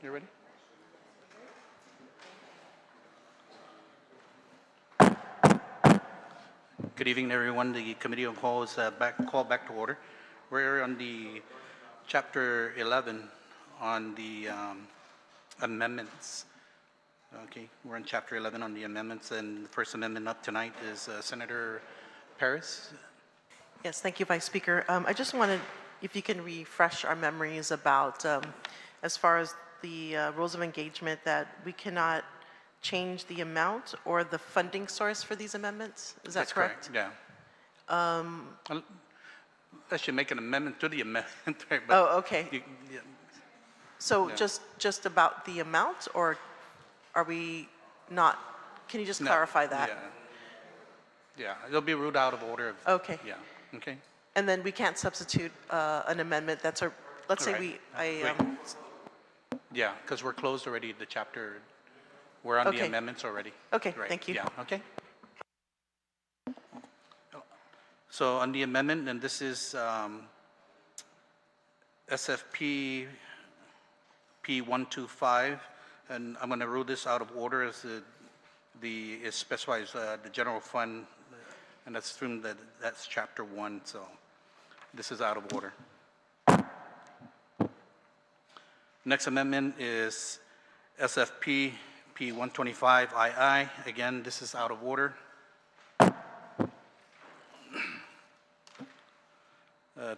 You ready? Good evening, everyone. The Committee of Whole is called back to order. We're on the Chapter 11 on the amendments. Okay, we're on Chapter 11 on the amendments, and the first amendment up tonight is Senator Paris. Yes, thank you, Vice Speaker. I just wanted, if you can refresh our memories about, as far as the rules of engagement, that we cannot change the amount or the funding source for these amendments. Is that correct? Yeah. I should make an amendment to the amendment. Right? But oh, okay. Yeah. So yeah. just about the amount, or are we not? Can you just clarify that? Yeah, it'll be ruled out of order. Okay. Yeah. Okay. And then we can't substitute an amendment that's a. Let's say yeah, because we're closed already. The chapter. We're on the amendments already. Okay. Right. Thank you. Yeah. Okay. So on the amendment, and this is SFP P.2, and I'm going to rule this out of order as it specifies the general fund, and that's from that's Chapter 1. So this is out of order. Next amendment is SFP P.125 II. Again, this is out of order.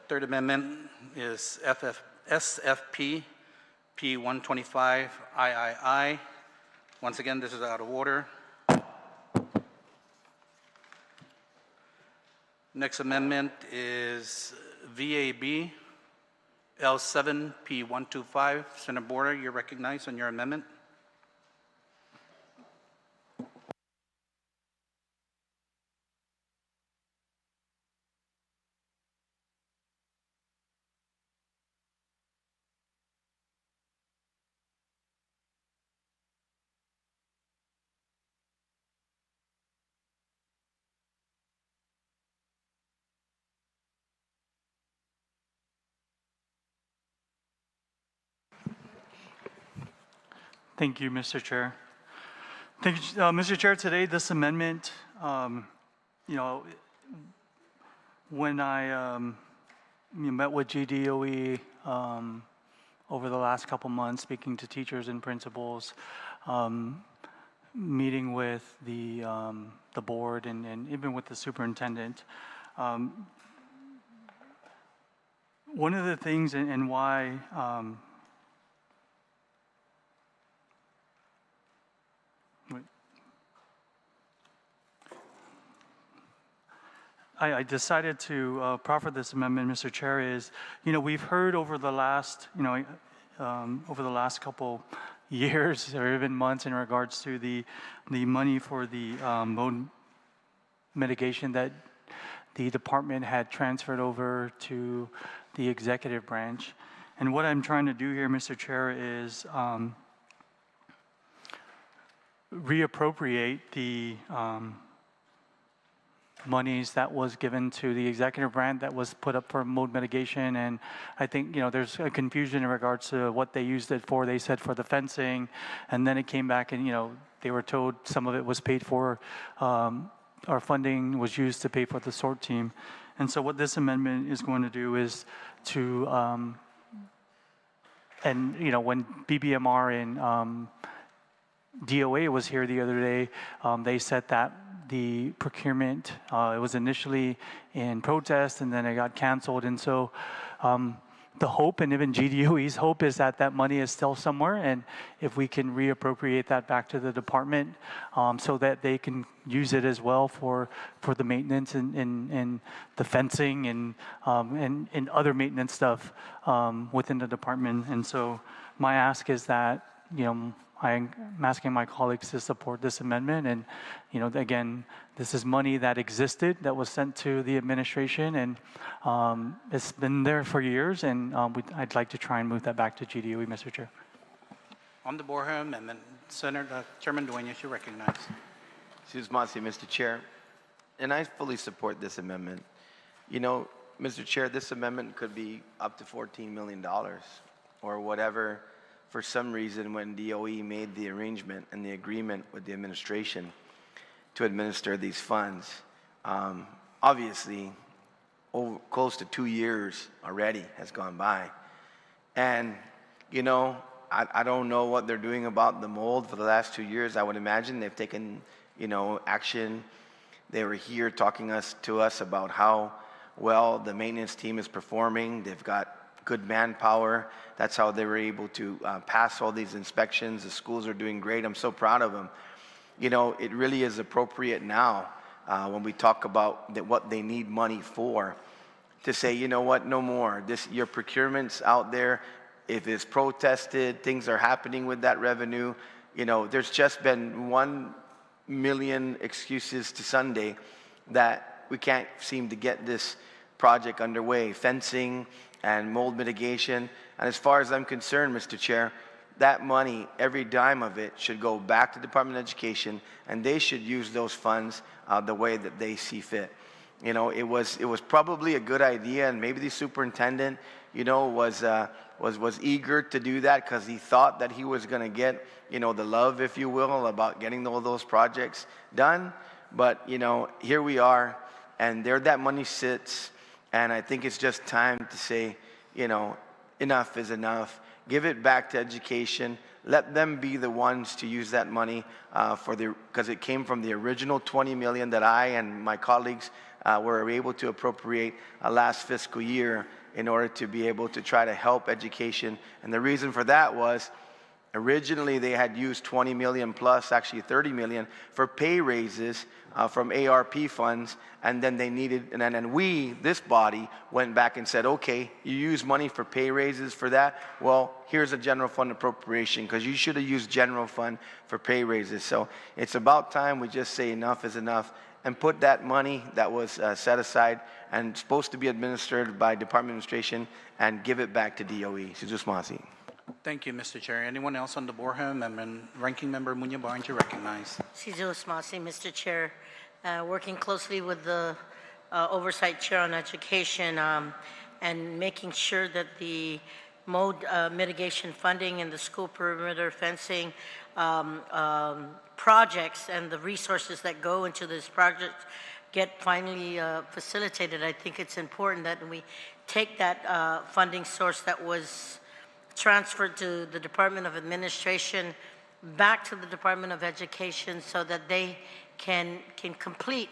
Third amendment is SFP P.125 III. Once again, this is out of order. Next amendment is VAB L7 P.125. Senator Border, you're recognized on your amendment. Thank you, Mr. Chair. Thank you, Mr. Chair. Today, this amendment, when I met with GDOE over the last couple months, speaking to teachers and principals, meeting with the board and even with the superintendent, one of the things and why I decided to proffer this amendment, Mr. Chair, is, we've heard over the last, over the last couple years or even months in regards to the money for the mode mitigation that the department had transferred over to the executive branch. And what I'm trying to do here, Mr. Chair, is reappropriate the monies that was given to the executive branch that was put up for mode mitigation. And I think, there's a confusion in regards to what they used it for. They said for the fencing, and then it came back and, they were told some of it was paid for, our funding was used to pay for the sort team. And so what this amendment is going to do is to, and, when BBMR and DOA was here the other day, they said that the procurement, it was initially in protest and then it got canceled. And so the hope, and even GDOE's hope, is that that money is still somewhere, and if we can reappropriate that back to the department so that they can use it as well for the maintenance and the fencing and other maintenance stuff within the department. And so my ask is that, I'm asking my colleagues to support this amendment. And, again, this is money that existed, that was sent to the administration, and it's been there for years, and I'd like to try and move that back to GDOE, Mr. Chair. On the Guåhan amendment, Chairman Dueñas, you recognize. Mr. Chair, and I fully support this amendment. Mr. Chair, this amendment could be up to $14 million or whatever for some reason, when DOE made the arrangement and the agreement with the administration to administer these funds, obviously, close to 2 years already has gone by. And, you know, I don't know what they're doing about the mold for the last 2 years. I would imagine they've taken, you know, action. They were here talking to us about how well the maintenance team is performing. They've got good manpower. That's how they were able to pass all these inspections. The schools are doing great. I'm so proud of them. You know, it really is appropriate now when we talk about what they need money for, to say, you know what, no more. Your procurement's out there. If it's protested, things are happening with that revenue. You know, there's just been 1 million excuses to Sunday that we can't seem to get this project underway. Fencing and mold mitigation. And as far as I'm concerned, Mr. Chair, that money, every dime of it, should go back to the Department of Education, and they should use those funds the way that they see fit. You know, it was probably a good idea, and maybe the superintendent, you know, was eager to do that because he thought that he was going to get, you know, the love, if you will, about getting all those projects done. But, you know, here we are, and there that money sits, and I think it's just time to say, you know, enough is enough. Give it back to education. Let them be the ones to use that money because it came from the original $20 million that I and my colleagues were able to appropriate last fiscal year in order to be able to try to help education. And the reason for that was originally they had used 20 million plus, actually 30 million, for pay raises from ARP funds, and then they needed, and then we, this body, went back and said, okay, you use money for pay raises for that, well, here's a general fund appropriation, because you should have used general fund for pay raises. So it's about time we just say enough is enough, and put that money that was set aside and supposed to be administered by Department of Administration and give it back to DOE. Si Diyos Masi. Thank you, Mr. Chair. Anyone else on the Guåhan amendment? Ranking Member Muñoz, you recognize. Si Diyos Masi, Mr. Chair. Working closely with the Oversight Chair on Education and making sure that the mold mitigation funding and the school perimeter fencing projects and the resources that go into this project get finally facilitated. I think it's important that we take that funding source that was transferred to the Department of Administration back to the Department of Education so that they can complete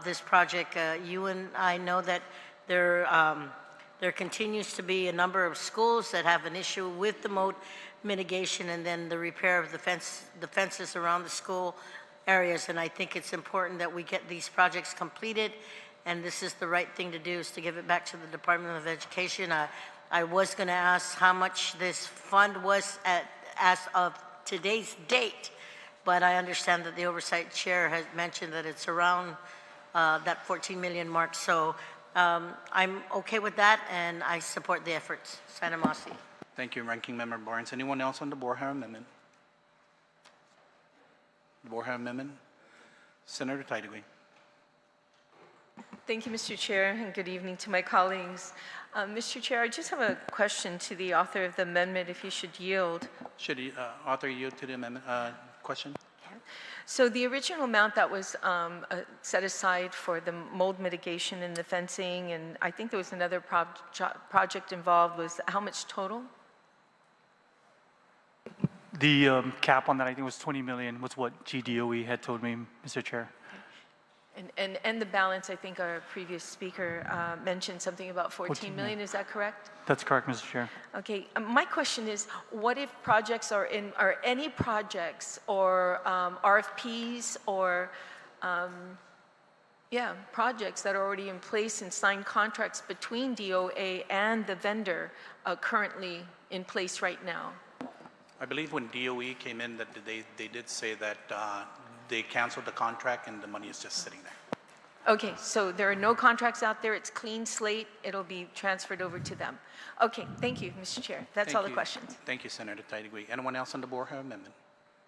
this project. You and I know that there continues to be a number of schools that have an issue with the mold mitigation and then the repair of the fences around the school areas. And I think it's important that we get these projects completed. And this is the right thing to do, is to give it back to the Department of Education. I was going to ask how much this fund was as of today's date, but I understand that the Oversight Chair has mentioned that it's around that 14 million mark. So I'm okay with that, and I support the efforts. Sana Masi. Thank you, Ranking Member Barnes. Anyone else on the Guåhan amendment? Guåhan amendment? Senator Taitigui. Thank you, Mr. Chair, and good evening to my colleagues. Mr. Chair, I just have a question to the author of the amendment, if you should yield. Should the author yield to the amendment question? Okay. So the original amount that was set aside for the mold mitigation and the fencing, and I think there was another project involved, was how much total? The cap on that, I think, was 20 million, was what GDOE had told me, Mr. Chair. And the balance, I think our previous speaker mentioned something about 14 million, is that correct? That's correct, Mr. Chair. Okay, my question is, what if projects are any projects or RFPs or, projects that are already in place and signed contracts between DOA and the vendor currently in place right now? I believe when DOE came in, that they did say that they canceled the contract and the money is just sitting there. Okay, so there are no contracts out there. It's clean slate. It'll be transferred over to them. Okay, thank you, Mr. Chair. That's all the questions. Thank you, Senator Taitigui. Anyone else on the Guåhan amendment?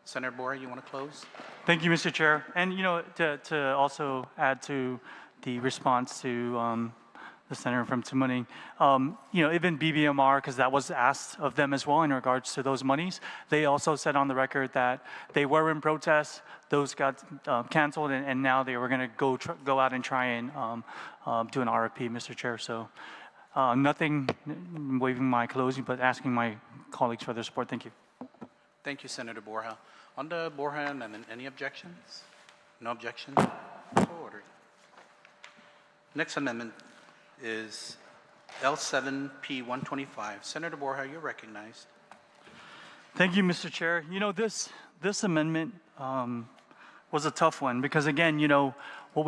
Senator Bora, you want to close? Thank you, Mr. Chair. And, you know, to also add to the response to the the senator from Tumuning. Even BBMR, because that was asked of them as well in regards to those monies, they also said on the record that they were in protest. Those got canceled, and now they were going to go out and try and do an RFP, Mr. Chair. So nothing waiving my closing, but asking my colleagues for their support. Thank you. Thank you, Senator Guåhan. On the Guåhan amendment, any objections? No objections? Ordered. Next amendment is L7P125. Senator Guåhan, you're recognized. Thank you, Mr. Chair. This amendment was a tough one because again, what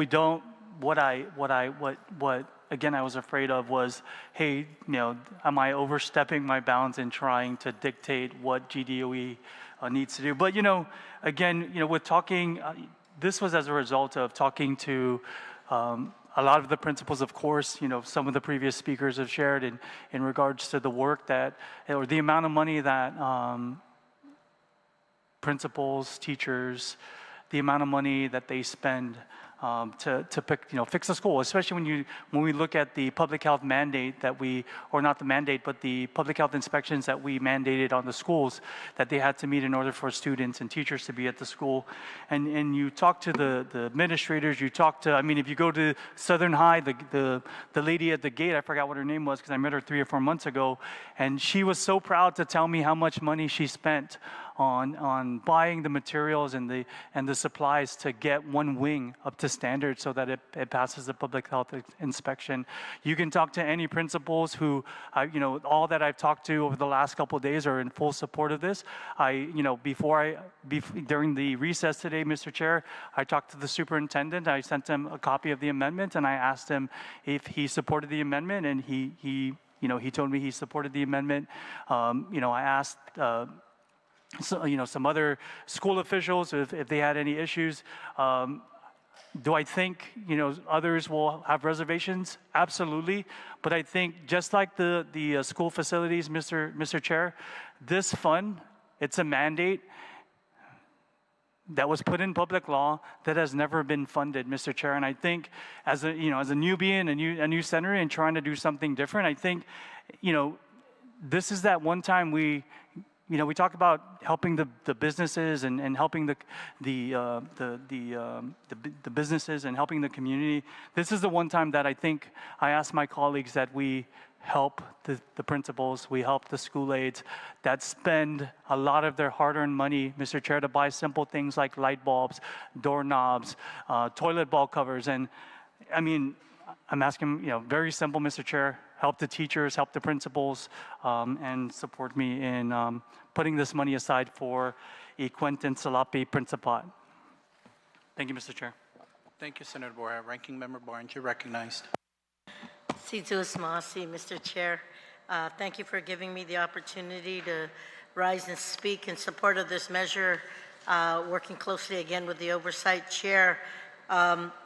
again I was afraid of was, hey, am I overstepping my bounds in trying to dictate what GDOE needs to do? But again, with talking, this was as a result of talking to a lot of the principals, of course, some of the previous speakers have shared in regards to the work or the amount of money that principals, teachers, the amount of money that they spend to fix the school, especially when we look at the public health mandate or not the mandate, but the public health inspections that we mandated on the schools that they had to meet in order for students and teachers to be at the school. And you talk to the administrators, if you go to Southern High, the lady at the gate, I forgot what her name was because I met her 3 or 4 months ago, and she was so proud to tell me how much money she spent on buying the materials and the supplies to get one wing up to standard so that it passes the public health inspection. You can talk to any principals who, all that I've talked to over the last couple of days are in full support of this. During the recess today, Mr. Chair, I talked to the superintendent. I sent him a copy of the amendment and I asked him if he supported the amendment, and he told me he supported the amendment. I asked some other school officials if they had any issues. Do I think others will have reservations? Absolutely, but I think just like the school facilities, Mr. Chair, this fund, it's a mandate that was put in public law that has never been funded, Mr. Chair. And I think as a newbie and a new senator and trying to do something different, I think this is that one time we talk about helping the businesses and helping the businesses and helping the community. This is the one time that I think I asked my colleagues that we help the principals, we help the school aides that spend a lot of their hard-earned money, Mr. Chair, to buy simple things like light bulbs, doorknobs, toilet bowl covers. And I'm asking, very simple, Mr. Chair, help the teachers, help the principals, and support me in putting this money aside for a Quentin Salapi Principat. Thank you, Mr. Chair. Thank you, Senator Guåhan. Ranking Member Barnes, you're recognized. Mr. Chair. Thank you for giving me the opportunity to rise and speak in support of this measure, working closely again with the Oversight Chair.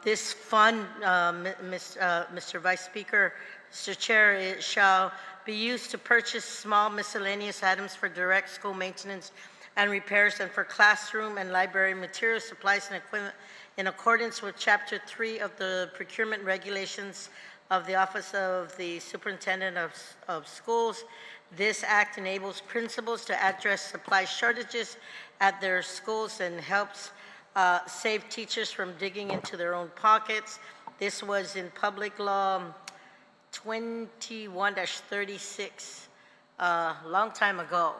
This fund, Mr. Vice Speaker, Mr. Chair, it shall be used to purchase small miscellaneous items for direct school maintenance and repairs and for classroom and library materials, supplies, and equipment in accordance with Chapter 3 of the Procurement Regulations of the Office of the Superintendent of Schools. This act enables principals to address supply shortages at their schools and helps save teachers from digging into their own pockets. This was in Public Law 21-36, long time ago.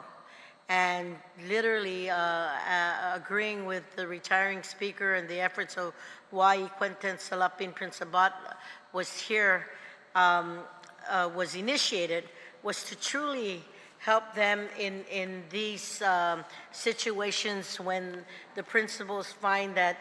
And literally agreeing with the retiring speaker and the efforts of why Quentin Salapin Principat was here, was initiated, was to truly help them in these situations when the principals find that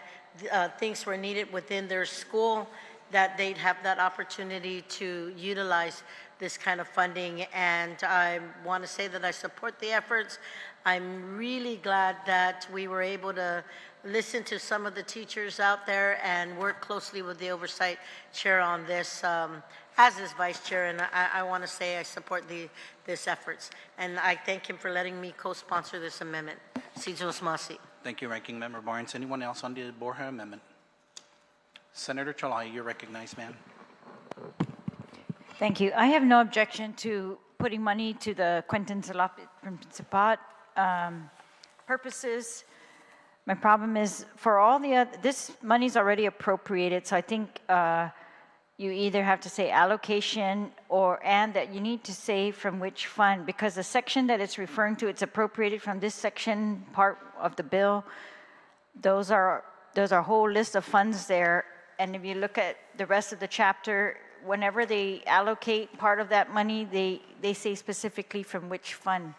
things were needed within their school, that they'd have that opportunity to utilize this kind of funding. And I want to say that I support the efforts. I'm really glad that we were able to listen to some of the teachers out there and work closely with the Oversight Chair on this, as his Vice Chair, and I want to say I support this efforts. And I thank him for letting me co-sponsor this amendment. Thank you, Ranking Member Barnes. Anyone else on the Guåhan amendment? Senator Chalai, you're recognized, ma'am. Thank you. I have no objection to putting money to the Quentin Salapit Principat purposes. My problem is for all the other, this money's already appropriated, so I think you either have to say allocation and that you need to say from which fund, because the section that it's referring to, it's appropriated from this section part of the bill. There's a whole list of funds there, and if you look at the rest of the chapter, whenever they allocate part of that money, they say specifically from which fund.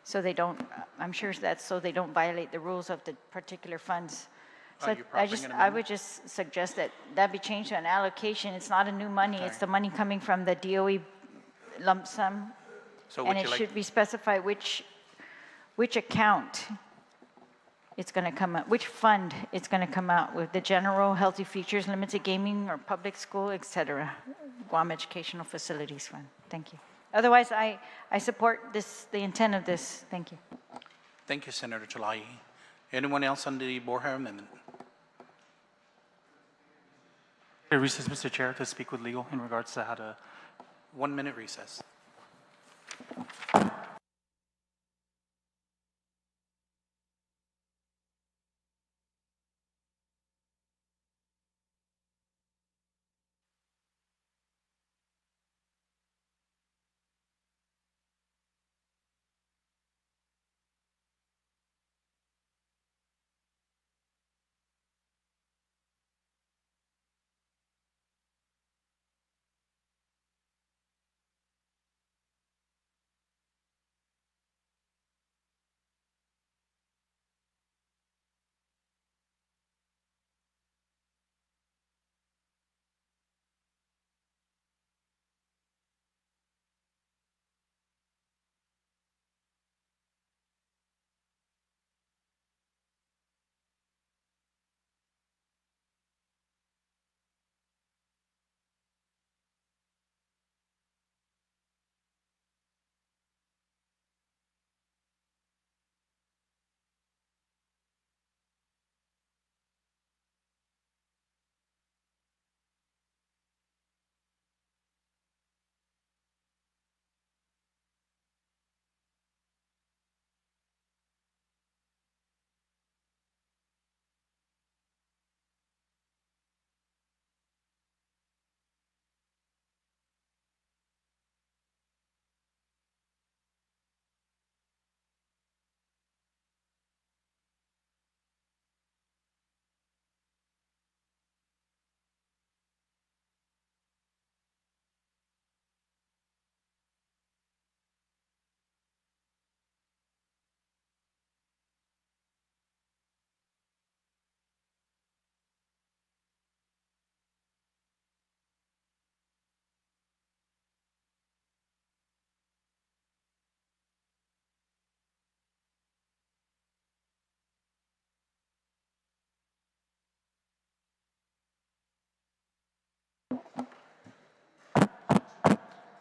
So they don't, I'm sure that's so they don't violate the rules of the particular funds. So I would just suggest that be changed to an allocation. It's not a new money, it's the money coming from the DOE lump sum. So and it should be specified which account it's going to come out, which fund it's going to come out with, the general healthy features, limited gaming, or public school, et cetera, Guam Educational Facilities Fund. Thank you. Otherwise, I support the intent of this. Thank you. Thank you, Senator Chalahi. Anyone else on the Guåhan amendment? Recess, Mr. Chair, to speak with legal in regards to how to. 1 minute recess.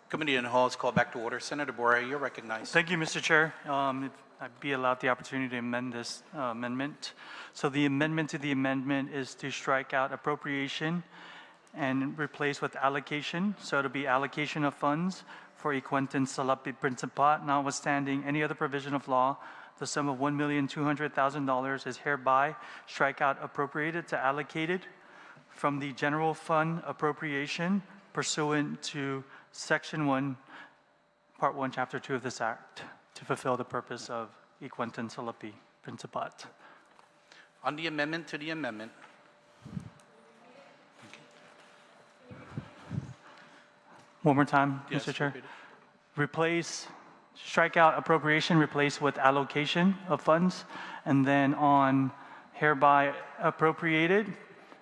Committee in the Hall is called back to order. Senator Borja, you're recognized. Thank you, Mr. Chair. If I'd be allowed the opportunity to amend this amendment. So the amendment to the amendment is to strike out appropriation and replace with allocation. So it'll be allocation of funds for Quentin Salapit Principat, notwithstanding any other provision of law. The sum of $1,200,000 is hereby strike out appropriated to allocated from the general fund appropriation pursuant to Section 1, Part 1, Chapter 2 of this Act to fulfill the purpose of Quentin Salapit Principat. On the amendment to the amendment. One more time, Yes, Mr. Chair. repeat it. Replace, strike out appropriation, replace with allocation of funds, and then on hereby appropriated,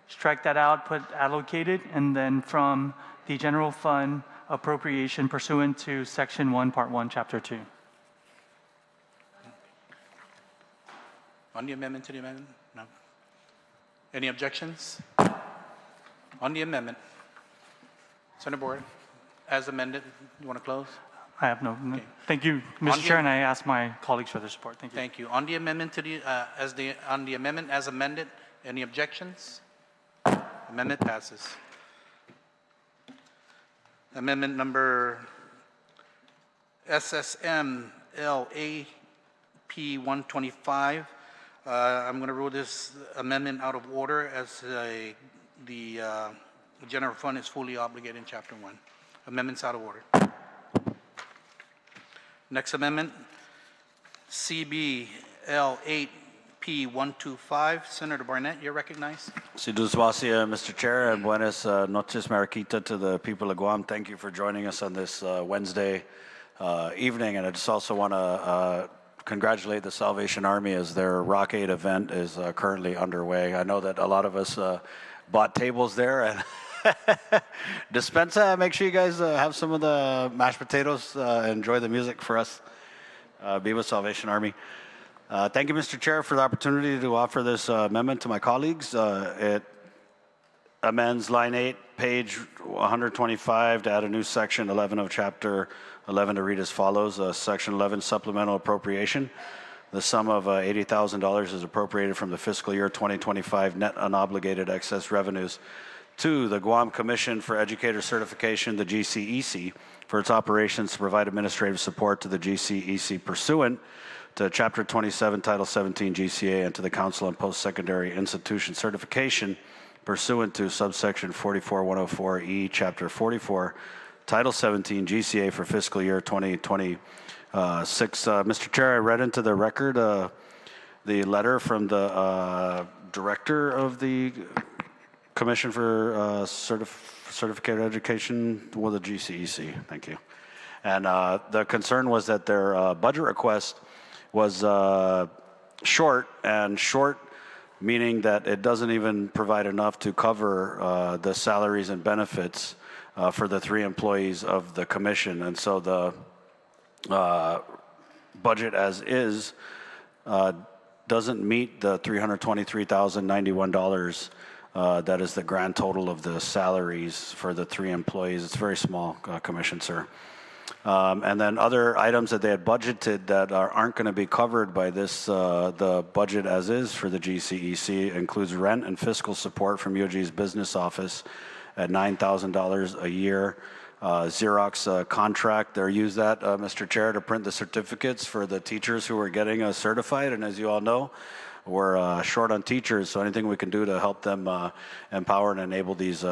strike that out, put allocated, and then from the general fund appropriation pursuant to Section 1, Part 1, Chapter 2. On the amendment to the amendment? No. Any objections? On the amendment. Senator Borja, as amended, you want to close? I have no. Okay. Thank you, On Mr. the- Chair, and I ask my colleagues for their support. Thank you. Thank you. On the amendment to the, on the amendment as amended, any objections? Amendment passes. Amendment number SSM LAP125. I'm going to rule this amendment out of order as the general fund is fully obligated in Chapter 1. Amendment's out of order. Next amendment, CBL8P125. Senator Barnett, you're recognized. Si Duswasia, Mr. Chair, and buenas noches, Mariquita, to the people of Guam. Thank you for joining us on this Wednesday evening. And I just also want to congratulate the Salvation Army as their Rock Aid event is currently underway. I know that a lot of us bought tables there and Dispensa, make sure you guys have some of the mashed potatoes. Enjoy the music for us. Be with Salvation Army. Thank you, Mr. Chair, for the opportunity to offer this amendment to my colleagues. It amends line 8, page 125 to add a new section 11 of chapter 11 to read as follows. Section 11, supplemental appropriation. The sum of $80,000 is appropriated from the fiscal year 2025 net unobligated excess revenues to the Guam Commission for Educator Certification, the GCEC, for its operations to provide administrative support to the GCEC pursuant to Chapter 27, Title 17 GCA, and to the Council on Post-Secondary Institution Certification pursuant to subsection 44104E, Chapter 44, Title 17 GCA for fiscal year 2026. Mr. Chair, I read into the record the letter from the director of the Commission for Certificate Education, well, the GCEC. Thank you. And the concern was that their budget request was short, meaning that it doesn't even provide enough to cover the salaries and benefits for the 3 employees of the commission. And so the budget as is doesn't meet the $323,091 that is the grand total of the salaries for the 3 employees. It's a very small commission, sir. And then other items that they had budgeted that aren't going to be covered by this, the budget as is for the GCEC includes rent and fiscal support from UOG's business office at $9,000 a year. Xerox contract, they use that, Mr. Chair, to print the certificates for the teachers who are getting certified. And as you all know, we're short on teachers, so anything we can do to help them empower and enable these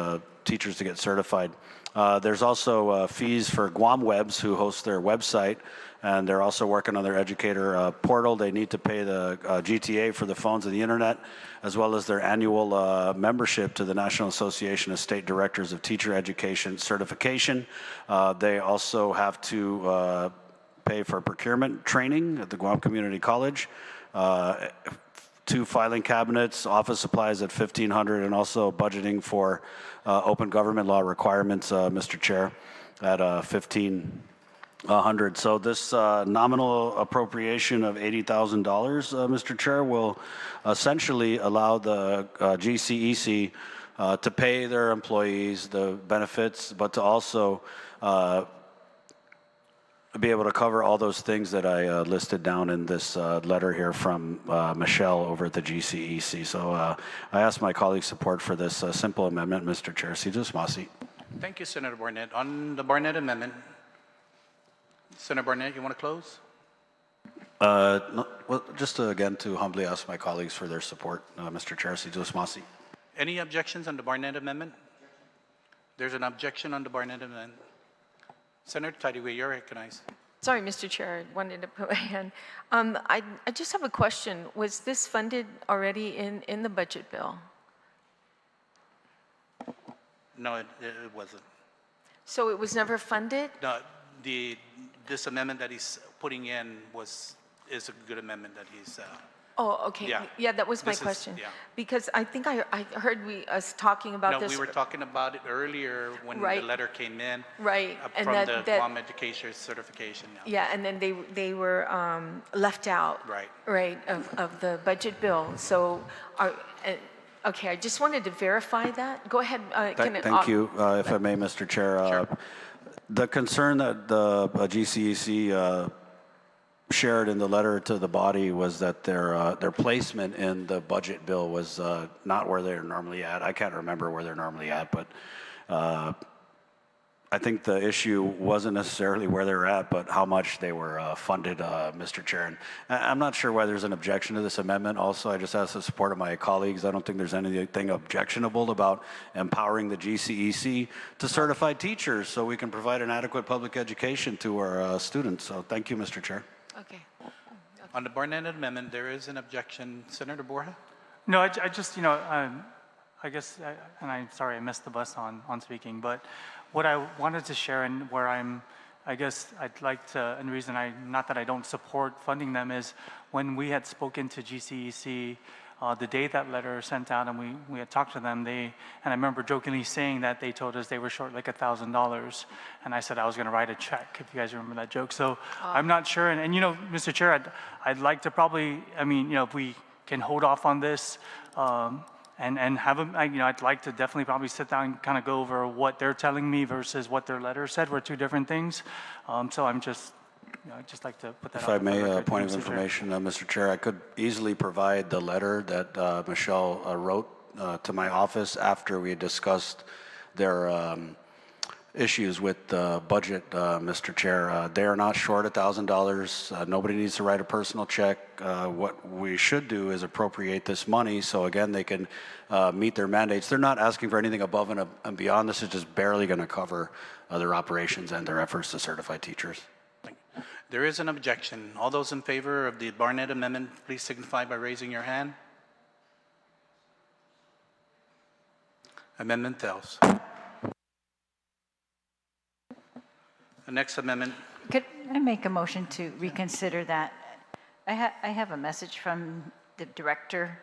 teachers to get certified. There's also fees for Guam Webs, who host their website, and they're also working on their Educator portal. They need to pay the GTA for the phones and the internet, as well as their annual membership to the National Association of State Directors of Teacher Education Certification. They also have to pay for procurement training at the Guam Community College. 2 filing cabinets, office supplies at $1,500, and also budgeting for open government law requirements, Mr. Chair, at $1,500. So this nominal appropriation of $80,000, Mr. Chair, will essentially allow the GCEC to pay their employees the benefits, but to also be able to cover all those things that I listed down in this letter here from Michelle over at the GCEC. So I ask my colleagues' support for this simple amendment, Mr. Chair. Si Masi. Thank you, Senator Barnett. On the Barnett amendment, Senator Barnett, you want to close? No, well, just again to humbly ask my colleagues for their support, Mr. Chair. Si Masi. Any objections on the Barnett amendment? There's an objection on the Barnett amendment. Senator Tadiwe, you're recognized. Sorry, Mr. Chair, I wanted to put my hand. I just have a question. Was this funded already in the budget bill? No, it wasn't. So it was never funded? No, this amendment that he's putting in is a good amendment that he's. Oh, okay. Yeah, that was my question. Because I think I heard us talking about this. No, we were talking about it earlier when the letter came in. Right. From the Guam Educator Certification. Yeah, and then they were left out. Right. Right, of the budget bill. So, okay, I just wanted to verify that. Go ahead. Thank you, if I may, Mr. Chair. Sure. The concern that the GCEC shared in the letter to the body was that their placement in the budget bill was not where they're normally at. I can't remember where they're normally at, but I think the issue wasn't necessarily where they're at, but how much they were funded, Mr. Chair. And I'm not sure why there's an objection to this amendment. Also, I just ask the support of my colleagues. I don't think there's anything objectionable about empowering the GCEC to certify teachers so we can provide an adequate public education to our students. So thank you, Mr. Chair. Okay. On the Barnett amendment, there is an objection. Senator Borja? No, I just, you know, I guess, and I'm sorry I missed the bus on speaking, but what I wanted to share and where I guess I'd like to, and the reason not that I don't support funding them is when we had spoken to GCEC, the day that letter sent out and we had talked to them, and I remember jokingly saying that they told us they were short like $1,000, and I said I was gonna write a check, if you guys remember that joke. So I'm not sure, and you know, Mr. Chair, I'd like to probably, I mean, you know, if we can hold off on this, and have them, you know, I'd like to definitely probably sit down and kind of go over what they're telling me versus what their letter said were two different things. So I'm just, you know, I'd just like to put that If out. I may, a a point of information, Mr. Chair, I could easily provide the letter that Michelle wrote to my office after we had discussed their issues with the budget, Mr. Chair. They are not short $1,000. Nobody needs to write a personal check. What we should do is appropriate this money so again they can meet their mandates. They're not asking for anything above and beyond. This is just barely going to cover their operations and their efforts to certify teachers. There is an objection. All those in favor of the Barnett amendment, please signify by raising your hand. Amendment fails. The next amendment. Could I make a motion to reconsider that? I have a message from the director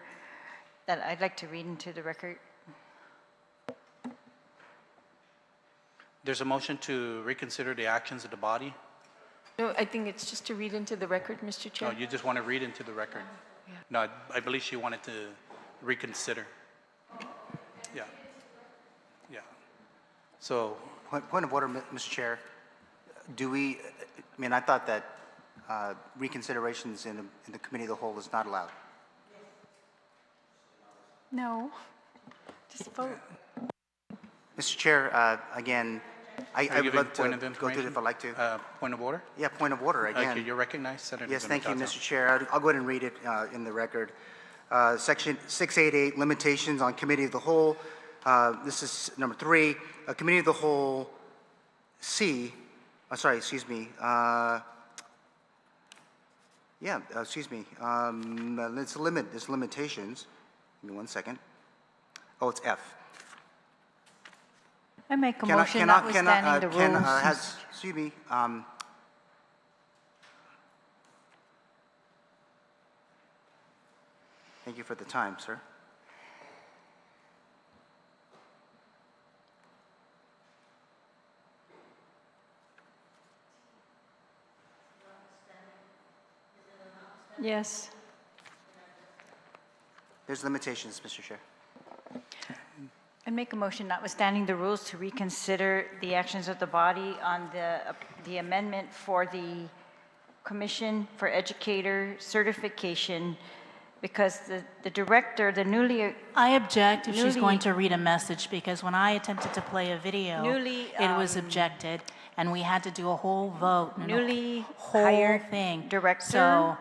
that I'd like to read into the record. There's a motion to reconsider the actions of the body. No, I think it's just to read into the record, Mr. No, Chair. you just want to read into the record. No, I believe she wanted to reconsider. Yeah. Yeah. So, Point of order, Mr. Chair. Do we, I mean, I thought that reconsiderations in the committee of the whole is not allowed. No, just vote. Mr. Chair, again, I would like to point of go through it if I'd like to. point of order? Yeah, point of order, again. Okay, you're recognized, Senator. Yes, thank you, Benitez. Mr. Chair. I'll go ahead and read it in the record. Section 688, limitations on committee of the whole. This is number 3. Committee of the whole C. Sorry, excuse me. Excuse me. It's a limit. There's limitations. Give me 1 second. Oh, it's F. I make a motion notwithstanding the rules. Excuse me. Thank you for the time, sir. Yes. There's limitations, Mr. Chair. I make a motion notwithstanding the rules to reconsider the actions of the body on the amendment for the Commission for Educator certification because the director, the newly... I object if she's going to read a message because when I attempted to play a video, it was objected and we had to do a whole vote. Newly whole hired thing. director. So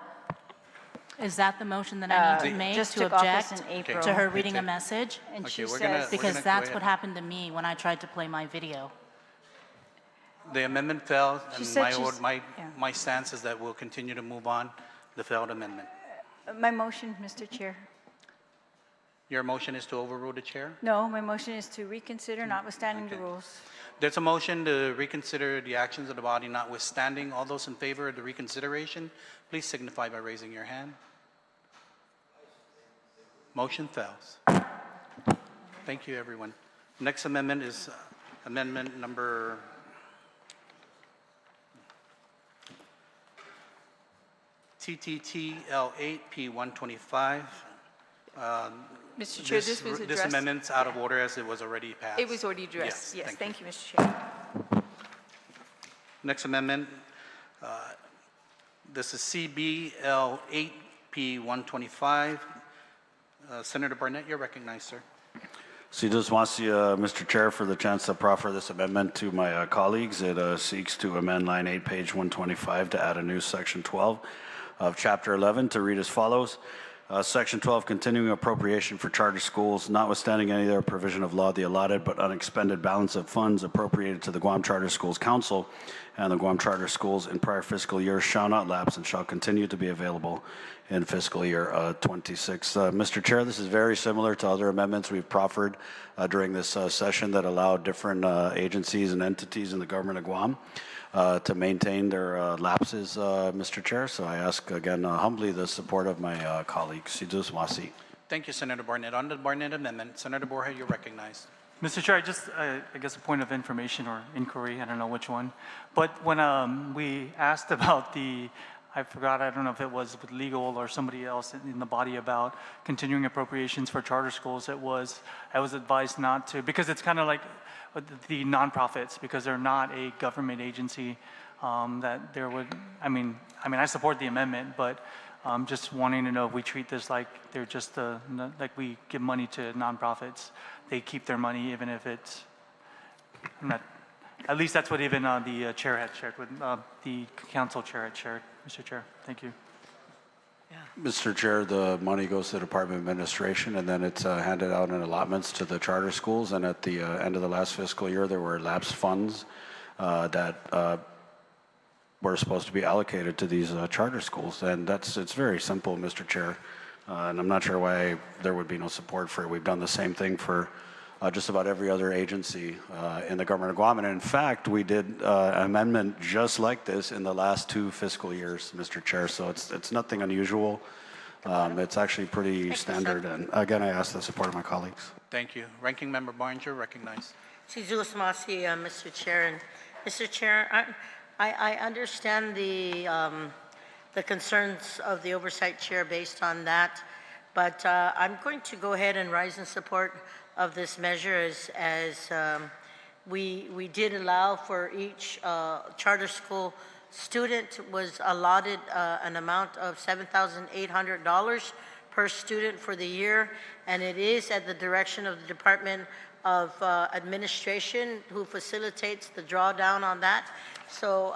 is that the motion that I need to make just to took office object in April. to her reading a message? And Okay, she we're says... Because go that's ahead. what happened to me when I tried to play my video. The amendment failed, She and said she's- yeah. my stance is that we'll continue to move on the failed amendment. My motion, Mr. Chair. Your motion is to overrule the chair? No, my motion is to reconsider notwithstanding the rules. There's a motion to reconsider the actions of the body notwithstanding. All those in favor of the reconsideration, please signify by raising your hand. Motion fails. Thank you, everyone. Next amendment is amendment number TTTL8 P125. Mr. Chair, this was addressed. This amendment's out of order as it was already passed. It was already addressed. Yes, thank thank you, Mr. Chair. Next amendment, this is CBL8P125. Senator Barnett, you're recognized, sir. just wants to, Mr. Chair, for the chance to proffer this amendment to my colleagues. It seeks to amend line 8, page 125 to add a new section 12 of chapter 11 to read as follows. Section 12, continuing appropriation for charter schools, notwithstanding any other provision of law, the allotted but unexpended balance of funds appropriated to the Guam Charter Schools Council and the Guam Charter Schools in prior fiscal years shall not lapse and shall continue to be available in fiscal year 26. Mr. Chair, this is very similar to other amendments we've proffered during this session that allow different agencies and entities in the government of Guam to maintain their lapses, Mr. Chair. So I ask again humbly the support of my colleagues. Thank you, Senator Barnett. On the Barnett amendment, Senator Borja, you're recognized. Mr. Chair, I guess a point of information or inquiry, I don't know which one. But when we asked about I don't know if it was with legal or somebody else in the body about continuing appropriations for charter schools, I was advised not to, because it's kind of like the nonprofits, because they're not a government agency, that there would, I mean, I support the amendment, but just wanting to know if we treat this like they're just like we give money to nonprofits. They keep their money even if it's, at least that's what even the chair had shared with the council chair had shared. Mr. Chair, thank you. Mr. Chair, the money goes to the Department of Administration and then it's handed out in allotments to the charter schools. And at the end of the last fiscal year, there were lapsed funds that were supposed to be allocated to these charter schools. And it's very simple, Mr. Chair. And I'm not sure why there would be no support for it. We've done the same thing for just about every other agency in the government of Guam. And in fact, we did an amendment just like this in the last 2 fiscal years, Mr. Chair. So it's nothing unusual. It's actually pretty standard. And again, I ask the support of my colleagues. Thank you. Ranking Member Barnes, you're recognized. Mr. Chair. And Mr. Chair, I understand the concerns of the Oversight Chair based on that, but I'm going to go ahead and rise in support of this measure as we did allow for each charter school student was allotted an amount of $7,800 per student for the year, and it is at the direction of the Department of Administration who facilitates the drawdown on that. So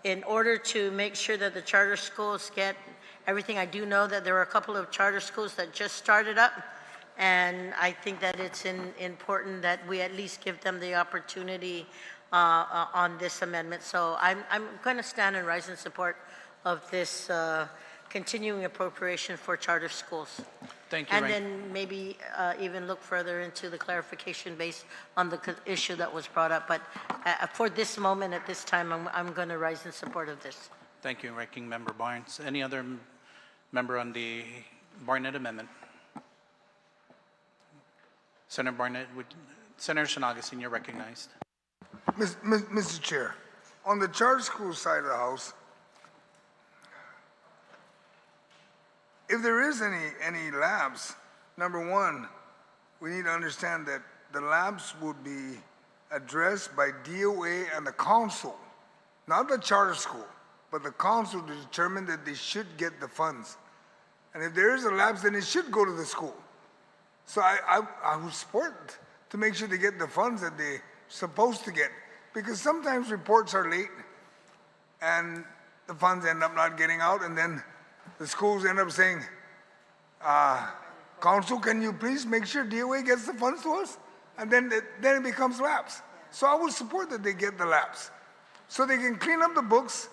in order to make sure that the charter schools get everything, I do know that there are a couple of charter schools that just started up, and I think that it's important that we at least give them the opportunity on this amendment. So I'm going to stand and rise in support of this continuing appropriation for charter schools. Thank you. And then maybe even look further into the clarification based on the issue that was brought up. But for this moment, at this time, I'm going to rise in support of this. Thank you, Ranking Member Barnes. Any other member on the Barnett amendment? Senator Barnett, Senator Shanaghasan, you're recognized. Mr. Chair, on the charter school side of the House, if there is any lapse, number one, we need to understand that the lapse would be addressed by DOA and the council, not the charter school, but the council to determine that they should get the funds. And if there is a lapse, then it should go to the school. So I would support to make sure they get the funds that they're supposed to get, because sometimes reports are late and the funds end up not getting out, and then the schools end up saying, council, can you please make sure DOA gets the funds to us? And then it becomes lapse. So I would support that they get the lapse so they can clean up the books,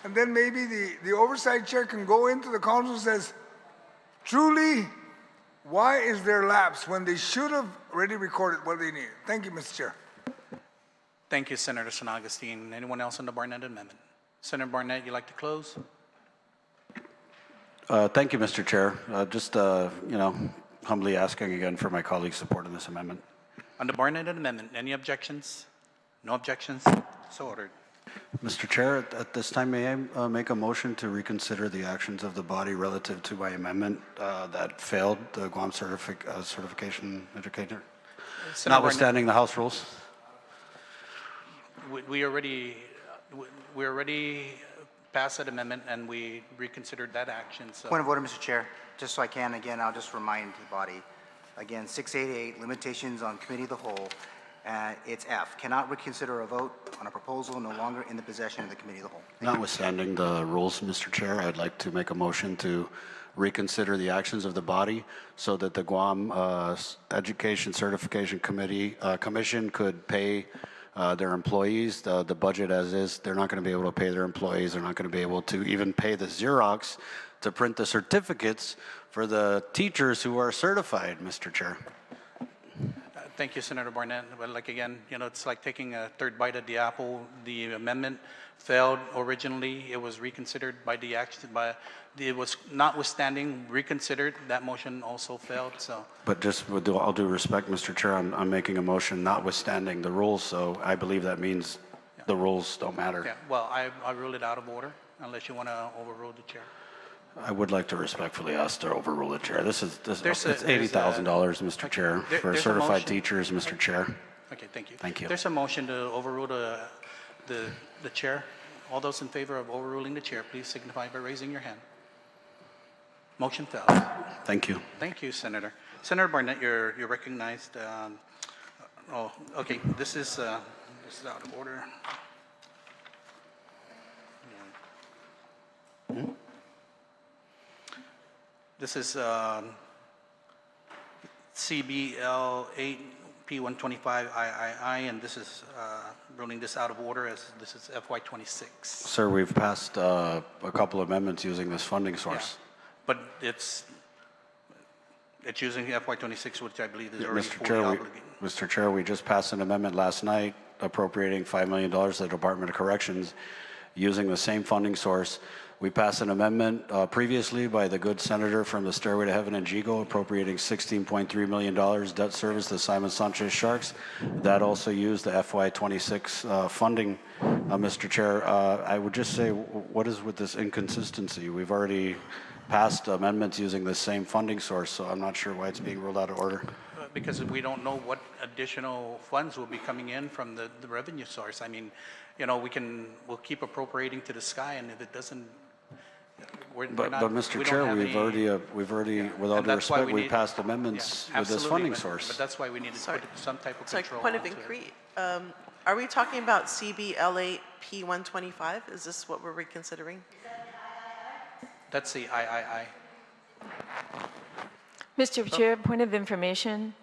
and then maybe the oversight chair can go into the council and says, truly, why is there lapse when they should have already recorded what they needed? Thank you, Mr. Chair. Thank you, Senator Shanaghasan. Anyone else on the Barnett amendment? Senator Barnett, you'd like to close? Thank you, Mr. Chair. Just, humbly asking again for my colleagues' support in this amendment. On the Barnett amendment, any objections? No objections? So ordered. Mr. Chair, at this time, may I make a motion to reconsider the actions of the body relative to my amendment that failed the Guam certification educator, notwithstanding the House rules? We already passed that amendment and we reconsidered that action. So. Point of order, Mr. Chair. Just so I can, again, I'll just remind the body Again, 688, limitations on committee of the whole. It's F, cannot reconsider a vote on a proposal no longer in the possession of the committee of the whole. Notwithstanding the rules, Mr. Chair, I'd like to make a motion to reconsider the actions of the body so that the Guam Education Certification Commission could pay their employees. The budget as is, they're not going to be able to pay their employees. They're not going to be able to even pay the Xerox to print the certificates for the teachers who are certified, Mr. Chair. Thank you, Senator Barnett. But like again, it's like taking a third bite at the apple. The amendment failed originally. It was reconsidered by the action, it was notwithstanding reconsidered. That motion also failed. So. But just with all due respect, Mr. Chair, I'm making a motion notwithstanding the rules. So I believe that means the rules don't matter. Yeah. Well, I ruled it out of order unless you want to overrule the chair. I would like to respectfully ask to overrule the chair. It's $80,000, Mr. Chair, for certified teachers, Mr. Chair. Okay, thank you. Thank you. There's a motion to overrule the chair. All those in favor of overruling the chair, please signify by raising your hand. Motion fails. Thank you. Thank you, Senator. Senator Barnett, you're recognized. Okay. This is out of order. This is CBL 8P125 III, and this is ruling this out of order as this is FY2026. Sir, we've passed a couple of amendments using this funding source. Yeah. But it's using FY2026, which I believe is already fully obligated. Mr. Chair, we just passed an amendment last night appropriating $5 million to the Department of Corrections using the same funding source. We passed an amendment previously by the good senator from the Stairway to Heaven in Jigo appropriating $16.3 million debt service to Simon Sanchez Sharks. That also used the FY26 funding, Mr. Chair. I would just say, what is with this inconsistency? We've already passed amendments using the same funding source, so I'm not sure why it's being ruled out of order. Because we don't know what additional funds will be coming in from the revenue source. I mean, we'll keep appropriating to the sky, and if it doesn't, But Mr. Chair, we've already, with all due respect, we passed amendments with this funding source. But that's why we need to put some type of control. Point of inquiry. Are we talking about CBL 8P125? Is this what we're reconsidering? That's the III. Mr. Chair, point of information.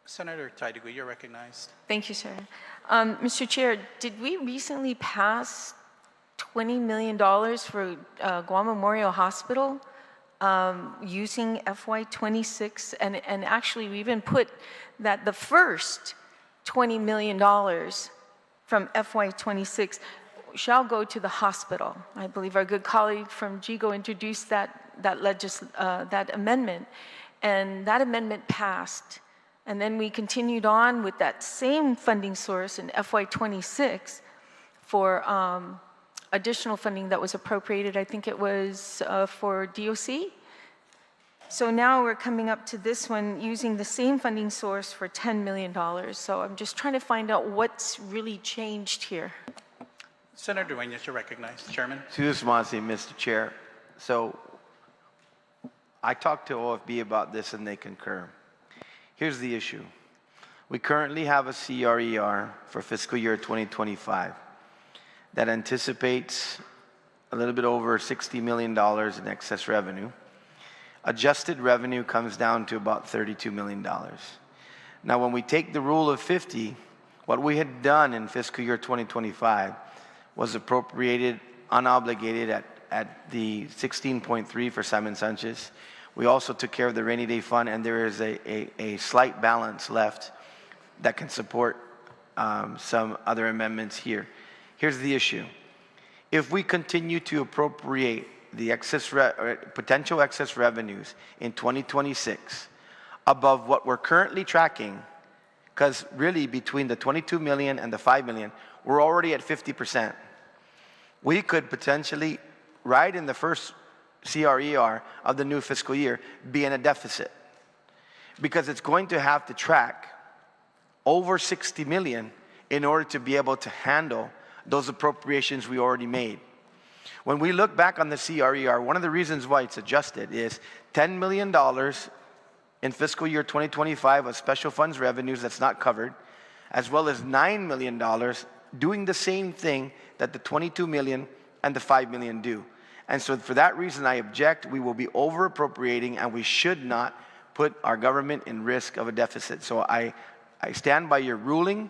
Senator Tai-Duguay, you're recognized. Thank you, sir. Mr. Chair, did we recently pass $20 million for Guam Memorial Hospital using FY26? And actually, we even put that the first $20 million from FY26 shall go to the hospital. I believe our good colleague from GIGO introduced that amendment, and that amendment passed. And then we continued on with that same funding source in FY26 for additional funding that was appropriated. I think it was for DOC. So now we're coming up to this one using the same funding source for $10 million. So I'm just trying to find out what's really changed here. Senator Duenas, you're recognized. Chairman. Susmasi, Mr. Chair. So I talked to OFB about this and they concur. Here's the issue. We currently have a CRER for fiscal year 2025 that anticipates a little bit over $60 million in excess revenue. Adjusted revenue comes down to about $32 million. Now, when we take the rule of 50, what we had done in fiscal year 2025 was appropriated unobligated at the 16.3 for Simon Sanchez. We also took care of the rainy day fund, and there is a slight balance left that can support some other amendments here. Here's the issue. If we continue to appropriate the potential excess revenues in 2026 above what we're currently tracking, because really between the 22 million and the 5 million, we're already at 50%. We could potentially, right in the first CRER of the new fiscal year, be in a deficit, because it's going to have to track over 60 million in order to be able to handle those appropriations we already made. When we look back on the CRER, one of the reasons why it's adjusted is $10 million in fiscal year 2025 of special funds revenues that's not covered, as well as $9 million doing the same thing that the 22 million and the 5 million do. And so for that reason, I object. We will be over appropriating, and we should not put our government in risk of a deficit. So I stand by your ruling.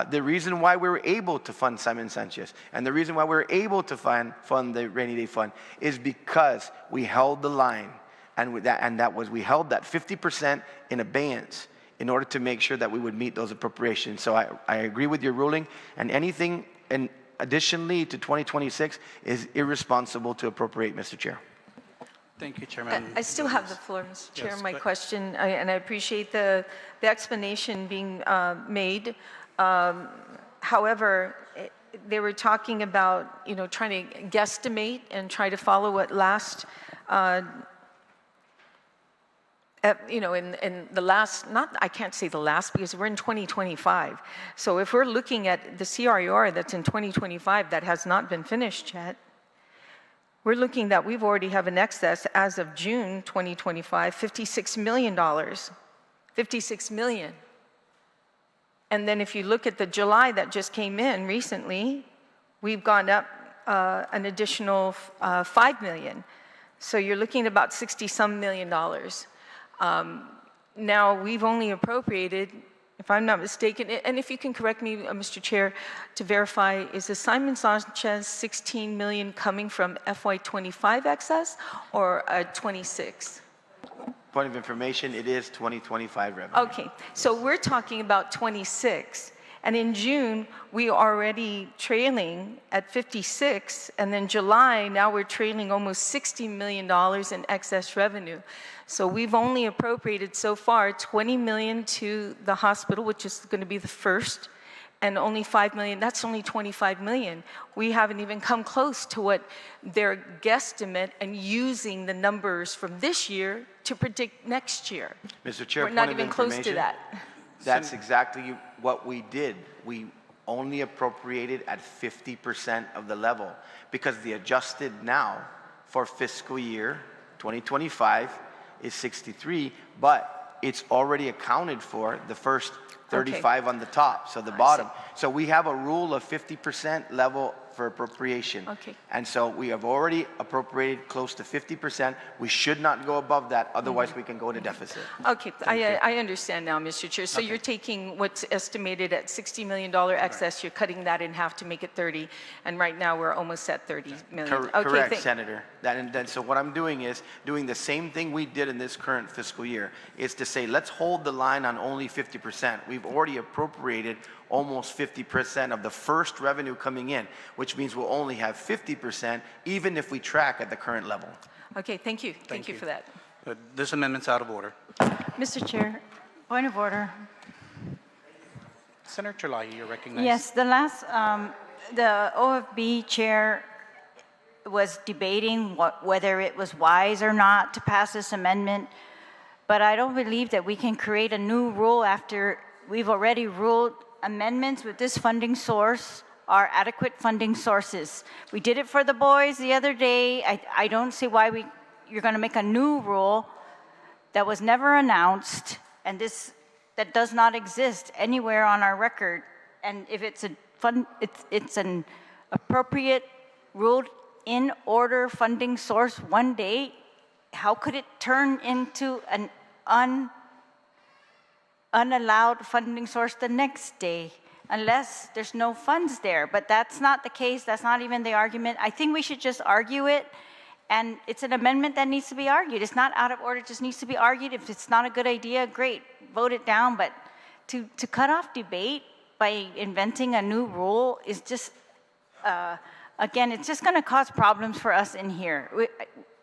The reason why we were able to fund Simon Sanchez and the reason why we were able to fund the rainy day fund is because we held the line, and we held that 50% in abeyance in order to make sure that we would meet those appropriations. So I agree with your ruling, and anything additionally to 2026 is irresponsible to appropriate, Mr. Chair. Thank you, Chairman. I still have the floor, Mr. Chair. Yes, My go- question, and I appreciate the explanation being made. However, they were talking about, trying to guesstimate and try to follow what last, in the last, I can't say the last because we're in 2025. So if we're looking at the CRER that's in 2025 that has not been finished yet, we're looking that we've already have an excess as of June 2025, $56 million, 56 million. And then if you look at the July that just came in recently, we've gone up an additional 5 million. So you're looking at about $60-some million. Now we've only appropriated, if I'm not mistaken, and if you can correct me, Mr. Chair, to verify, is the Simon Sanchez 16 million coming from FY25 excess or 26? Point of information, it is 2025 revenue. Okay, so we're talking about 26. And in June, we are already trailing at 56, and then July, now we're trailing almost $60 million in excess revenue. So we've only appropriated so far 20 million to the hospital, which is going to be the first, and only 5 million, that's only 25 million. We haven't even come close to what their guesstimate and using the numbers from this year to predict next year. Mr. Chair, We're not even close to that. That's exactly what we did. We only appropriated at 50% of the level because the adjusted now for fiscal year 2025 is 63, but it's already accounted for the first 35 on the top, so the bottom. So we have a rule of 50% level for appropriation. Okay. And so we have already appropriated close to 50%. We should not go above that, otherwise we can go into deficit. Okay, I understand now, Mr. Chair. So you're taking what's estimated at $60 million excess, you're cutting that in half to make it 30, and right now we're almost at 30 million. Correct, Senator. So what I'm doing is doing the same thing we did in this current fiscal year, is to say, let's hold the line on only 50%. We've already appropriated almost 50% of the first revenue coming in, which means we'll only have 50% even if we track at the current level. Okay, thank you. Thank you for that. This amendment's out of order. Mr. Chair, point of order. Senator Chalahi, you're recognized. Yes, the last, the OFB chair was debating whether it was wise or not to pass this amendment, but I don't believe that we can create a new rule after we've already ruled amendments with this funding source are adequate funding sources. We did it for the boys the other day. I don't see why you're going to make a new rule that was never announced, and that does not exist anywhere on our record. And if it's it's an appropriate ruled in order funding source one day, how could it turn into an unallowed funding source the next day, unless there's no funds there? But that's not the case. That's not even the argument. I think we should just argue it, and it's an amendment that needs to be argued. It's not out of order, it just needs to be argued. If it's not a good idea, great, vote it down. But to cut off debate by inventing a new rule is just, again, it's just going to cause problems for us in here.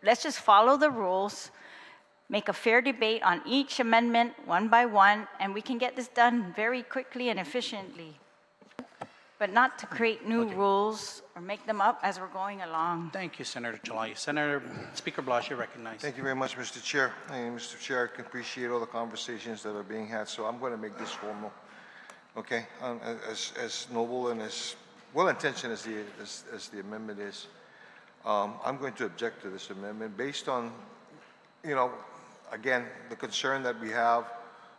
Let's just follow the rules, make a fair debate on each amendment one by one, and we can get this done very quickly and efficiently. But not to create new rules or make them up as we're going along. Thank you, Senator Chalahi. Speaker Blas, you're recognized. Thank you very much, Mr. Chair. And Mr. Chair, I can appreciate all the conversations that are being had, so I'm going to make this formal. Okay, as noble and as well-intentioned as the amendment is, I'm going to object to this amendment based on, you know, again, the concern that we have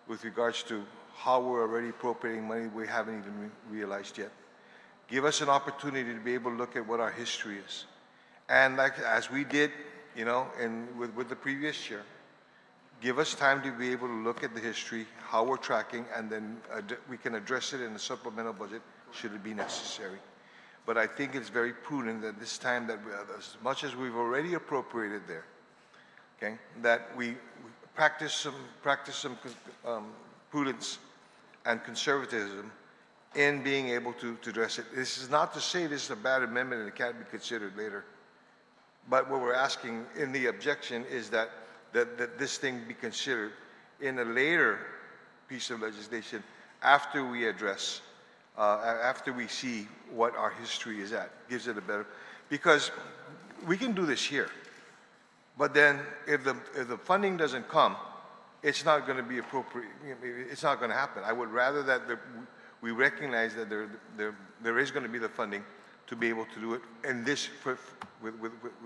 with regards to how we're already appropriating money we haven't even realized yet. Give us an opportunity to be able to look at what our history is. And like, as we did, you know, with the previous chair, give us time to be able to look at the history, how we're tracking, and then we can address it in the supplemental budget should it be necessary. But I think it's very prudent that this time that as much as we've already appropriated there, okay, that we practice some prudence and conservatism in being able to address it. This is not to say this is a bad amendment and it can't be considered later. But what we're asking in the objection is that this thing be considered in a later piece of legislation after we address, after we see what our history is at. Gives it a better, because we can do this here. But then if the funding doesn't come, it's not going to be appropriate. It's not going to happen. I would rather that we recognize that there is going to be the funding to be able to do it in this, with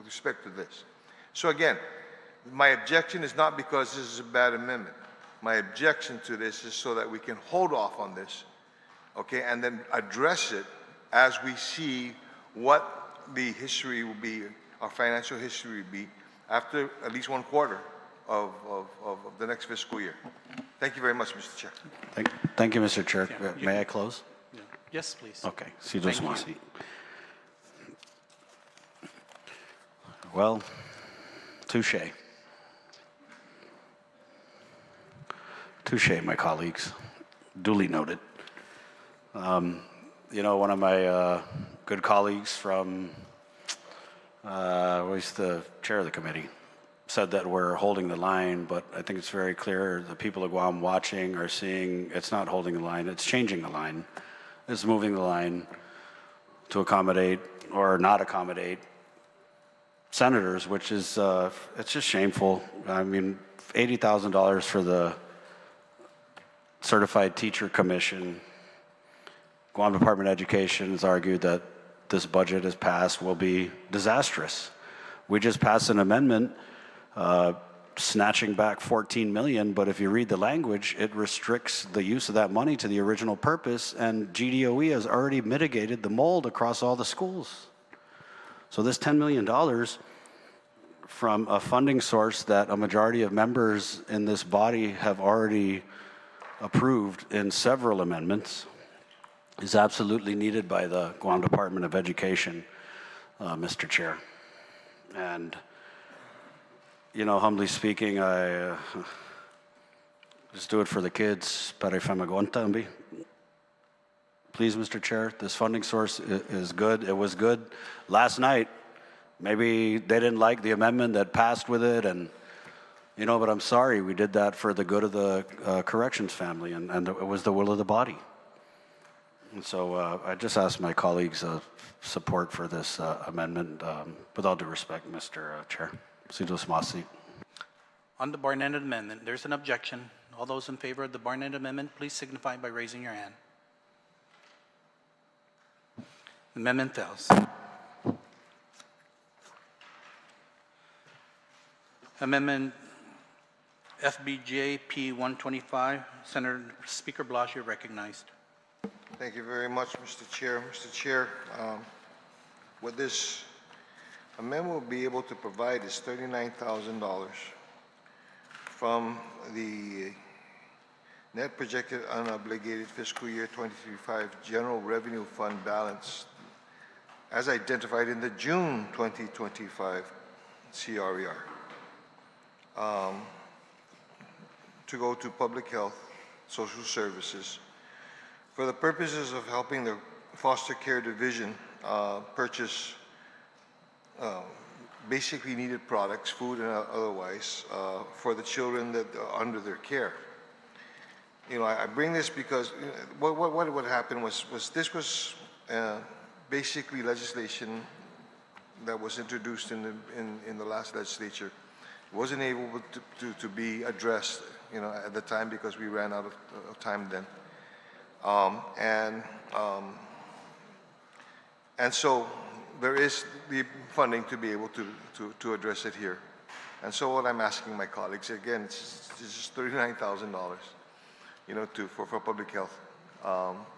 respect to this. So again, my objection is not because this is a bad amendment. My objection to this is so that we can hold off on this, okay, and then address it as we see what the history will be, our financial history will be, after at least 1 quarter of the next fiscal year. Thank you very much, Mr. Chair. Thank you, Mr. Chair. Yeah, May I close? Yeah. Yes, please. Okay. Thank you. Well, touche. Touche, my colleagues. Duly noted. You know, one of my good colleagues from, was the chair of the committee, said that we're holding the line, but I think it's very clear the people of Guam watching are seeing it's not holding the line, it's changing the line. It's moving the line to accommodate or not accommodate senators, which is, it's just shameful. I mean, $80,000 for the Certified Teacher Commission. Guam Department of Education has argued that this budget as passed will be disastrous. We just passed an amendment snatching back $14 million, but if you read the language, it restricts the use of that money to the original purpose, and GDOE has already mitigated the mold across all the schools. So this $10 million from a funding source that a majority of members in this body have already approved in several amendments is absolutely needed by the Guam Department of Education, Mr. Chair. And, you know, humbly speaking, I just do it for the kids. Please, Mr. Chair, this funding source is good. It was good last night. Maybe they didn't like the amendment that passed with it, and you know, but I'm sorry, we did that for the good of the corrections family, and it was the will of the body. And so I just ask my colleagues' support for this amendment. With all due respect, Mr. Chair. On the Barnett Amendment, there's an objection. All those in favor of the Barnett Amendment, please signify by raising your hand. The amendment fails. Amendment FBJ P.125, Senator Speaker Blas, you're recognized. Thank you very much, Mr. Chair. Mr. Chair, what this amendment will be able to provide is $39,000 from the net projected unobligated fiscal year 2035 general revenue fund balance as identified in the June 2025 CRER to go to public health, social services, for the purposes of helping the foster care division purchase basically needed products, food and otherwise, for the children that are under their care. You know, I bring this because what happened was this was basically legislation that was introduced in the last legislature. It wasn't able to be addressed, you know, at the time because we ran out of time then. And so there is the funding to be able to address it here. And so what I'm asking my colleagues, again, it's just $39,000, for public health,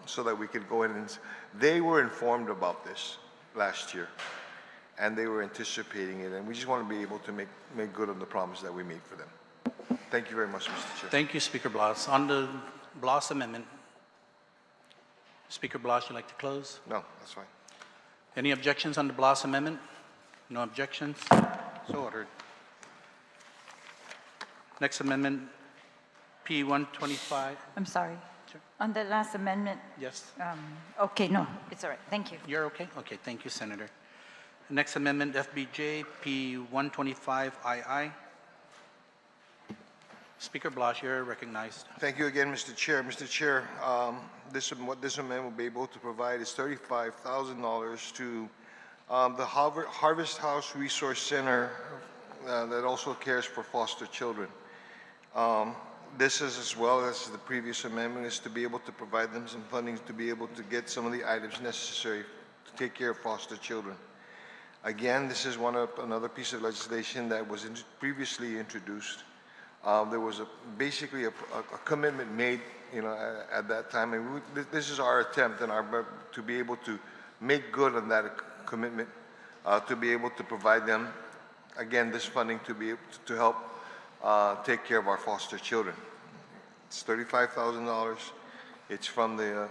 so that we could go in and, they were informed about this last year, and they were anticipating it, and we just want to be able to make good on the promise that we made for them. Thank you very much, Mr. Chair. Thank you, Speaker Blas. On the Blas amendment, Speaker Blas, you'd like to close? No, that's fine. Any objections on the Blas amendment? No objections? So ordered. Next amendment, P125. I'm sorry. Sure. On the last amendment, Yes. okay, no, it's all right. Thank you. You're okay? Okay, thank you, Senator. Next amendment, FBJ, P125II. Speaker Blas, you're recognized. Thank you again, Mr. Chair. Mr. Chair, what this amendment will be able to provide is $35,000 to the Harvest House Resource Center that also cares for foster children. This is, as well as the previous amendment, is to be able to provide them some funding to be able to get some of the items necessary to take care of foster children. Again, this is another piece of legislation that was previously introduced. There was basically a commitment made, at that time, and this is our attempt and to be able to make good on that commitment, to be able to provide them, again, this funding to be able to help take care of our foster children. It's $35,000. It's from the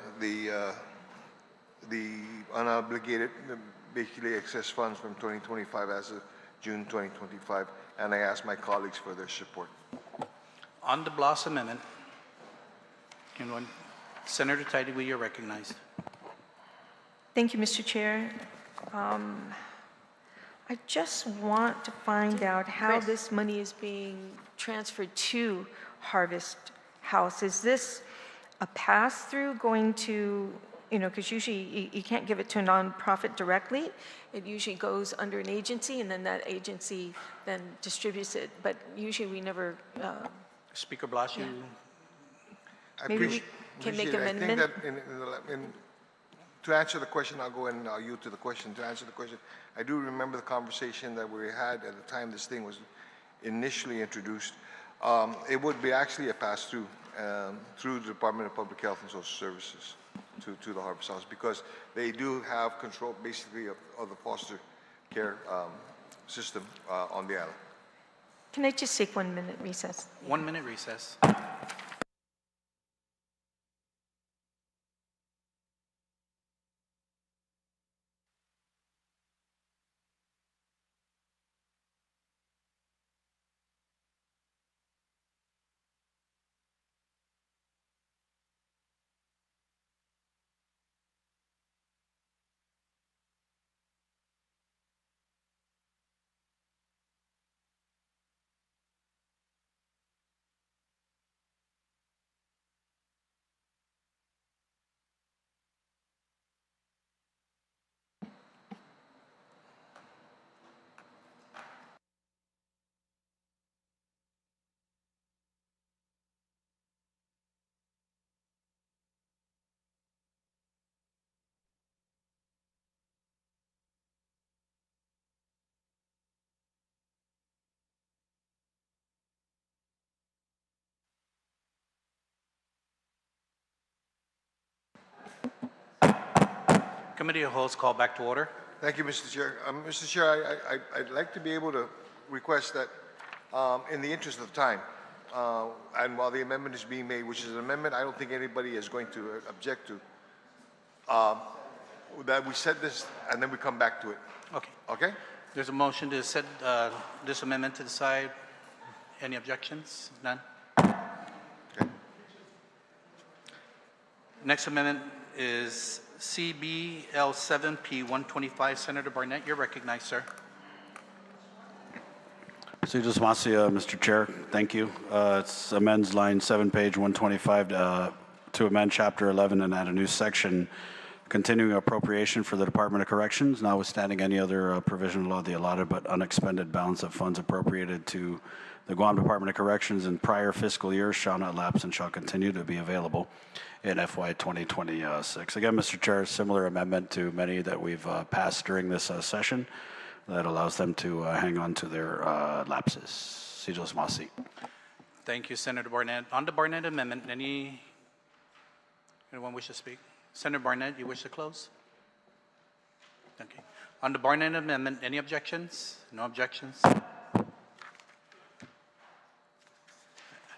unobligated, basically excess funds from 2025 as of June 2025, and I ask my colleagues for their support. On the Blas amendment, Senator Tidy, you're recognized. Thank you, Mr. Chair. I just want to find out how this money is being transferred to Harvest House. Is this a pass-through going to, because usually you can't give it to a nonprofit directly. It usually goes under an agency, and then that agency then distributes it. But usually we never. Speaker Blas, you. Maybe we can make amendment. I think that to answer the question, I'll go and I'll yield to the question. To answer the question, I do remember the conversation that we had at the time this thing was initially introduced. It would be actually a pass-through through the Department of Public Health and Social Services to the Harvest House, because they do have control basically of the foster care system on the island. Can I just take 1 minute recess? 1 minute recess. Committee of Wholes call back to order. Thank you, Mr. Chair. Mr. Chair, I'd like to be able to request that, in the interest of time, and while the amendment is being made, which is an amendment I don't think anybody is going to object to, that we set this and then we come back to it. Okay. Okay? There's a motion to set this amendment to the side. Any objections? None? Okay. Next amendment is CBL7P125. Senator Barnett, you're recognized, sir. Senator Demacia, Mr. Chair, thank you. It amends line 7, page 125 to amend Chapter 11 and add a new section continuing appropriation for the Department of Corrections, notwithstanding any other provision of law, the allotted but unexpended balance of funds appropriated to the Guam Department of Corrections in prior fiscal years shall not lapse and shall continue to be available in FY 2026. Again, Mr. Chair, similar amendment to many that we've passed during this session that allows them to hang on to their lapses. Sijos Masi. Thank you, Senator Barnett. On the Barnett amendment, anyone wish to speak? Senator Barnett, you wish to close? Okay. On the Barnett amendment, any objections? No objections?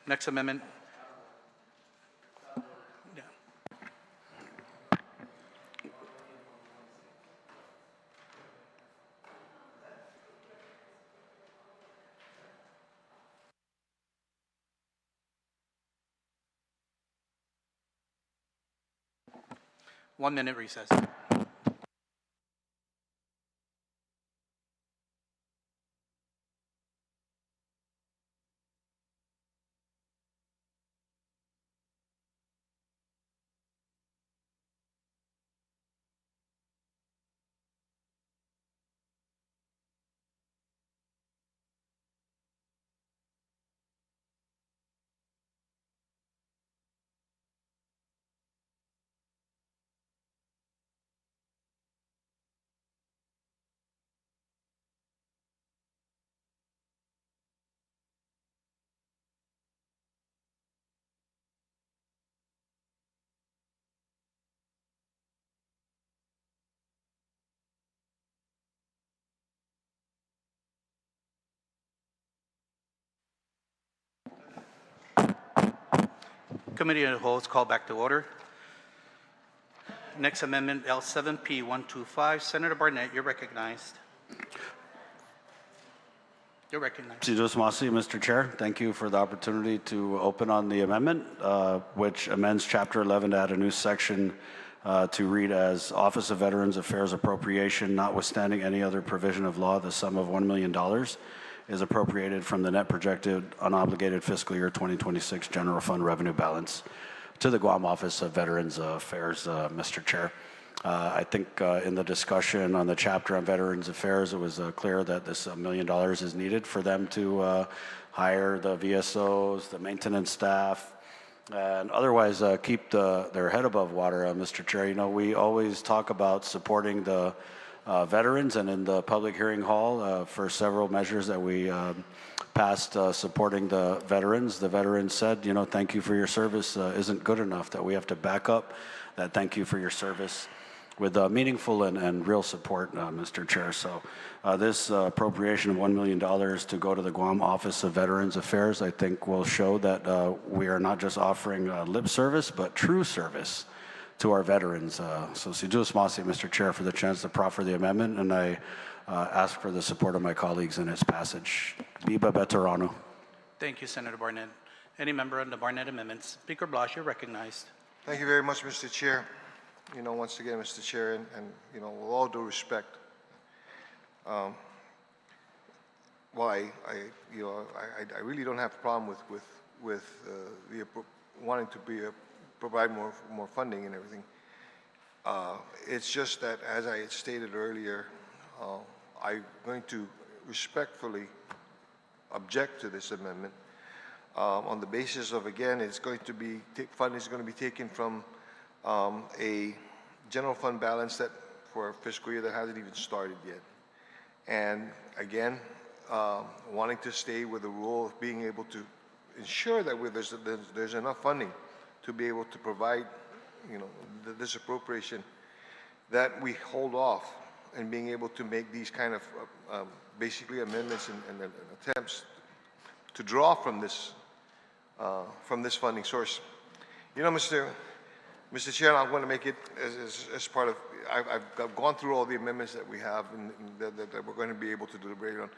Next amendment. Yeah. One minute recess. Committee of the Whole is called back to order. Next amendment, L7P125. Senator Barnett, you're recognized. You're recognized. Sijos Masi, Mr. Chair. Thank you for the opportunity to open on the amendment, which amends Chapter 11 to add a new section to read as Office of Veterans Affairs Appropriation, notwithstanding any other provision of law, the sum of $1 million is appropriated from the net projected unobligated fiscal year 2026 general fund revenue balance to the Guam Office of Veterans Affairs, Mr. Chair. I think in the discussion on the chapter on Veterans Affairs, it was clear that this $1 million is needed for them to hire the VSOs, the maintenance staff, and otherwise keep their head above water, Mr. Chair. You know, we always talk about supporting the veterans, and in the public hearing hall for several measures that we passed supporting the veterans said, you know, thank you for your service isn't good enough, that we have to back up that thank you for your service with meaningful and real support, Mr. Chair. So this appropriation of $1 million to go to the Guam Office of Veterans Affairs, I think will show that we are not just offering lip service, but true service to our veterans. So Sijos Masi, Mr. Chair, for the chance to proffer the amendment, and I ask for the support of my colleagues in its passage. Viva Veterano. Thank you, Senator Barnett. Any member on the Barnett amendments? Speaker Blas, you're recognized. Thank you very much, Mr. Chair. You know, once again, Mr. Chair, and you know, with all due respect, well, I really don't have a problem with the wanting to provide more funding and everything. It's just that, as I had stated earlier, I'm going to respectfully object to this amendment on the basis of, again, it's going to be funding is going to be taken from a general fund balance that for a fiscal year that hasn't even started yet, and again, wanting to stay with the rule of being able to ensure that there's enough funding to be able to provide, you know, this appropriation, that we hold off and being able to make these kind of basically amendments and attempts to draw from this funding source. You know, Mr. Chair, I'm going to make it as part of, I've gone through all the amendments that we have and that we're going to be able to deliberate on,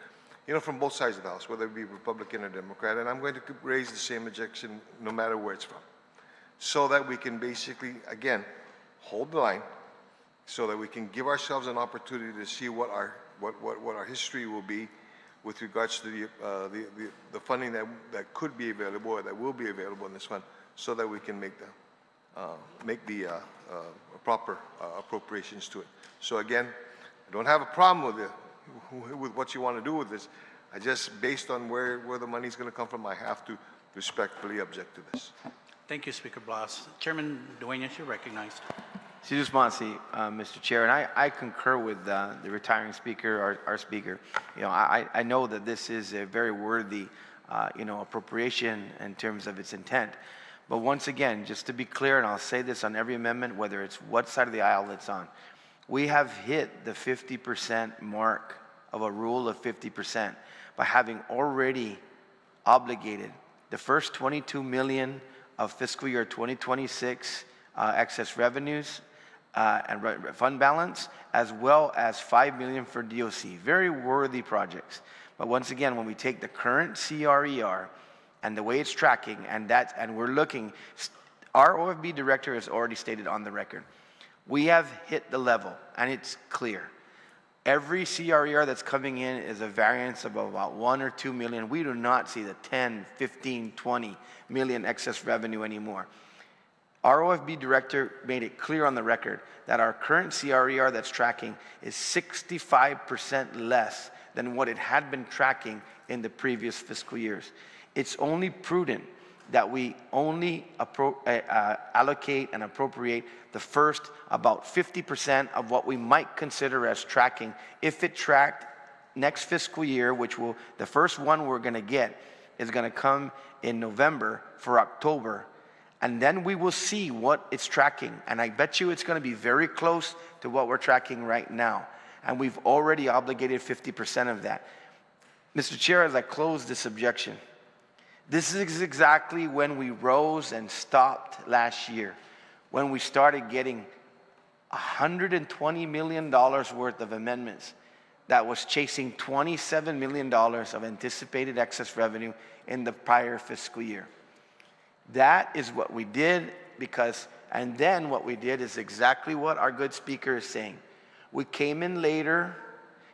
you know, from both sides of the House, whether it be Republican or Democrat, and I'm going to raise the same objection no matter where it's from, so that we can basically, again, hold the line, so that we can give ourselves an opportunity to see what our history will be with regards to the funding that could be available or that will be available in this fund, so that we can make make the proper appropriations to it. So again, I don't have a problem with what you want to do with this. I just, based on where the money is going to come from, I have to respectfully object to this. Thank you, Speaker Blas. Chairman Dueñas, you're recognized. Si Mr. Chair, and I concur with the retiring speaker, our speaker. You know, I know that this is a very worthy, appropriation in terms of its intent. But once again, just to be clear, and I'll say this on every amendment, whether it's what side of the aisle it's on, we have hit the 50% mark of a rule of 50% by having already obligated the first 22 million of fiscal year 2026 excess revenues and fund balance, as well as 5 million for DOC. Very worthy projects. But once again, when we take the current CRER and the way it's tracking, and we're looking, our OFB director has already stated on the record, we have hit the level, and it's clear. Every CRER that's coming in is a variance of about 1 or 2 million. We do not see the 10, 15, 20 million excess revenue anymore. Our OFB director made it clear on the record that our current CRER that's tracking is 65% less than what it had been tracking in the previous fiscal years. It's only prudent that we only allocate and appropriate the first about 50% of what we might consider as tracking. If it tracked next fiscal year, which will, the first one we're going to get is going to come in November for October, and then we will see what it's tracking. And I bet you it's going to be very close to what we're tracking right now. And we've already obligated 50% of that. Mr. Chair, as I close this objection, this is exactly when we rose and stopped last year, when we started getting $120 million worth of amendments that was chasing $27 million of anticipated excess revenue in the prior fiscal year. That is what we did and then what we did is exactly what our good speaker is saying. We came in later.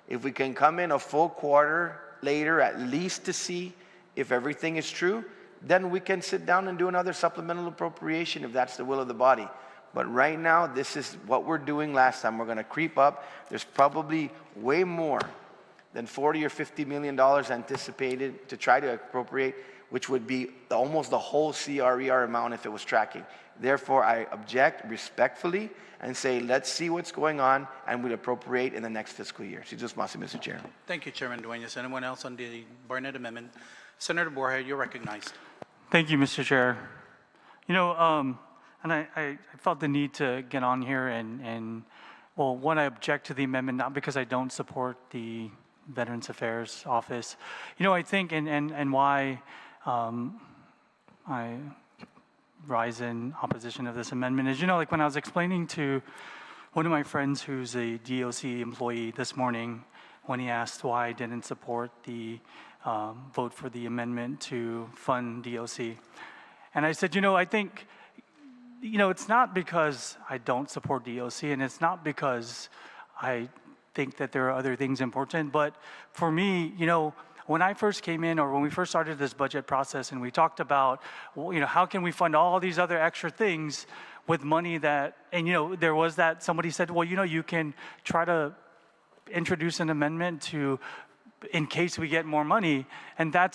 If we can come in a full quarter later, at least to see if everything is true, then we can sit down and do another supplemental appropriation if that's the will of the body. But right now, this is what we're doing last time. We're going to creep up. There's probably way more than 40 or $50 million anticipated to try to appropriate, which would be almost the whole CRER amount if it was tracking. Therefore, I object respectfully and say, let's see what's going on, and we'll appropriate in the next fiscal year. Mr. Chair. Thank you, Chairman Dueñas. Anyone else on the Barnett Amendment? Senator Guåhan, you're recognized. Thank you, Mr. Chair. And I felt the need to get on here well, one, I object to the amendment, not because I don't support the Veterans Affairs Office. I think, and why I rise in opposition of this amendment is, like when I was explaining to one of my friends who's a DOC employee this morning, when he asked why I didn't support the vote for the amendment to fund DOC. And I said, I think, it's not because I don't support DOC, and it's not because I think that there are other things important, but for me, when I first came in, or when we first started this budget process, and we talked about, how can we fund all these other extra things with money that, and there was that, somebody said, well, you can try to introduce an amendment to, in case we get more money. And that,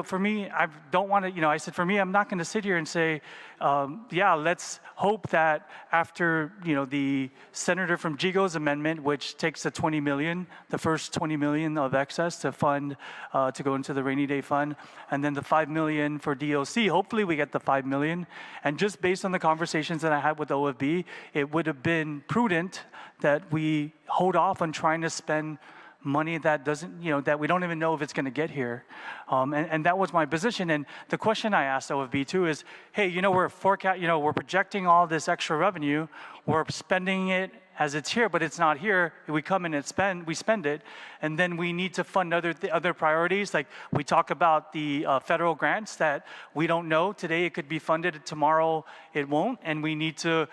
for me, I don't want to, I said, for me, I'm not going to sit here and say, yeah, let's hope that after, the senator from Jigo's amendment, which takes the 20 million, the first 20 million of excess to fund, to go into the rainy day fund, and then the 5 million for DOC, hopefully we get the 5 million. And just based on the conversations that I had with OFB, it would have been prudent that we hold off on trying to spend money that doesn't, that we don't even know if it's going to get here. And that was my position. And the question I asked OFB too is, hey, we're we're projecting all this extra revenue. We're spending it as it's here, but it's not here. We come in and we spend it. And then we need to fund other priorities. Like we talk about the federal grants that we don't know. Today it could be funded, tomorrow it won't. And we need to,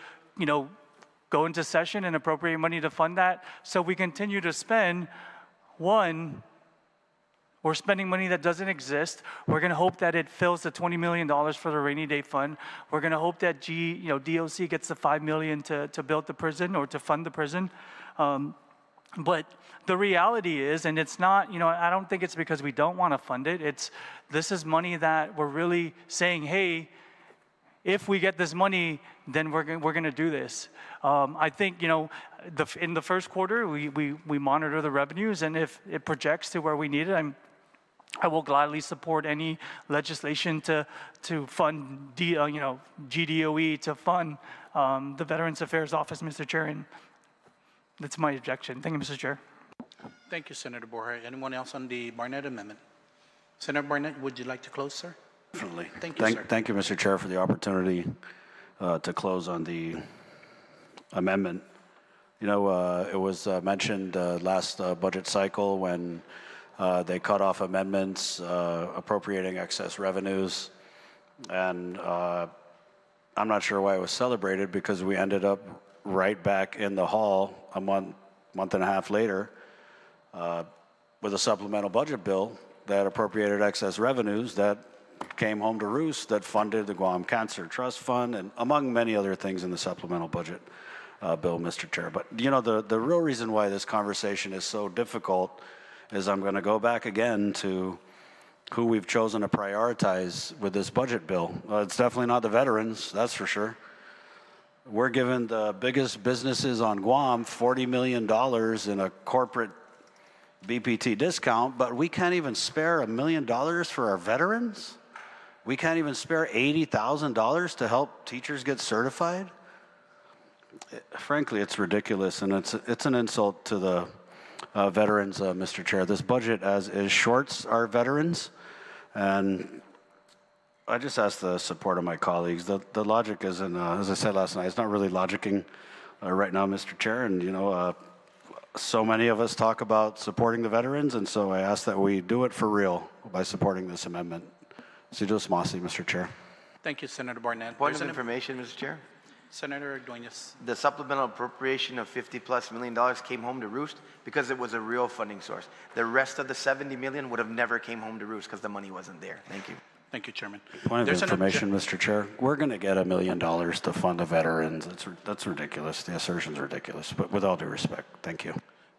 go into session and appropriate money to fund that. So we continue to spend, one, We're spending money that doesn't exist. We're going to hope that it fills the $20 million for the rainy day fund. We're going to hope that DOC gets the $5 million to build the prison or to fund the prison. But the reality is, and it's not, I don't think it's because we don't want to fund it. This is money that we're really saying, hey, if we get this money, then we're going to do this. I think, in the first quarter, we monitor the revenues, and if it projects to where we need it, I will gladly support any legislation to fund GDOE, to fund the Veterans Affairs Office, Mr. Chair, and that's my objection. Thank you, Mr. Chair. Thank you, Senator Borja. Anyone else on the Barnett amendment? Senator Barnett, would you like to close, sir? Definitely. Thank you, sir. Thank you, Mr. Chair, for the opportunity to close on the amendment. It was mentioned last budget cycle when they cut off amendments appropriating excess revenues, and I'm not sure why it was celebrated, because we ended up right back in the hall a month and a half later with a supplemental budget bill that appropriated excess revenues that came home to roost, that funded the Guam Cancer Trust Fund, and among many other things in the supplemental budget bill, Mr. Chair. But, the real reason why this conversation is so difficult is I'm going to go back again to who we've chosen to prioritize with this budget bill. It's definitely not the veterans, that's for sure. We're giving the biggest businesses on Guam $40 million in a corporate BPT discount, but we can't even spare $1 million for our veterans? We can't even spare $80,000 to help teachers get certified? Frankly, it's ridiculous, and it's an insult to the veterans, Mr. Chair. This budget as is shorts our veterans, and I just ask the support of my colleagues. The logic isn't, as I said last night, it's not really logicking right now, Mr. Chair, and so many of us talk about supporting the veterans, and so I ask that we do it for real by supporting this amendment. Sidos Masi, Mr. Chair. Thank you, Senator Barnett. Point of information, Mr. Chair. Senator Duenas. The supplemental appropriation of $50+ million came home to roost because it was a real funding source. The rest of the $70 million would have never came home to roost because the money wasn't there. Thank you. Thank you, Chairman. Point of information, Mr. Chair. We're going to get $1 million to fund the veterans. That's ridiculous. The assertion's ridiculous, but with all due respect, thank you.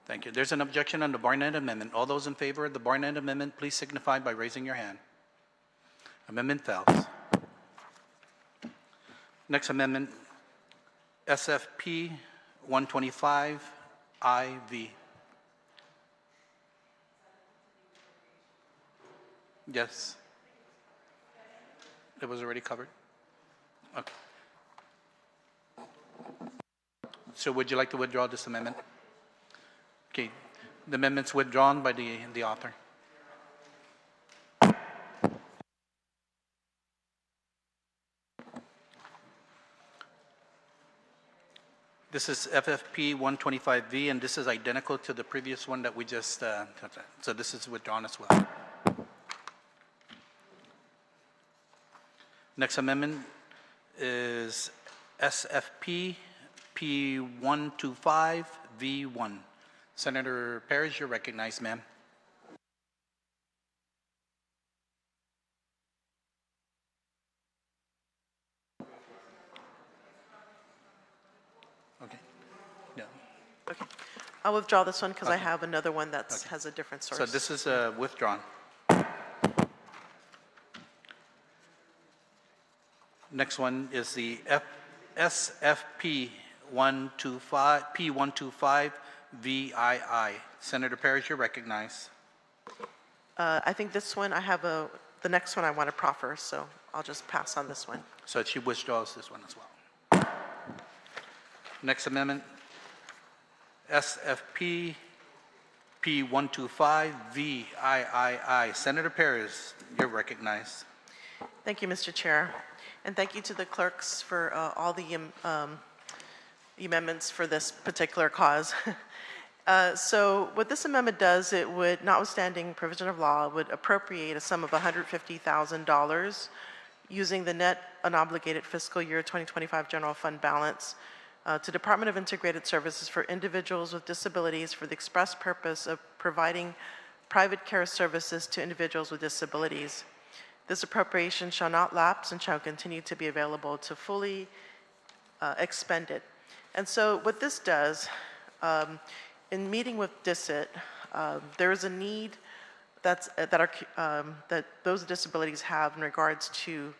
Thank you. There's an objection on the Barnett amendment. All those in favor of the Barnett amendment, please signify by raising your hand. Amendment fails. Next amendment, SFP 125 IV. Yes. It was already covered? Okay. So would you like to withdraw this amendment? Okay. The amendment's withdrawn by the author. This is FFP 125V, and this is identical to the previous one that we just, so this is withdrawn as well. Next amendment is SFP P.2.V1. Senator Perez, you're recognized, ma'am. Okay. Yeah. Okay. I'll withdraw this one because I have another one that has a different source. So this is withdrawn. Next one is the SFP P.125 VII. Senator Perez, you're recognized. I think this one, I have the next one I want to proffer, so I'll just pass on this one. So she withdraws this one as well. Next amendment, SFP P.125 VIII. Senator Perez, you're recognized. Thank you, Mr. Chair. And thank you to the clerks for all the amendments for this particular cause. So what this amendment does, it would, notwithstanding provision of law, would appropriate a sum of $150,000 using the net unobligated fiscal year 2025 general fund balance to Department of Integrated Services for individuals with disabilities for the express purpose of providing private care services to individuals with disabilities. This appropriation shall not lapse and shall continue to be available to fully expend it. And so what this does, in meeting with DISIT, there is a need that those with disabilities have in regards to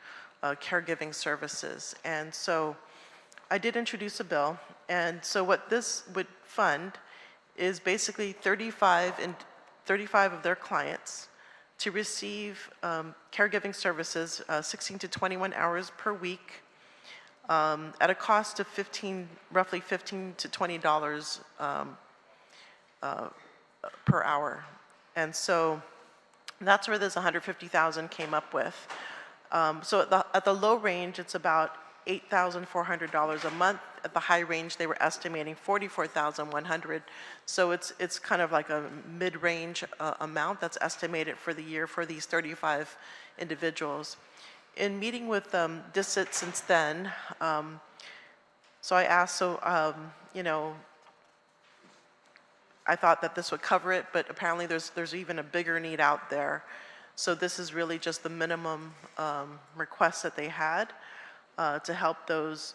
caregiving services. And so I did introduce a bill, and so what this would fund is basically 35 of their clients to receive caregiving services, 16 to 21 hours per week, at a cost of roughly $15 to $20 per hour. And so that's where this 150,000 came up with. So at the low range, it's about $8,400 a month. At the high range, they were estimating $44,100. So it's kind of like a mid-range amount that's estimated for the year for these 35 individuals. In meeting with DISIT since then, so I asked, you know, I thought that this would cover it, but apparently there's even a bigger need out there. So this is really just the minimum request that they had to help those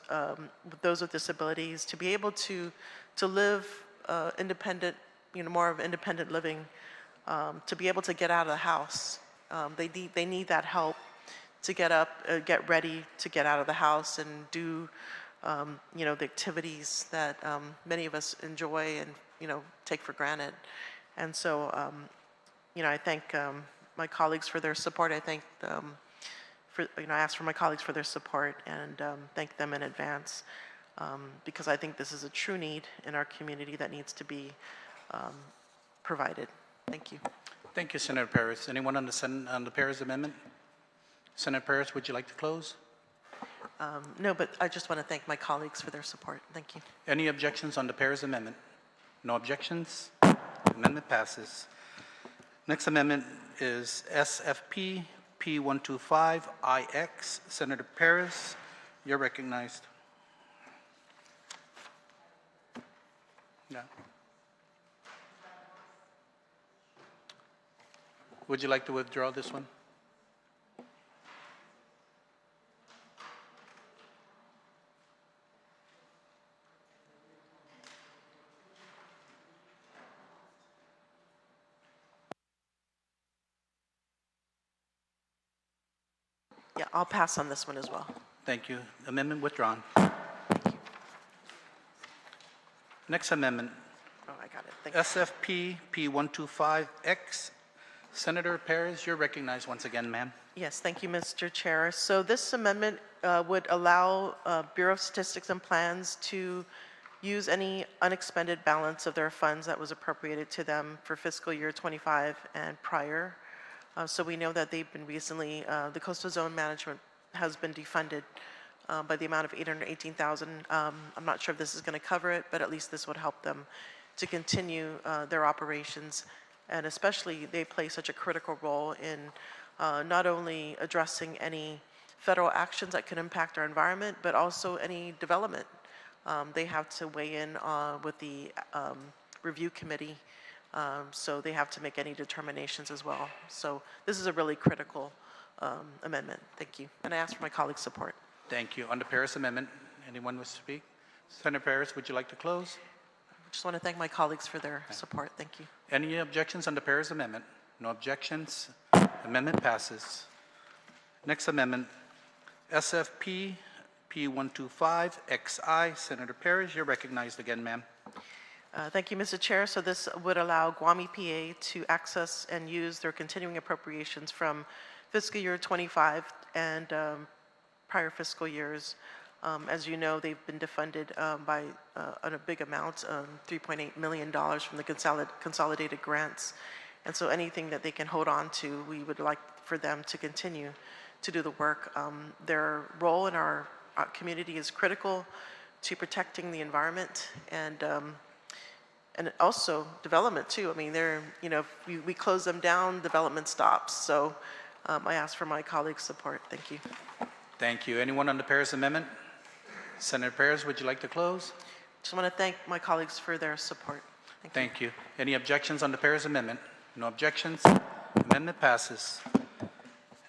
with disabilities to be able to live independent, you know, more of independent living, to be able to get out of the house. They need that help to get up, get ready to get out of the house and do, you know, the activities that many of us enjoy and, you know, take for granted. And so, you know, I thank my colleagues for their support. I thank I ask for my colleagues for their support and thank them in advance because I think this is a true need in our community that needs to be provided. Thank you. Thank you, Senator Paris. Anyone on the Paris amendment? Senator Paris, would you like to close? No, but I just want to thank my colleagues for their support. Thank you. Any objections on the Paris amendment? No objections. Amendment passes. Next amendment is SFP P.2 Senator Paris, you're recognized. Yeah. Would you like to withdraw this one? Yeah, I'll pass on this one as well. Thank you. Amendment withdrawn. Next amendment. Oh, I got it. Thank you. SFP P.125X. Senator Perez, you're recognized once again, ma'am. Yes, thank you, Mr. Chair. So this amendment would allow Bureau of Statistics and Plans to use any unexpended balance of their funds that was appropriated to them for fiscal year 25 and prior. So we know that they've been recently, the coastal zone management has been defunded by the amount of $818,000. I'm not sure if this is going to cover it, but at least this would help them to continue their operations. And especially they play such a critical role in not only addressing any federal actions that could impact our environment, but also any development. They have to weigh in with the review committee. So they have to make any determinations as well. So this is a really critical amendment. Thank you. And I ask for my colleagues' support. Thank you. On the Paris amendment, anyone wish to speak? Senator Paris, would you like to close? I just want to thank my colleagues for their support. Thank you. Any objections on the Paris amendment? No objections. Amendment passes. Next amendment, SFP P.125XI. Senator Paris, you're recognized again, ma'am. Thank you, Mr. Chair. So this would allow Guam EPA to access and use their continuing appropriations from fiscal year 25 and prior fiscal years. As you know, they've been defunded by a big amount, $3.8 million from the consolidated grants. And so anything that they can hold on to, we would like for them to continue to do the work. Their role in our community is critical to protecting the environment and also development too. I mean, they're, you know, if we close them down, development stops. So I ask for my colleagues' support. Thank you. Thank you. Anyone on the Paris amendment? Senator Paris, would you like to close? Just want to thank my colleagues for their support. Thank you. Any objections on the Paris amendment? No objections. Amendment passes.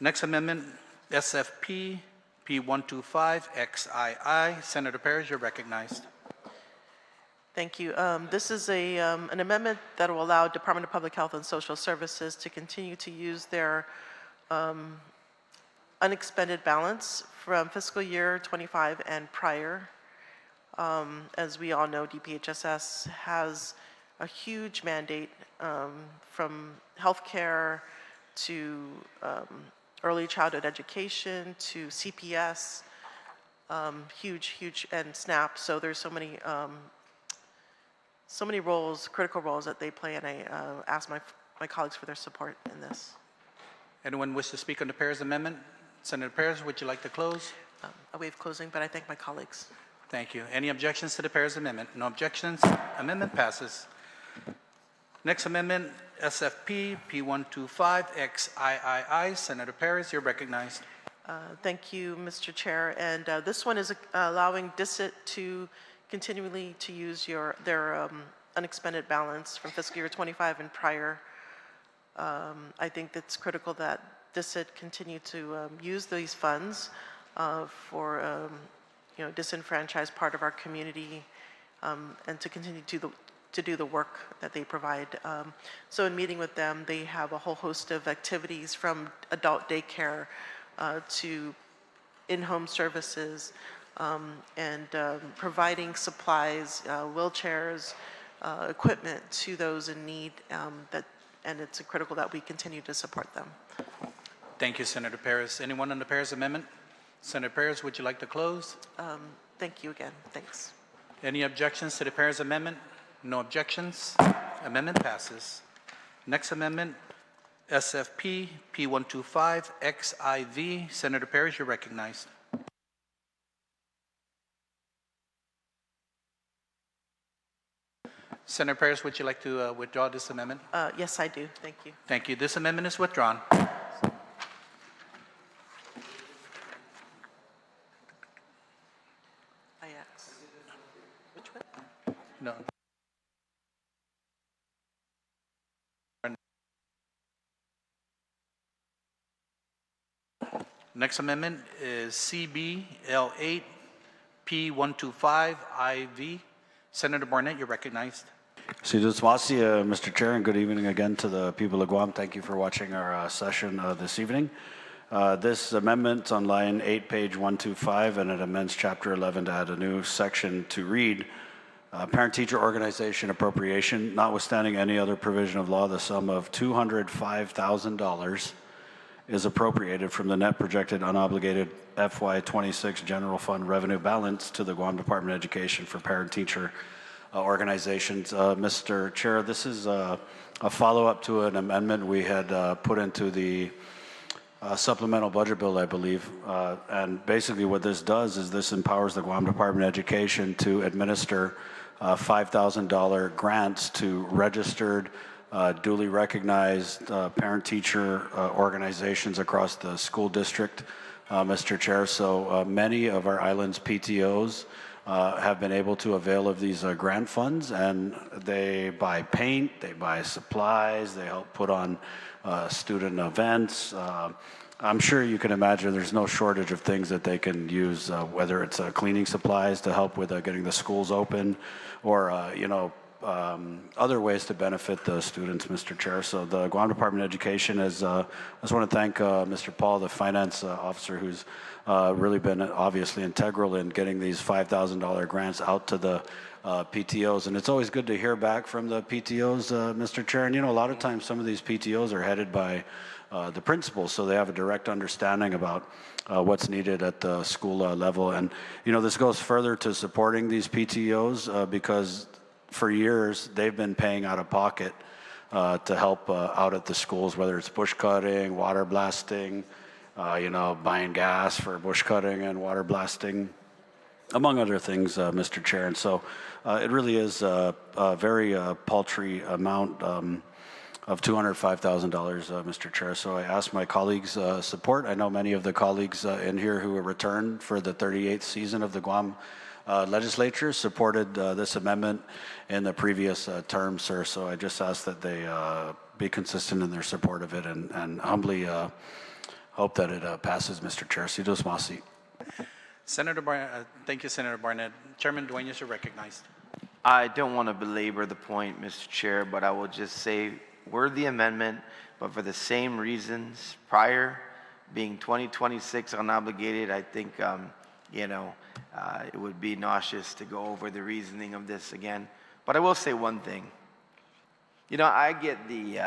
Next amendment, SFP P.125XII. Senator Perez, you're recognized. Thank you. This is an amendment that will allow Department of Public Health and Social Services to continue to use their unexpended balance from fiscal year 25 and prior. As we all know, DPHSS has a huge mandate from healthcare to early childhood education to CPS, huge, and SNAP. So there's so many roles, critical roles that they play, and I ask my colleagues for their support in this. Anyone wish to speak on the Perez amendment? Senator Perez, would you like to close? I waive closing, but I thank my colleagues. Thank you. Any objections to the Perez amendment? No objections. Amendment passes. Next amendment, SFP P.125XIII. Senator Perez, you're recognized. Thank you, Mr. Chair. And this one is allowing DISIT to continually to use their unexpended balance from fiscal year 25 and prior. I think it's critical that DISIT continue to use these funds for disenfranchised part of our community and to continue to do the work that they provide. So in meeting with them, they have a whole host of activities from adult daycare to in-home services and providing supplies, wheelchairs, equipment to those in need, and it's critical that we continue to support them. Thank you, Senator Perez. Anyone on the Perez amendment? Senator Perez, would you like to close? Thank you again. Thanks. Any objections to the Perez amendment? No objections. Amendment passes. Next amendment, SFP P.125XIV. Senator Perez, you're recognized. Senator Perez, would you like to withdraw this amendment? Yes, I do. Thank you. Thank you. This amendment is withdrawn. Which one? No. Next amendment is CBL8 P.125IV. Senator Barnett, you're recognized. Mr. Chair, and good evening again to the people of Guam. Thank you for watching our session this evening. This amendment on line 8, page 125, and it amends Chapter 11 to add a new section to read, Parent-Teacher Organization Appropriation, notwithstanding any other provision of law, the sum of $205,000 is appropriated from the net projected unobligated FY2026 general fund revenue balance to the Guam Department of Education for parent-teacher organizations. Mr. Chair, this is a follow-up to an amendment we had put into the supplemental budget bill, I believe. And basically what this does is this empowers the Guam Department of Education to administer $5,000 grants to registered duly recognized parent-teacher organizations across the school district, Mr. Chair. So many of our island's PTOs have been able to avail of these grant funds, and they buy paint, they buy supplies, they help put on student events. I'm sure you can imagine there's no shortage of things that they can use, whether it's cleaning supplies to help with getting the schools open, or other ways to benefit the students, Mr. Chair. So the Guam Department of Education is, I just want to thank Mr. Paul, the finance officer, who's really been obviously integral in getting these $5,000 grants out to the PTOs. And it's always good to hear back from the PTOs, Mr. Chair. And, a lot of times some of these PTOs are headed by the principals, so they have a direct understanding about what's needed at the school level. And, this goes further to supporting these PTOs because for years they've been paying out of pocket to help out at the schools, whether it's bush cutting, water blasting, buying gas for bush cutting and water blasting, among other things, Mr. Chair. And so it really is a very paltry amount of $205,000, Mr. Chair. So I ask my colleagues' support. I know many of the colleagues in here who returned for the 38th season of the Guam Legislature supported this amendment in the previous term, sir. So I just ask that they be consistent in their support of it and humbly hope that it passes, Mr. Chair. Sidos Masi. Senator Barnett, thank you, Senator Barnett. Chairman Dueñas, you're recognized. I don't want to belabor the point, Mr. Chair, but I will just say worthy amendment, but for the same reasons prior, being 2026 unobligated, I think, it would be nauseous to go over the reasoning of this again. But I will say one thing. I get the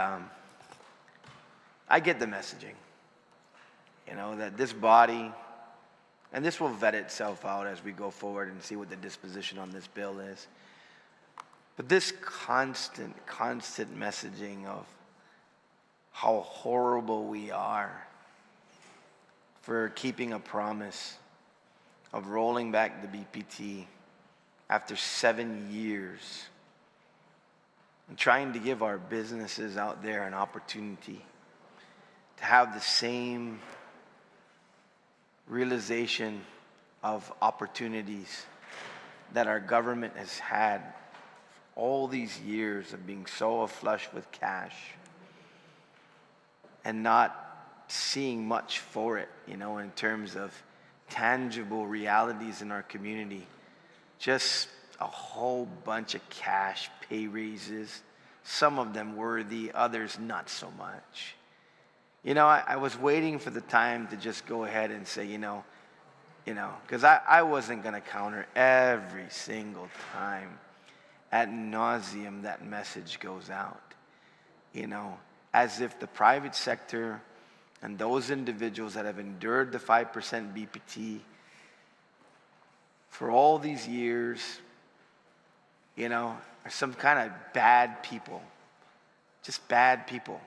messaging, that this body, and this will vet itself out as we go forward and see what the disposition on this bill is. But this constant messaging of how horrible we are for keeping a promise of rolling back the BPT after 7 years and trying to give our businesses out there an opportunity to have the same realization of opportunities that our government has had all these years of being so flush with cash and not seeing much for it, in terms of tangible realities in our community. Just a whole bunch of cash pay raises, some of them worthy, others not so much. I was waiting for the time to just go ahead and say, because I wasn't going to counter every single time ad nauseum that message goes out, as if the private sector and those individuals that have endured the 5% BPT for all these years, are some kind of bad people, just bad people,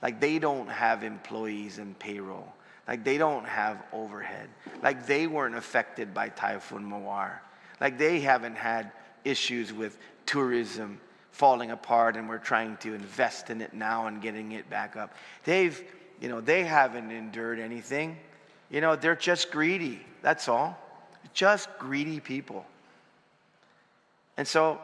like they don't have employees and payroll, like they don't have overhead, like they weren't affected by Typhoon Mawar, like they haven't had issues with tourism falling apart and we're trying to invest in it now and getting it back up. They haven't endured anything. They're just greedy. That's all. Just greedy people. And so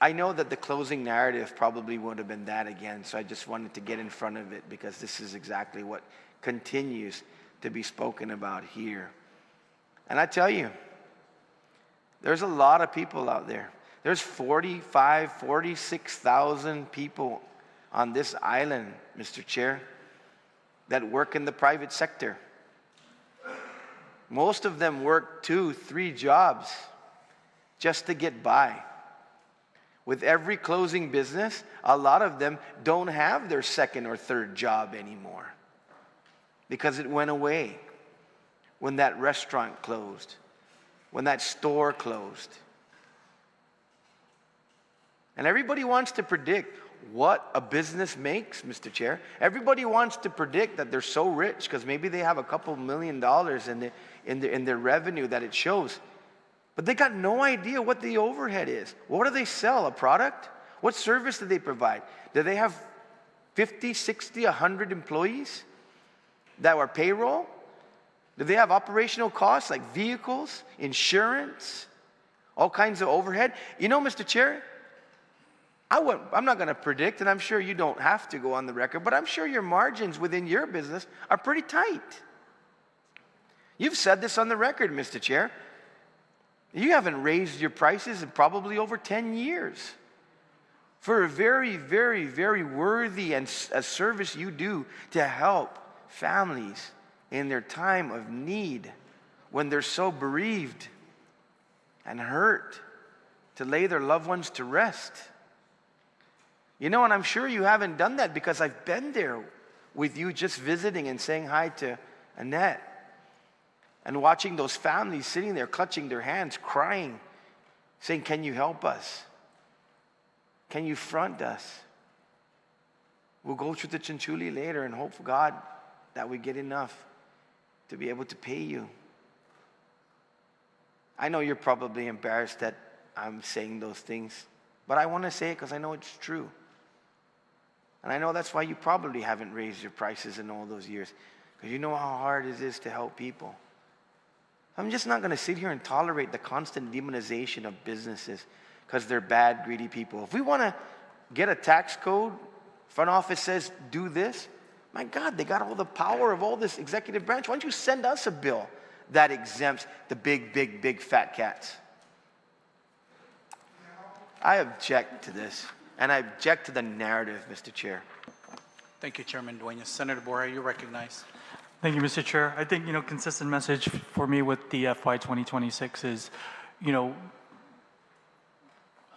I know that the closing narrative probably would have been that again. So I just wanted to get in front of it because this is exactly what continues to be spoken about here. And I tell you, there's a lot of people out there. There's 46,000 people on this island, Mr. Chair, that work in the private sector. Most of them work 2-3 jobs just to get by. With every closing business, a lot of them don't have their second or third job anymore because it went away when that restaurant closed, when that store closed. And everybody wants to predict what a business makes, Mr. Chair. Everybody wants to predict that they're so rich because maybe they have a couple $1 million in their revenue that it shows. But they got no idea what the overhead is. What do they sell? A product? What service do they provide? Do they have 50, 60, 100 employees that are payroll? Do they have operational costs like vehicles, insurance, all kinds of overhead? Mr. Chair, I'm not going to predict, and I'm sure you don't have to go on the record, but I'm sure your margins within your business are pretty tight. You've said this on the record, Mr. Chair. You haven't raised your prices in probably over 10 years for a very, very, very worthy and a service you do to help families in their time of need when they're so bereaved and hurt to lay their loved ones to rest. And I'm sure you haven't done that because I've been there with you just visiting and saying hi to Annette and watching those families sitting there clutching their hands, crying, saying, can you help us? Can you front us? We'll go through the chinchuli later and hope for God that we get enough to be able to pay you. I know you're probably embarrassed that I'm saying those things, but I want to say it because I know it's true. And I know that's why you probably haven't raised your prices in all those years, because you know how hard it is to help people. I'm just not going to sit here and tolerate the constant demonization of businesses because they're bad, greedy people. If we want to get a tax code, front office says do this, my God, they got all the power of all this executive branch. Why don't you send us a bill that exempts the big fat cats? I object to this, and I object to the narrative, Mr. Chair. Thank you, Chairman Dueñas. Senator Borja, you recognize. Thank you, Mr. Chair. I think, consistent message for me with the FY 2026 is,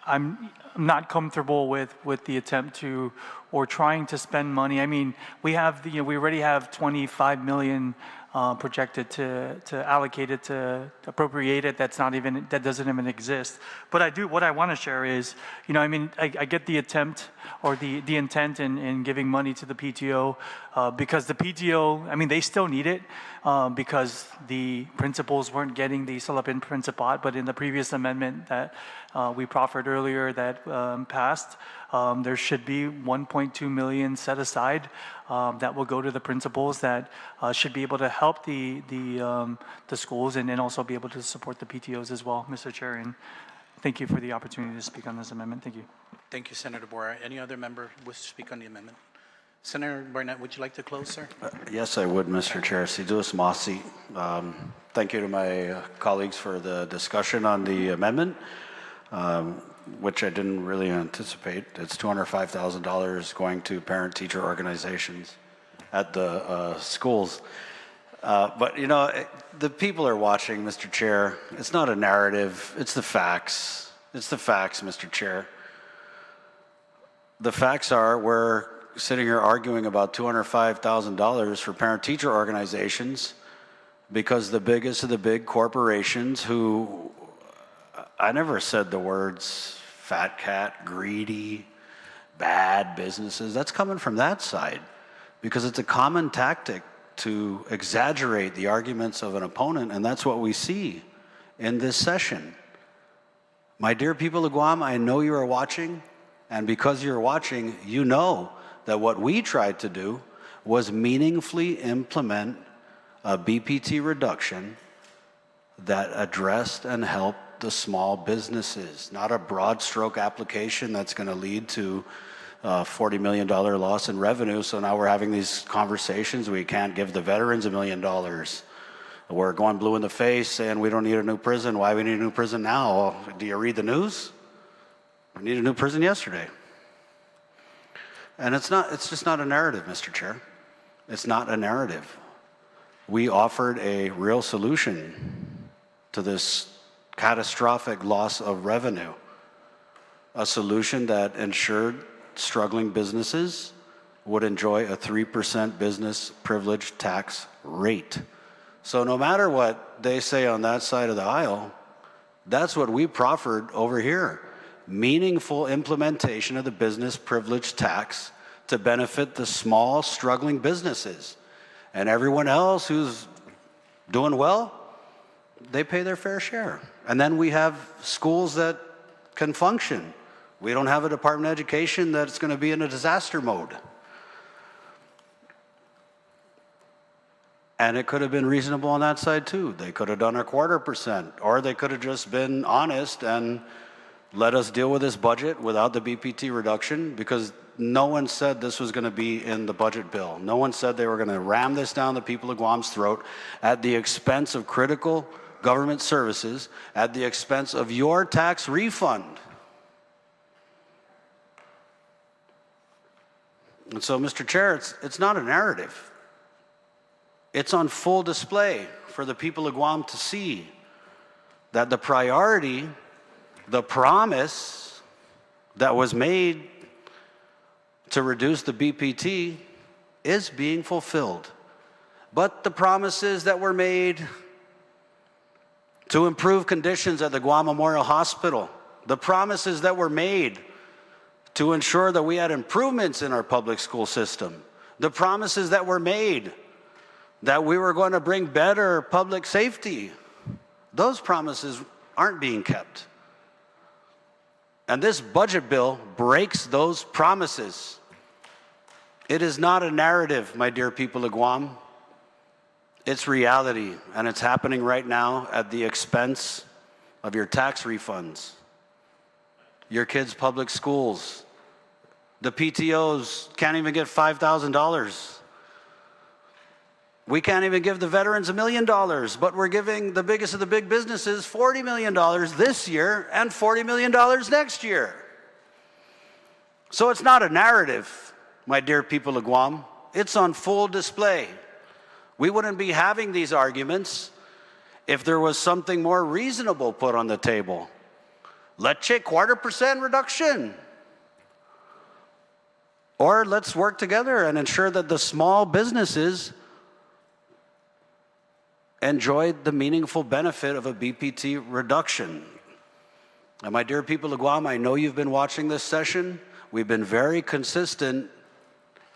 I'm not comfortable with the attempt to, or trying to spend money. I mean, we already have 25 million projected to allocate it, to appropriate it. That doesn't even exist. But what I want to share is, I get the attempt or the intent in giving money to the PTO because the PTO, they still need it because the principals weren't getting the Salapin Principat, but in the previous amendment that we proffered earlier that passed, there should be 1.2 million set aside that will go to the principals that should be able to help the schools and also be able to support the PTOs as well, Mr. Chair. And thank you for the opportunity to speak on this amendment. Thank you. Thank you, Senator Borja. Any other member wish to speak on the amendment? Senator Barnett, would you like to close, sir? Yes, I would, Mr. Chair. Sidus Masi. Thank you to my colleagues for the discussion on the amendment, which I didn't really anticipate. It's $205,000 going to parent-teacher organizations at the schools. But, the people are watching, Mr. Chair. It's not a narrative. It's the facts. It's the facts, Mr. Chair. The facts are we're sitting here arguing about $205,000 for parent-teacher organizations because the biggest of the big corporations who, I never said the words fat cat, greedy, bad businesses. That's coming from that side because it's a common tactic to exaggerate the arguments of an opponent, and that's what we see in this session. My dear people of Guam, I know you are watching, and because you're watching, you know that what we tried to do was meaningfully implement a BPT reduction that addressed and helped the small businesses, not a broad stroke application that's going to lead to $40 million loss in revenue. So now we're having these conversations. We can't give the veterans $1 million. We're going blue in the face saying we don't need a new prison. Why we need a new prison now? Do you read the news? We need a new prison yesterday. And it's just not a narrative, Mr. Chair. It's not a narrative. We offered a real solution to this catastrophic loss of revenue, a solution that ensured struggling businesses would enjoy a 3% business privilege tax rate. So no matter what they say on that side of the aisle, that's what we proffered over here. Meaningful implementation of the business privilege tax to benefit the small, struggling businesses. And everyone else who's doing well, they pay their fair share. And then we have schools that can function. We don't have a Department of Education that's going to be in a disaster mode. And it could have been reasonable on that side too. They could have done 0.25%, or they could have just been honest and let us deal with this budget without the BPT reduction, because no one said this was going to be in the budget bill. No one said they were going to ram this down the people of Guam's throat at the expense of critical government services, at the expense of your tax refund. And so, Mr. Chair, it's not a narrative. It's on full display for the people of Guam to see that the priority, the promise that was made to reduce the BPT is being fulfilled. But the promises that were made to improve conditions at the Guam Memorial Hospital, the promises that were made to ensure that we had improvements in our public school system, the promises that were made that we were going to bring better public safety, those promises aren't being kept. And this budget bill breaks those promises. It is not a narrative, my dear people of Guam. It's reality, and it's happening right now at the expense of your tax refunds, your kids' public schools. The PTOs can't even get $5,000. We can't even give the veterans $1 million, but we're giving the biggest of the big businesses $40 million this year and $40 million next year. So it's not a narrative, my dear people of Guam. It's on full display. We wouldn't be having these arguments if there was something more reasonable put on the table. Let's check 0.25% reduction. Or let's work together and ensure that the small businesses enjoy the meaningful benefit of a BPT reduction. And my dear people of Guam, I know you've been watching this session. We've been very consistent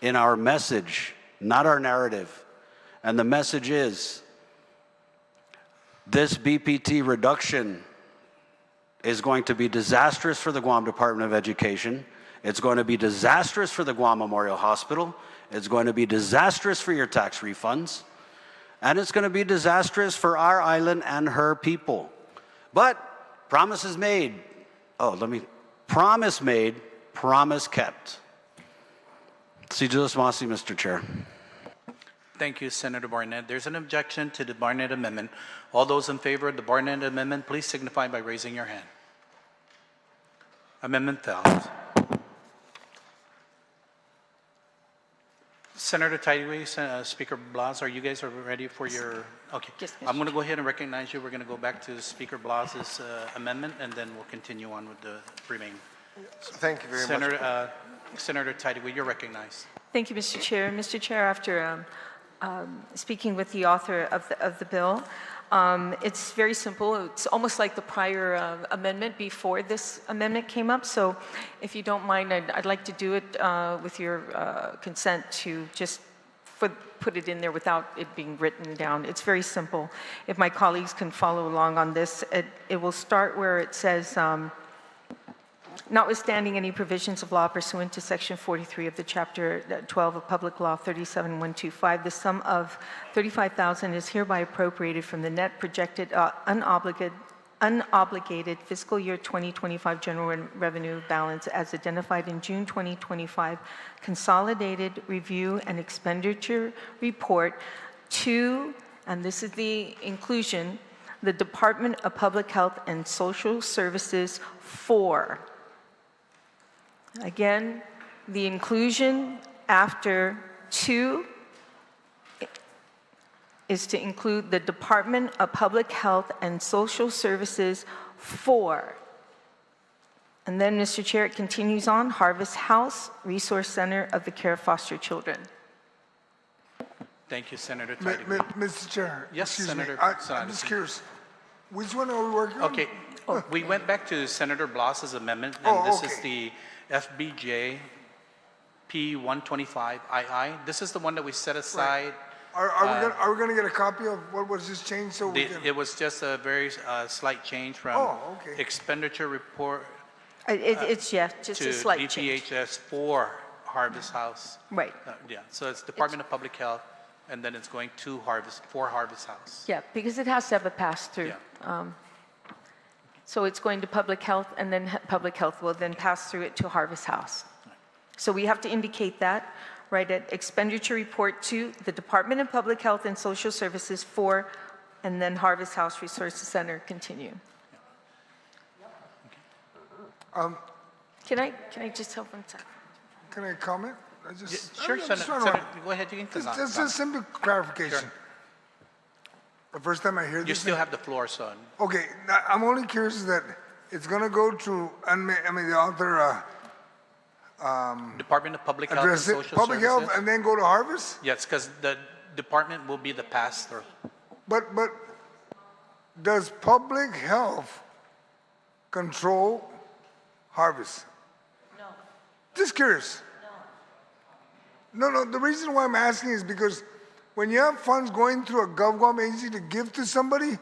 in our message, not our narrative. And the message is, this BPT reduction is going to be disastrous for the Guam Department of Education. It's going to be disastrous for the Guam Memorial Hospital. It's going to be disastrous for your tax refunds. And it's going to be disastrous for our island and her people. But promises made. Promise made, promise kept. Si Julius Masi, Mr. Chair. Thank you, Senator Barnett. There's an objection to the Barnett Amendment. All those in favor of the Barnett Amendment, please signify by raising your hand. Amendment fails. Senator Tideway, Speaker Blas, are you guys ready for your... Okay. Yes, I'm going to go ahead and recognize you. We're going to go back to Speaker Blas's amendment, and then we'll continue on with the remaining. Thank you very much. Senator Tideway, you're recognized. Thank you, Mr. Chair. Mr. Chair, after speaking with the author of the bill, it's very simple. It's almost like the prior amendment before this amendment came up. So if you don't mind, I'd like to do it with your consent to just put it in there without it being written down. It's very simple. If my colleagues can follow along on this, it will start where it says, notwithstanding any provisions of law pursuant to Section 43 of the Chapter 12 of Public Law 37125, the sum of $35,000 is hereby appropriated from the net projected unobligated fiscal year 2025 general revenue balance as identified in June 2025 Consolidated Review and Expenditure Report to, and this is the inclusion, the Department of Public Health and Social Services for. Again, the inclusion after to is to include the Department of Public Health and Social Services for. And then, Mr. Chair, it continues on, Harvest House, Resource Center of the Care of Foster Children. Thank you, Senator Tideway. Mr. Chair. Yes, Senator. I'm just curious. Which one are we working on? Okay. We went back to Senator Blas's amendment, and this is the FBJ P125 II. This is the one that we set aside. Right. Are we going to get a copy of what was just changed? So it was just a very slight change from expenditure report it's just a slight DPHS change. for Harvest House. Right. Yeah, so it's Department of Public Health, and then it's going to Harvest House. Yeah, because it has to have a pass-through. Yeah. So it's going to Public Health, and then Public Health will then pass through it to Harvest House. So we have to indicate that, right, at expenditure report to the Department of Public Health and Social Services for, and then Harvest House Resources Center continue. Can I just help one second? Can I comment? Sure, Senator, go ahead. You can comment. Just a simple clarification. Sure. The first time I hear this. You still have the floor, son. Okay, I'm only curious that it's going to go to, the author. Department of Public Health and Social Public Services. Health and then go to Harvest? Yes, because the department will be the pass-through. But does Public Health control Harvest? No. Just curious. No, the reason why I'm asking is because when you have funds going through a GovGuam agency to give to somebody,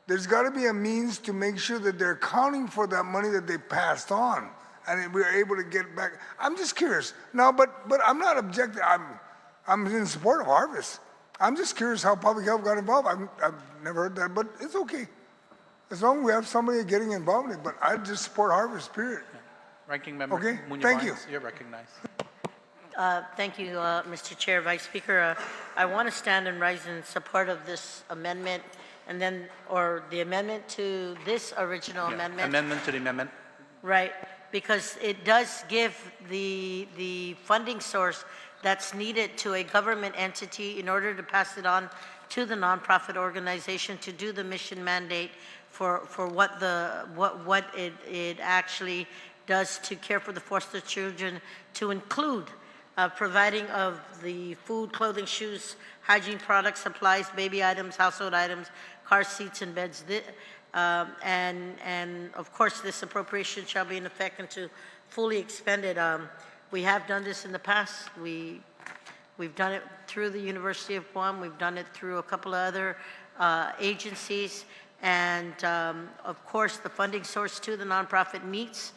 there's got to be a means to make sure that they're accounting for that money that they passed on, and we're able to get back. I'm just curious. No, but I'm not objecting. I'm in support of Harvest. I'm just curious how public health got involved. I've never heard that, but it's okay. As long as we have somebody getting involved in it, but I just support Harvest, period. Ranking Member Okay, Muñoz thank you. Barnes, you're recognized. Thank you, Mr. Chair, Vice Speaker. I want to stand and rise in support of this amendment, and then, or the amendment to this original amendment. Amendment to the amendment. Right, because it does give the funding source that's needed to a government entity in order to pass it on to the nonprofit organization to do the mission mandate for what it actually does to care for the foster children, to include providing of the food, clothing, shoes, hygiene products, supplies, baby items, household items, car seats and beds. And of course, this appropriation shall be in effect until fully expended. We have done this in the past. We've done it through the University of Guam. We've done it through a couple of other agencies. And of course, the funding source to the nonprofit needs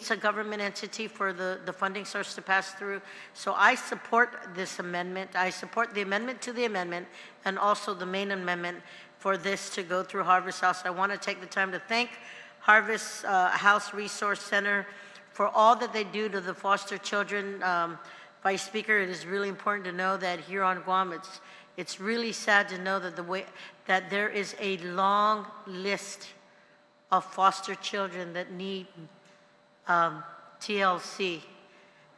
a government entity for the funding source to pass through. So I support this amendment. I support the amendment to the amendment and also the main amendment for this to go through Harvest House. I want to take the time to thank Harvest House Resource Center for all that they do to the foster children. Vice Speaker, it is really important to know that here on Guam, it's really sad to know that there is a long list of foster children that need TLC,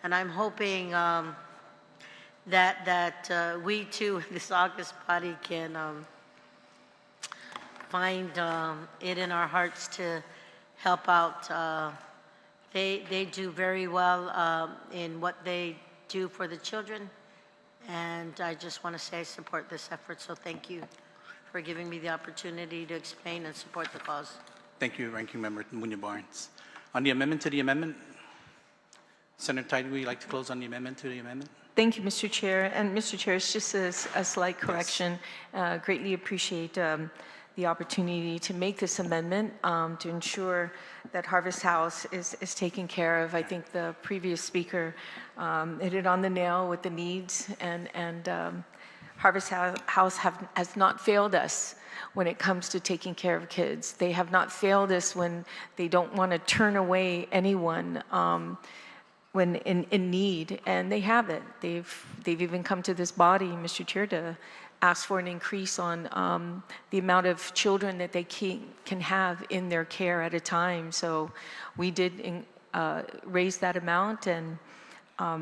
and I'm hoping that we too, this August body, can find it in our hearts to help out. They do very well in what they do for the children, and I just want to say I support this effort. So thank you for giving me the opportunity to explain and support the cause. Thank you, Ranking Member Muñoz Barnes. On the amendment to the amendment, Senator Tide, would you like to close on the amendment to the amendment? Thank you, Mr. Chair. And Mr. Chair, it's just a slight correction. Yes. Greatly appreciate the opportunity to make this amendment to ensure that Harvest House is taken care of. I think the previous speaker hit it on the nail with the needs, and Harvest House has not failed us when it comes to taking care of kids. They have not failed us when they don't want to turn away anyone when in need, and they haven't. They've even come to this body, Mr. Chair, to ask for an increase on the amount of children that they can have in their care at a time. So we did raise that amount, and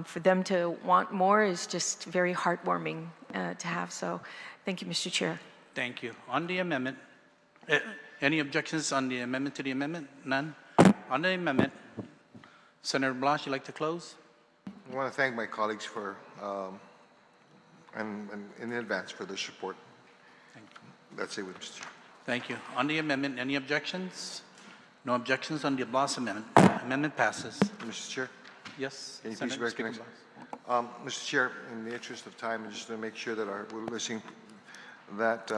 for them to want more is just very heartwarming to have. So thank you, Mr. Chair. Thank you. On the amendment, any objections on the amendment to the amendment? None. On the amendment, Senator Blanche, you'd like to close? I want to thank my colleagues for, and in advance for their support. Thank you. That's it, Mr. Chair. Thank you. On the amendment, any objections? No objections on the Blas amendment. Amendment passes. Mr. Chair? Yes. Can you please recognize? Mr. Chair, in the interest of time, just to make sure that we're listening, that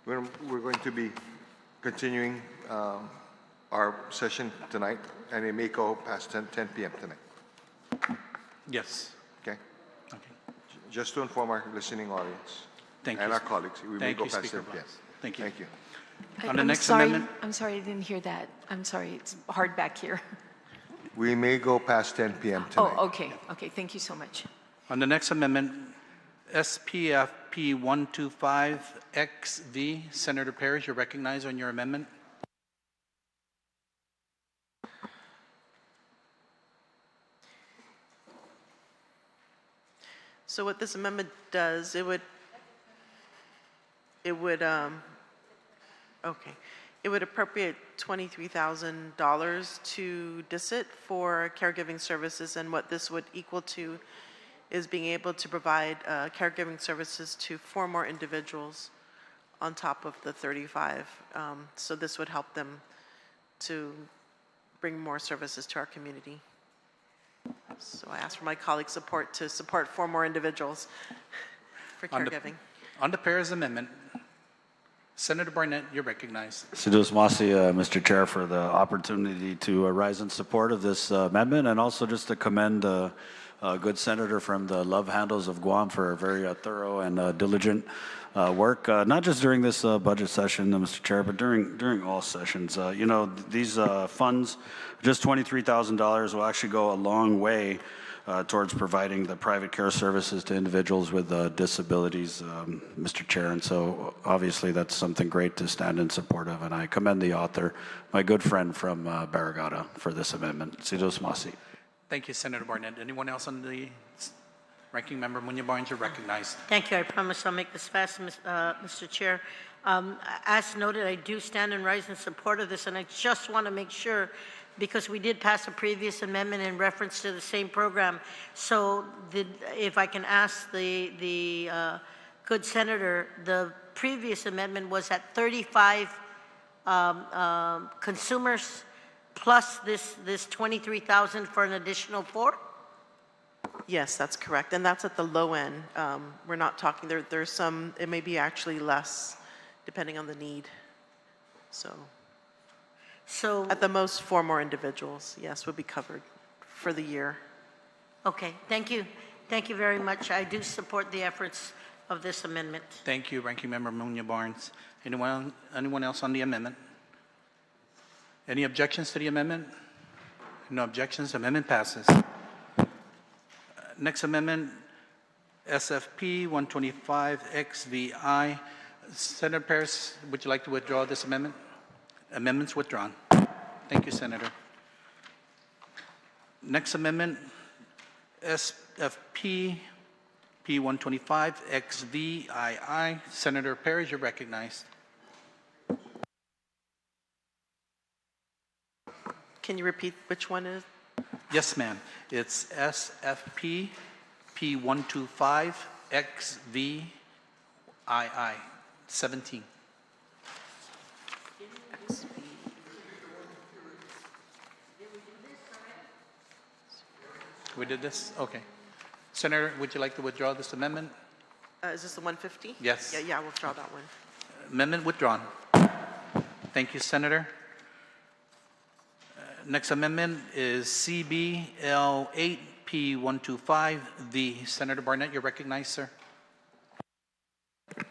we're going to be continuing our session tonight, and it may go past 10 p.m. tonight. Yes. Okay? Okay. Just to inform our listening audience. Thank and you. our colleagues, we may go past 10 p.m. Thank you. Thank you. On the I'm next sorry, amendment? I'm sorry, I didn't hear that. I'm sorry, it's hard back here. We may go past 10 p.m. tonight. Oh, okay, okay, thank you so much. On the next amendment, SPFP125XV, Senator Parrish, you're recognized on your amendment. So what this amendment does, it would appropriate $23,000 to DISIT for caregiving services, and what this would equal to is being able to provide caregiving services to 4 more individuals on top of the 35. So this would help them to bring more services to our community. So I ask for my colleagues' support to support 4 more individuals for caregiving. On the Parrish amendment, Senator Barnett, you're recognized. Sidus Masi, Mr. Chair, for the opportunity to rise in support of this amendment, and also just to commend good senator from the Love Handles of Guam for a very thorough and diligent work, not just during this budget session, Mr. Chair, but during all sessions. You know, these funds, just $23,000 will actually go a long way towards providing the private care services to individuals with disabilities, Mr. Chair. And so obviously that's something great to stand in support of. And I commend the author, my good friend from Barragata, for this amendment. Sidos Masi. Thank you, Senator Barnett. Anyone else on the Ranking Member Muñoz-Barnes, you're recognized. Thank you. I promise I'll make this fast, Mr. Chair. As noted, I do stand and rise in support of this, and I just want to make sure, because we did pass a previous amendment in reference to the same program. So if I can ask the good senator, the previous amendment was at 35 consumers plus this 23,000 for an additional 4? Yes, that's correct. And that's at the low end. We're not talking, there's some, it may be actually less depending on the need. So at the most, 4 more individuals, yes, would be covered for the year. Okay, thank you. Thank you very much. I do support the efforts of this amendment. Thank you, Ranking Member Muñoz-Barnes. Anyone else on the amendment? Any objections to the amendment? No objections. Amendment passes. Next amendment, SFP 125 XVI. Senator Paris, would you like to withdraw this amendment? Amendment's withdrawn. Thank you, Senator. Next amendment, SFP P125 XVI. Senator Perry, you're recognized. Can you repeat which one is? Yes, ma'am. It's SFP P125 XVI 17. We did this? Okay. Senator, would you like to withdraw this amendment? Is this the 150? Yes. Yeah, I'll withdraw that one. Amendment withdrawn. Thank you, Senator. Next amendment is CBL 8P125V. Senator Barnett, you're recognized, sir.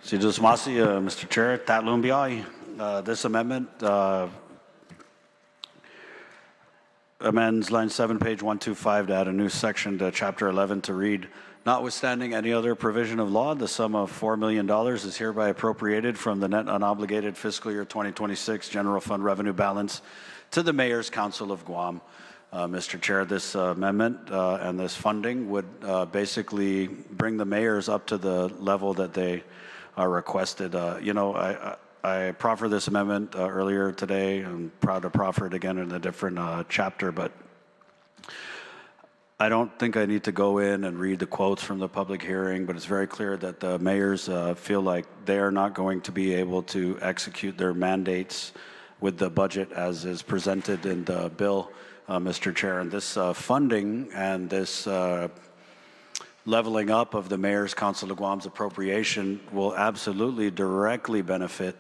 Sidos Masi, Mr. Chair, Tatlum Biai. This amendment amends line 7, page 125 to add a new section to Chapter 11 to read, notwithstanding any other provision of law, the sum of $4 million is hereby appropriated from the net unobligated fiscal year 2026 general fund revenue balance to the Mayor's Council of Guam. Mr. Chair, this amendment and this funding would basically bring the mayors up to the level that they are requested. You know, I proffered this amendment earlier today. I'm proud to proffer it again in a different chapter, but I don't think I need to go in and read the quotes from the public hearing, but it's very clear that the mayors feel like they are not going to be able to execute their mandates with the budget as is presented in the bill, Mr. Chair. And this funding and this leveling up of the Mayor's Council of Guam's appropriation will absolutely directly benefit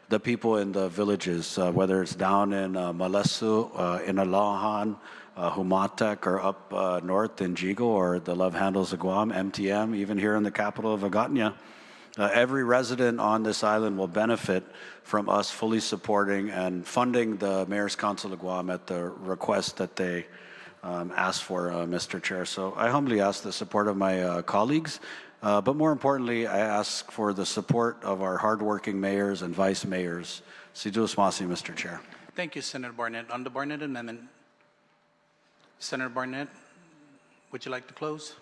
the people in the villages, whether it's down in Malesu, in Guåhan, Humatec, or up north in Jigo, or the Love Handles of Guam, MTM, even here in the capital of Magaña. Every resident on this island will benefit from us fully supporting and funding the Mayor's Council of Guam at the request that they asked for, Mr. Chair. So I humbly ask the support of my colleagues, but more importantly, I ask for the support of our hardworking mayors and vice mayors. Sidos Masi, Mr. Chair. Thank you, Senator Barnett. On the Barnett amendment, Senator Barnett, would you like to close?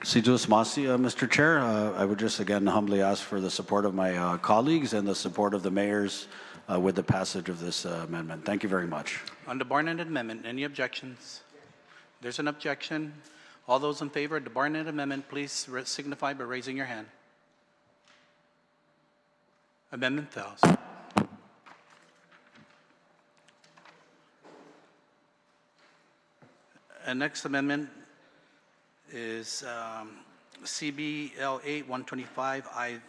Sidos Masi, Mr. Chair. I would just again humbly ask for the support of my colleagues and the support of the mayors with the passage of this amendment. Thank you very much. On the Barnett amendment, any objections? There's an objection. All those in favor of the Barnett amendment, please signify by raising your hand. Amendment fails. And next amendment is CBL 8-125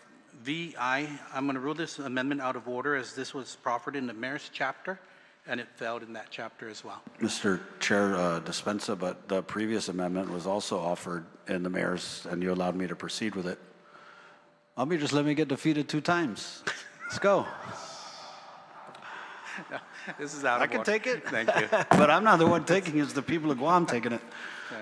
VI. I'm going to rule this amendment out of order as this was proffered in the mayor's chapter and it failed in that chapter as well. Mr. Chair, dispensa, but the previous amendment was also offered in the mayor's, and you allowed me to proceed with it. Just let me get defeated 2 times. Let's go. No, this is out of order. I can take it. Thank you. But I'm not the one taking it, it's the people of Guam taking it.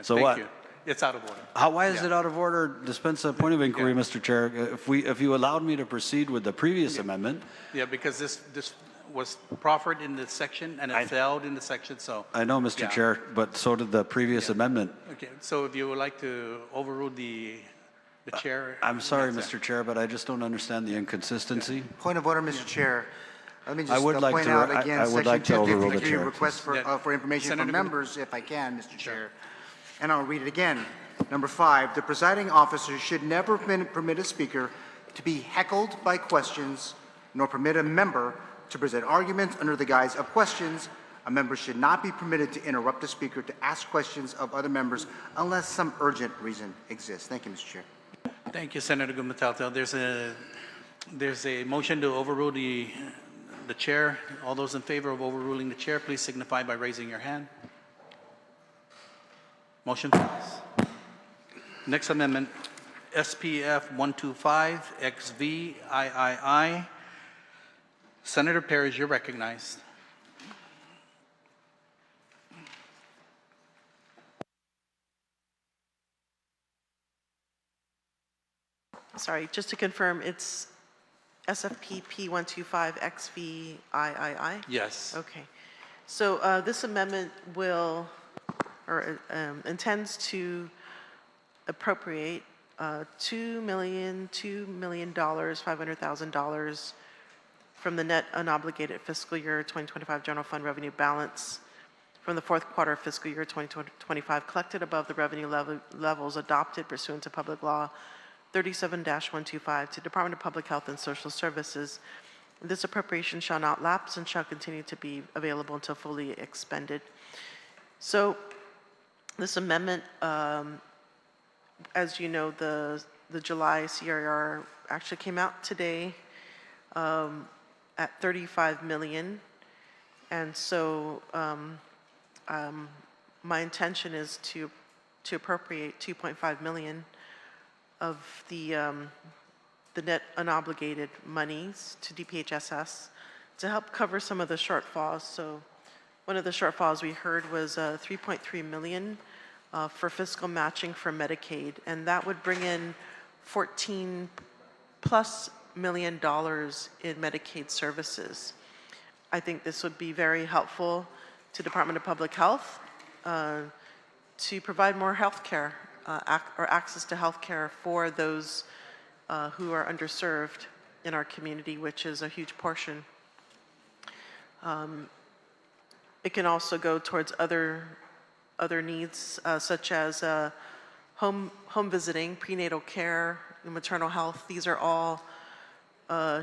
So Thank what? you. It's out of order. Why is it out of order? Dispensa, point of inquiry, Mr. Chair. If you allowed me to proceed with the previous amendment. Yeah, because this was proffered in the section and it failed in the section, so. I know, Mr. Chair, but so did the previous amendment. Okay, so if you would like to overrule the chair. I'm sorry, Mr. Chair, but I just don't understand the inconsistency. Point of order, Mr. Chair. Let me just I would like point to- out I- again, I would like to Section overrule the 253, chair, request for information from Senator members, if I can, Mr. Chair. And I'll read it again. Number 5, the presiding officer should never permit a speaker to be heckled by questions, nor permit a member to present arguments under the guise of questions. A member should not be permitted to interrupt a speaker to ask questions of other members unless some urgent reason exists. Thank you, Mr. Chair. Thank you, Senator Gumatauta. There's a motion to overrule the chair. All those in favor of overruling the chair, please signify by raising your hand. Motion passed. Next amendment, SPF 125 XV-III. Senator Perez, you're recognized. Sorry, just to confirm, it's SFP P125 XV-III? Yes. Okay. So this amendment will, or intends to appropriate $2,500,000 from the net unobligated fiscal year 2025 general fund revenue balance from the fourth quarter of fiscal year 2025 collected above the revenue levels adopted pursuant to Public Law 37-125 to Department of Public Health and Social Services. This appropriation shall not lapse and shall continue to be available until fully expended. So this amendment, as you know, the July CRR actually came out today at 35 million. And so my intention is to appropriate 2.5 million of the net unobligated monies to DPHSS to help cover some of the shortfalls. So one of the shortfalls we heard was 3.3 million for fiscal matching for Medicaid, and that would bring in $14+ million in Medicaid services. I think this would be very helpful to Department of Public Health to provide more health care or access to health care for those who are underserved in our community, which is a huge portion. It can also go towards other needs, such as home visiting, prenatal care, maternal health. These are all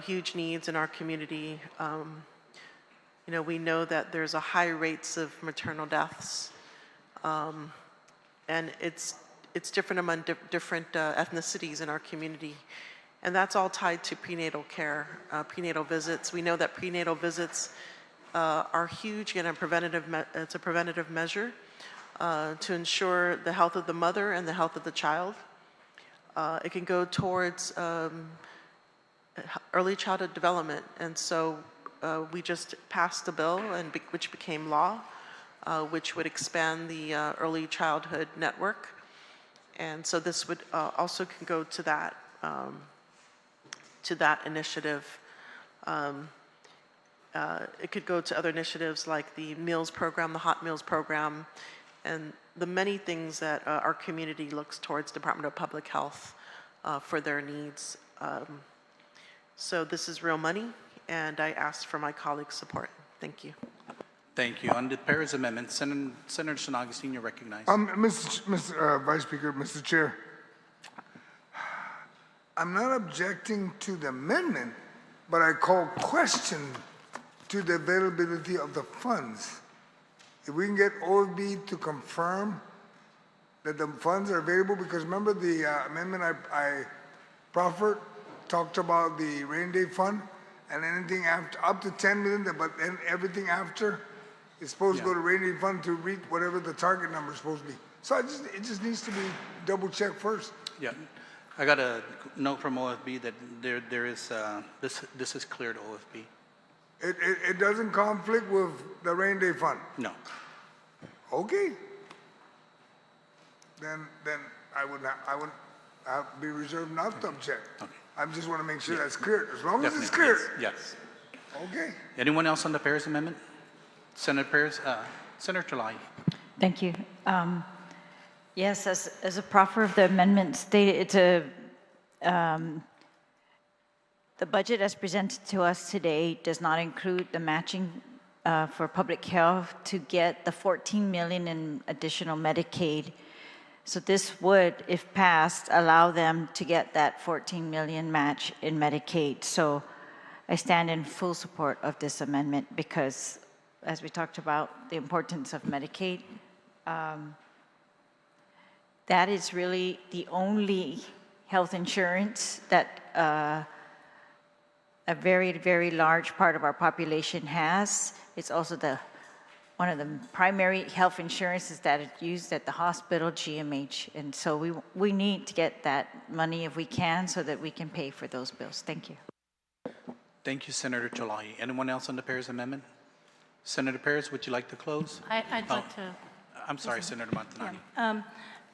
huge needs in our community. You know, we know that there's a high rates of maternal deaths, and it's different among different ethnicities in our community. And that's all tied to prenatal care, prenatal visits. We know that prenatal visits are huge and it's a preventative measure to ensure the health of the mother and the health of the child. It can go towards early childhood development. And so we just passed a bill which became law, which would expand the early childhood network. And so this would also can go to that initiative. It could go to other initiatives like the meals program, the hot meals program, and the many things that our community looks towards Department of Public Health for their needs. So this is real money, and I ask for my colleagues' support. Thank you. Thank you. On the Perez amendment, Senator San Agustin, you're recognized. Mr. Vice Speaker, Mr. Chair, I'm not objecting to the amendment, but I call question to the availability of the funds. If we can get OFB to confirm that the funds are available, because remember the amendment I proffered talked about the rainy day fund and anything after, up to 10 million, but then everything after It's supposed to go to rainy day fund to reach whatever the target number is supposed to be. So it just needs to be double checked first. Yeah. I got a note from OFB that there is, this is clear to OFB. It doesn't conflict with the rainy day fund. No. Okay. Then I would be reserved not to object. Okay. I just want to make sure that's clear. As long as it's clear. Yes. Okay. Anyone else on the Paris Amendment? Senator Paris, Senator Talai. Thank you. Yes, as a proffer of the amendment stated, it's the budget as presented to us today does not include the matching for public health to get the 14 million in additional Medicaid. So this would, if passed, allow them to get that 14 million match in Medicaid. So I stand in full support of this amendment because, as we talked about, the importance of Medicaid, that is really the only health insurance that a very, very large part of our population has. It's also one of the primary health insurances that is used at the hospital, GMH. And so we need to get that money if we can so that we can pay for those bills. Thank you. Thank you, Senator Talai. Anyone else on the Paris Amendment? Senator Paris, would you like to close? I'd like to. I'm sorry, Senator Montanari. Yeah.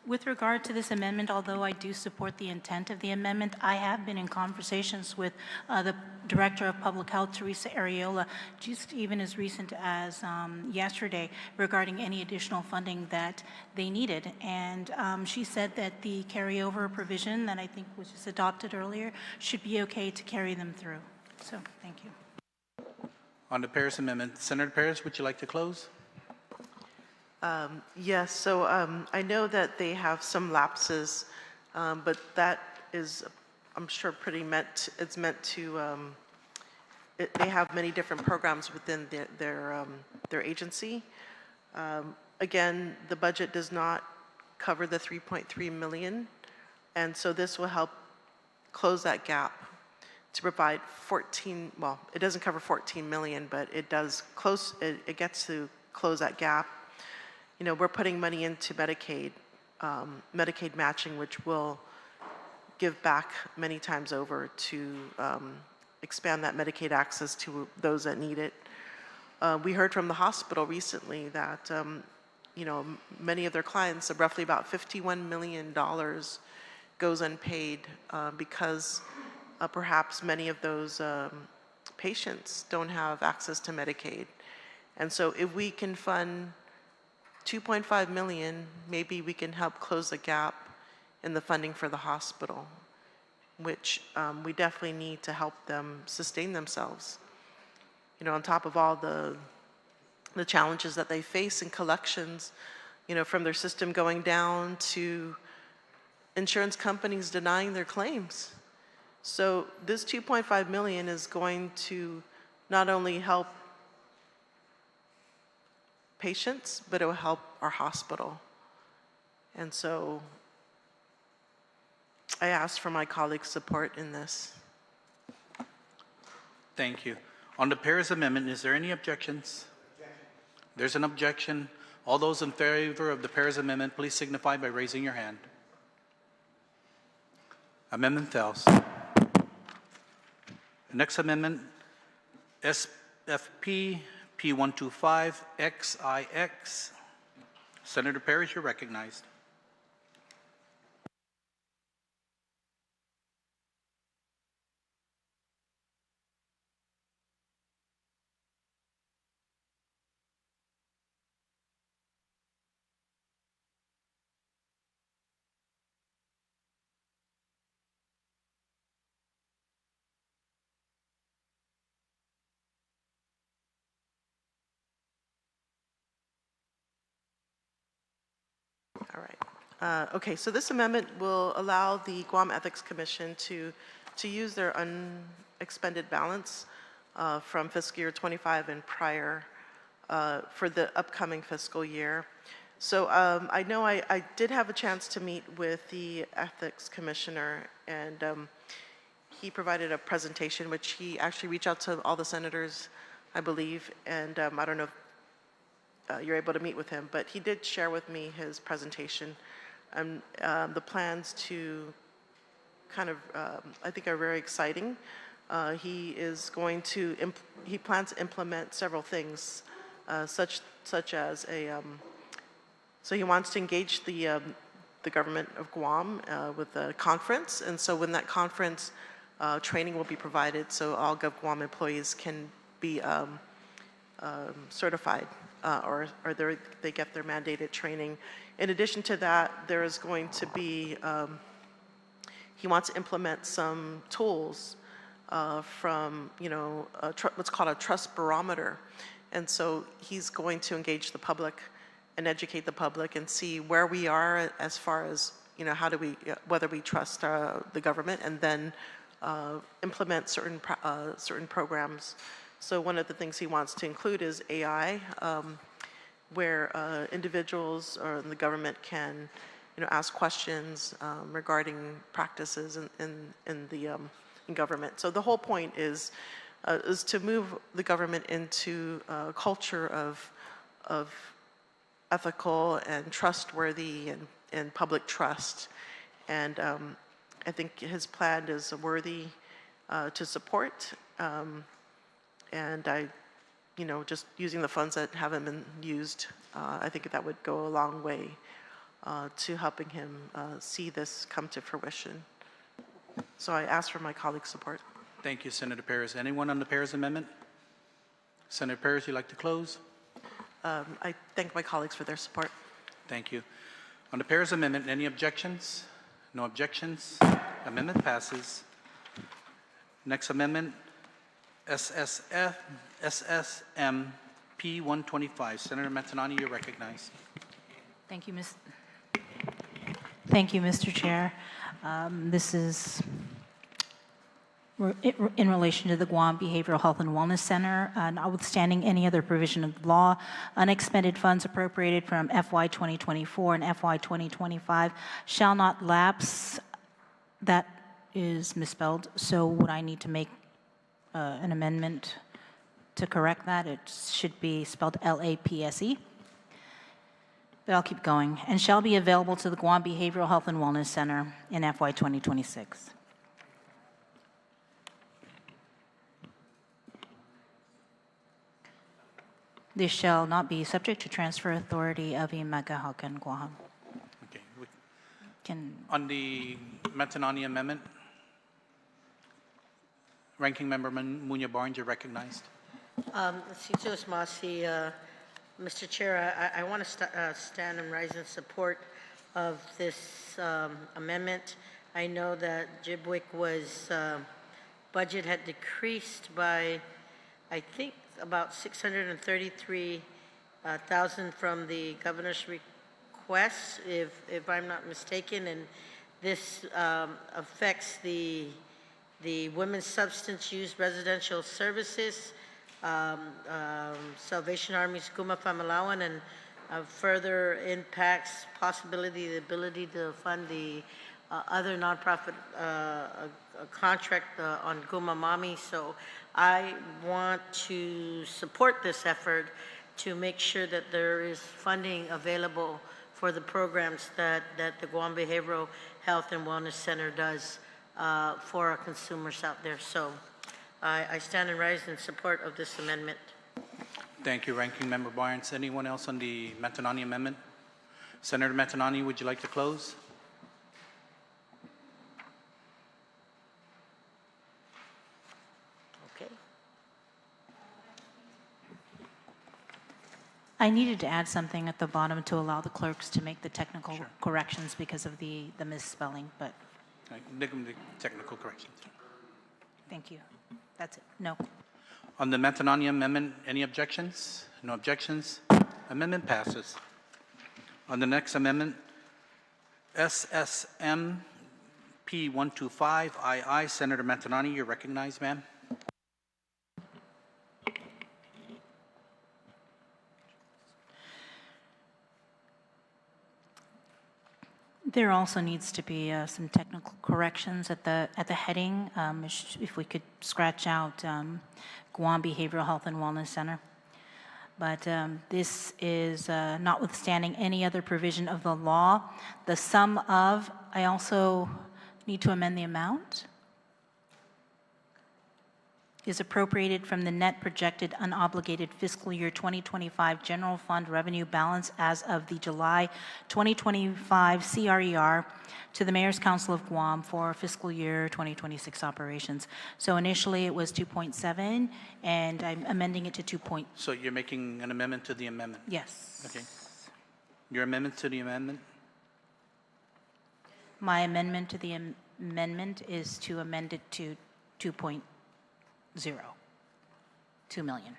With regard to this amendment, although I do support the intent of the amendment, I have been in conversations with the Director of Public Health, Teresa Arreola, just even as recent as yesterday, regarding any additional funding that they needed. And she said that the carryover provision that I think was just adopted earlier should be okay to carry them through. So, thank you. On the Paris Amendment, Senator Paris, would you like to close? Yes, so I know that they have some lapses, but that is, I'm sure, it's meant to, they have many different programs within their agency. Again, the budget does not cover the 3.3 million, and so this will help close that gap to provide 14, well, it doesn't cover 14 million, but it does close, it gets to close that gap. You know, we're putting money into Medicaid, Medicaid matching, which will give back many times over to expand that Medicaid access to those that need it. We heard from the hospital recently that, you know, many of their clients, roughly about $51 million goes unpaid because perhaps many of those patients don't have access to Medicaid. And so if we can fund 2.5 million, maybe we can help close the gap in the funding for the hospital, which we definitely need to help them sustain themselves. You know, on top of all the challenges that they face in collections, you know, from their system going down to insurance companies denying their claims. So this 2.5 million is going to not only help patients, but it will help our hospital. And so I ask for my colleagues' support in this. Thank you. On the Paris Amendment, is there any objections? There's an objection. All those in favor of the Paris Amendment, please signify by raising your hand. Amendment fails. The next amendment, SFP P.125 XIX. Senator Parrish, you're recognized. All right. Okay, so this amendment will allow the Guam Ethics Commission to use their unexpended balance from fiscal year 25 and prior for the upcoming fiscal year. So I know I did have a chance to meet with the Ethics Commissioner, and he provided a presentation, which he actually reached out to all the senators, I believe, and I don't know if you're able to meet with him, but he did share with me his presentation and the plans to kind of, I think, are very exciting. He is going to, he plans to implement several things, such as so he wants to engage the government of Guam with a conference, and so when that conference, training will be provided, so all GovGuam employees can be certified, or they get their mandated training. In addition to that, there is going to be, he wants to implement some tools from, what's called a trust barometer. And so he's going to engage the public and educate the public and see where we are as far as, how do we, whether we trust the government, and then implement certain programs. So one of the things he wants to include is AI, where individuals or the government can, ask questions regarding practices in government. So the whole point is to move the government into a culture of ethical and trustworthy and public trust. And I think his plan is worthy to support. And I, just using the funds that haven't been used, I think that would go a long way to helping him see this come to fruition. So I ask for my colleagues' support. Thank you, Senator Perez. Anyone on the Perez amendment? Senator Perez, you'd like to close? I thank my colleagues for their support. Thank you. On the Perez amendment, any objections? No objections. Amendment passes. Next amendment, SSM P.125. Senator Matanani, you're recognized. Thank you, Mr. Chair. This is in relation to the Guam Behavioral Health and Wellness Center. Notwithstanding any other provision of law, unexpended funds appropriated from FY2024 and FY2025 shall not lapse. That is misspelled, so would I need to make an amendment to correct that? It should be spelled LAPSE. But I'll keep going. And shall be available to the Guam Behavioral Health and Wellness Center in FY2026. This shall not be subject to transfer authority of the Magaʹhågan, Guåhan. Okay. On the Matanani amendment, Ranking Member Munya Barnes, you're recognized. Mr. Chair, I want to stand and rise in support of this amendment. I know that JBWIC budget had decreased by, I think, about $633,000 from the governor's request, if I'm not mistaken, and this affects the Women's Substance Use Residential Services, Salvation Army's Guma Famalawan, and further impacts the ability to fund the other nonprofit contract on Guma Mami. So I want to support this effort to make sure that there is funding available for the programs that the Guam Behavioral Health and Wellness Center does for our consumers out there. So I stand and rise in support of this amendment. Thank you, Ranking Member Barnes. Anyone else on the Matanani amendment? Senator Matanani, would you like to close? Okay. I needed to add something at the bottom to allow the clerks to make the technical corrections because of the misspelling, but The technical corrections. thank you. That's it. No. On the Matanani amendment, any objections? No objections. Amendment passes. On the next amendment, SSM P.125 II, Senator Matanani, you're recognized, ma'am. There also needs to be some technical corrections at the heading. If we could scratch out Guam Behavioral Health and Wellness Center. but this is notwithstanding any other provision of the law. The sum of, I also need to amend the amount, is appropriated from the net projected unobligated fiscal year 2025 general fund revenue balance as of the July 2025 CRER to the Mayor's Council of Guam for fiscal year 2026 operations. So initially it was 2.7, and I'm amending it to 2. So you're making an amendment to the amendment? Yes. Okay. Your amendment to the amendment? My amendment to the amendment is to amend it to 2.0, 2 million.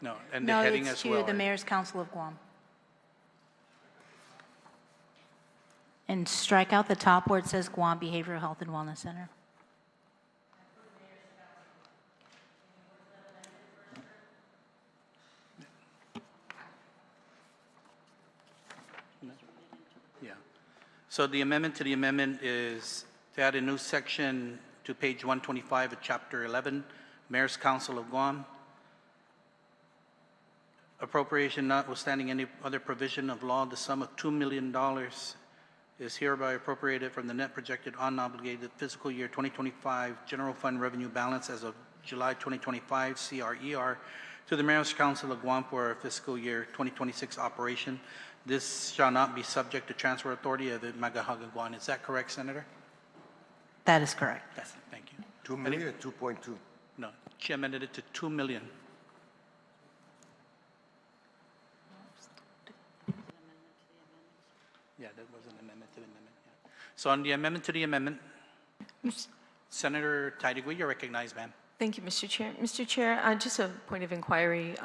No, and the No, heading it's as well. to the right? Mayor's Council of Guam. And strike out the top where it says Guam Behavioral Health and Wellness Center. Yeah. So the amendment to the amendment is to add a new section to page 125 of Chapter 11, Mayor's Council of Guam. Appropriation notwithstanding any other provision of law, the sum of $2 million is hereby appropriated from the net projected unobligated fiscal year 2025 general fund revenue balance as of July 2025 CRER to the Mayor's Council of Guam for fiscal year 2026 operation. This shall not be subject to transfer authority of the Magaʹhågan Guåhan. Is that correct, Senator? That is correct. Yes. Thank you. 2 million or 2.2? No, she amended it to 2 million. Yeah, that was an amendment to the amendment. Yeah. So on the amendment to the amendment, Senator Taitigui, you're recognized, ma'am. Thank you, Mr. Chair. Mr. Chair, just a point of inquiry.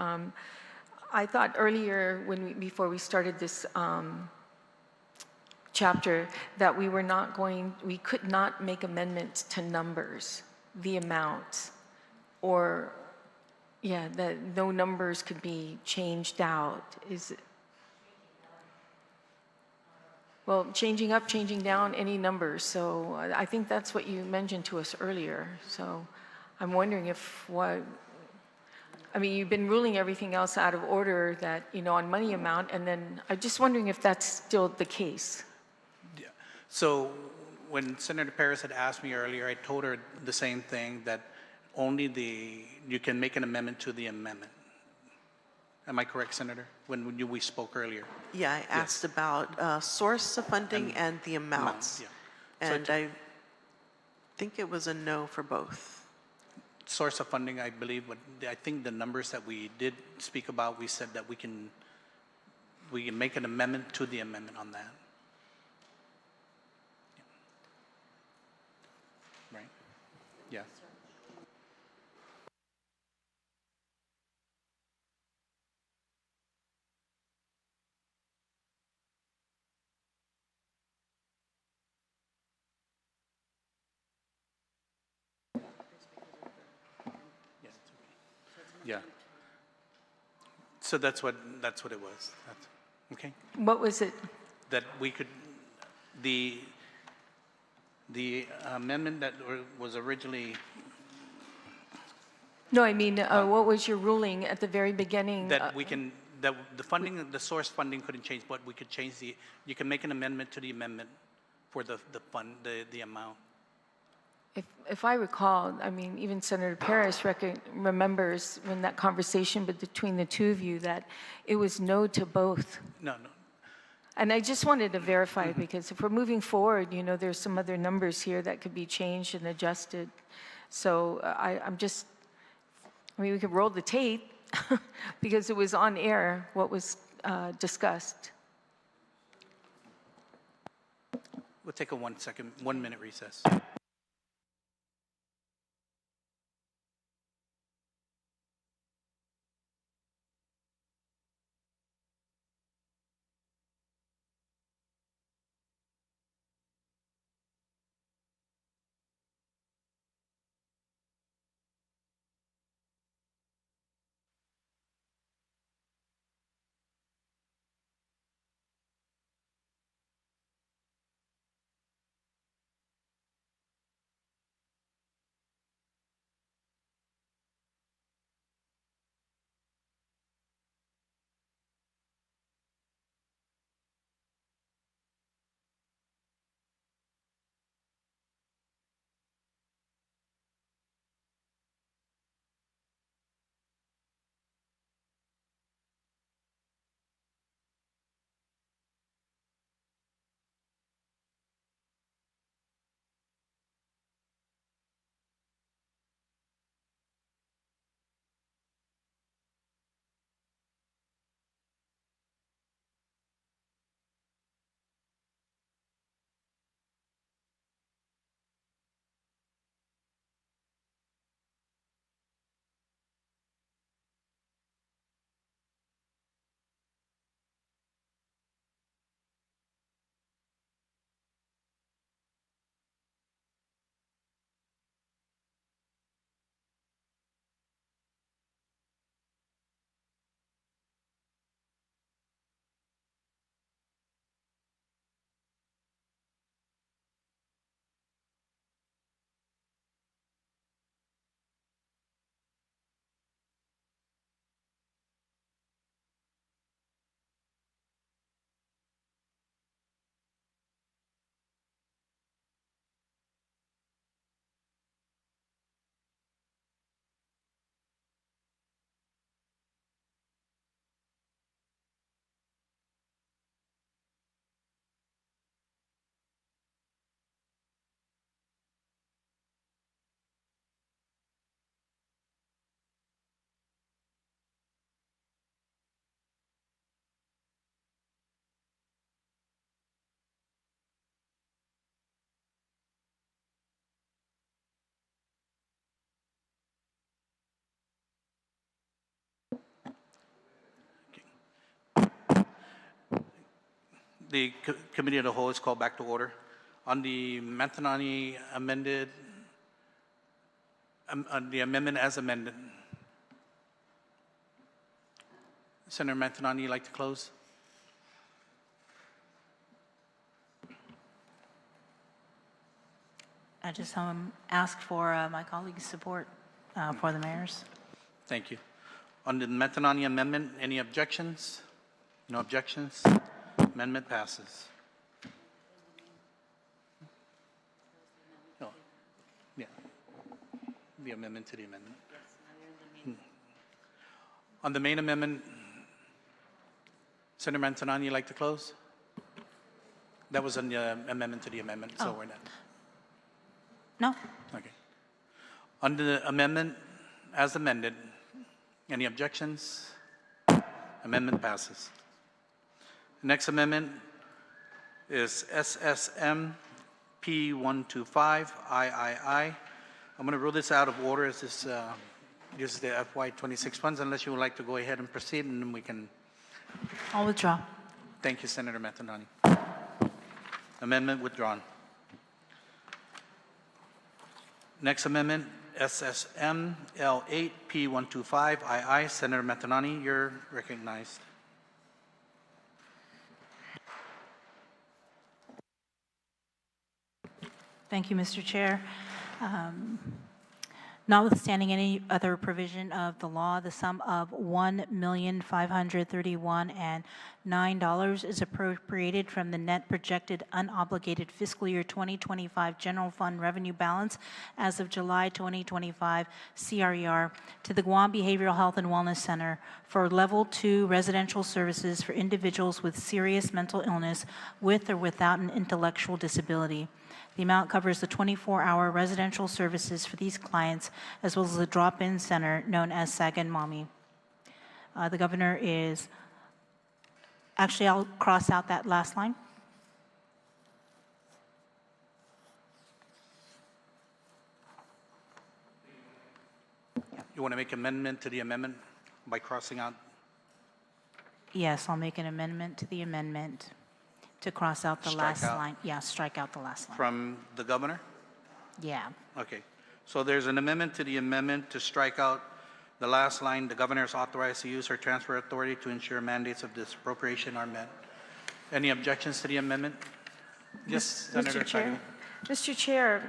I thought earlier, before we started this chapter, that we could not make amendments to numbers, the amounts, or, yeah, that no numbers could be changed out. Well, changing up, changing down, any numbers. So I think that's what you mentioned to us earlier. So I'm wondering I mean, you've been ruling everything else out of order that, on money amount, and then I'm just wondering if that's still the case. Yeah. So when Senator Perez had asked me earlier, I told her the same thing, that you can make an amendment to the amendment. Am I correct, Senator? When we spoke earlier? Yeah, I asked about source of funding and the amounts. Yeah. And I think it was a no for both. Source of funding, I believe, but I think the numbers that we did speak about, we said that we can make an amendment to the amendment on that. Yeah. Right? Yeah. Yeah. So that's what it was. Okay. What was it? That we could, the amendment that was originally, No, I mean, what was your ruling at the very beginning? that we can, that the funding, the source funding couldn't change, but we could change you can make an amendment to the amendment for the fund, the amount. If I recall, I mean, even Senator Perez remembers when that conversation between the two of you that it was no to both. No. And I just wanted to verify because if we're moving forward, there's some other numbers here that could be changed and adjusted. So I mean, we could roll the tape because it was on air what was discussed. We'll take a 1 minute recess. The committee of the whole is called back to order. On the Mantanani amended, on the amendment as amended. Senator Mantanani, you'd like to close? I just ask for my colleagues' support for the mayor's. Thank you. On the Mantanani amendment, any objections? No objections? Amendment passes. Oh, yeah. The amendment to the amendment. On the main amendment, Senator Mantanani, you'd like to close? That was on the amendment to the amendment, so we're done. No. Okay. On the amendment as amended, any objections? Amendment passes. Next amendment is SSM P.125 III. I'm going to rule this out of order as this is the FY2026 funds, unless you would like to go ahead and proceed, and then we can. I'll withdraw. Thank you, Senator Mantanani. Amendment withdrawn. Next amendment, SSM L8 P.125 II. Senator Mantanani, you're recognized. Thank you, Mr. Chair. Notwithstanding any other provision of the law, the sum of $1,531,009 is appropriated from the net projected unobligated fiscal year 2025 general fund revenue balance as of July 2025 CRER to the Guam Behavioral Health and Wellness Center for Level 2 residential services for individuals with serious mental illness with or without an intellectual disability. The amount covers the 24-hour residential services for these clients, as well as the drop-in center known as Sagan Mommy. The governor is, actually, I'll cross out that last line. You want to make amendment to the amendment by crossing out? Yes, I'll make an amendment to the amendment to cross out the last line. Yeah, strike out the last line. From the governor? Yeah. Okay. So there's an amendment to the amendment to strike out the last line, the governor is authorized to use her transfer authority to ensure mandates of this appropriation are met. Any objections to the amendment? Yes, Senator Mr. Chair. Tagle. Mr. Chair,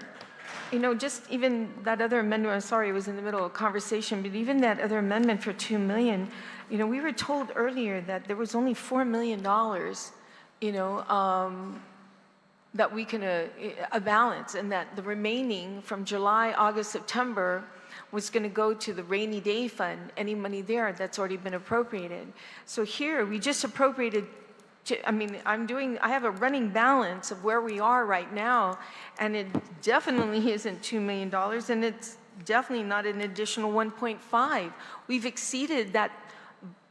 you know, just even that other amendment, I'm sorry, it was in the middle of a conversation, but even that other amendment for $2 million, you know, we were told earlier that there was only $4 million, you know, that we can, a balance, and that the remaining from July, August, September was going to go to the rainy day fund, any money there that's already been appropriated. So here, we just appropriated, I mean, I have a running balance of where we are right now, and it definitely isn't $2 million, and it's definitely not an additional 1.5. We've exceeded that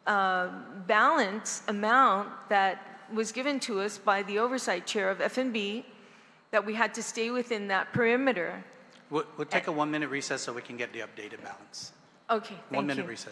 balance amount that was given to us by the oversight chair of F&B, that we had to stay within that perimeter. We'll take a 1-minute recess so we can get the updated balance. Okay, thank you. 1-minute recess.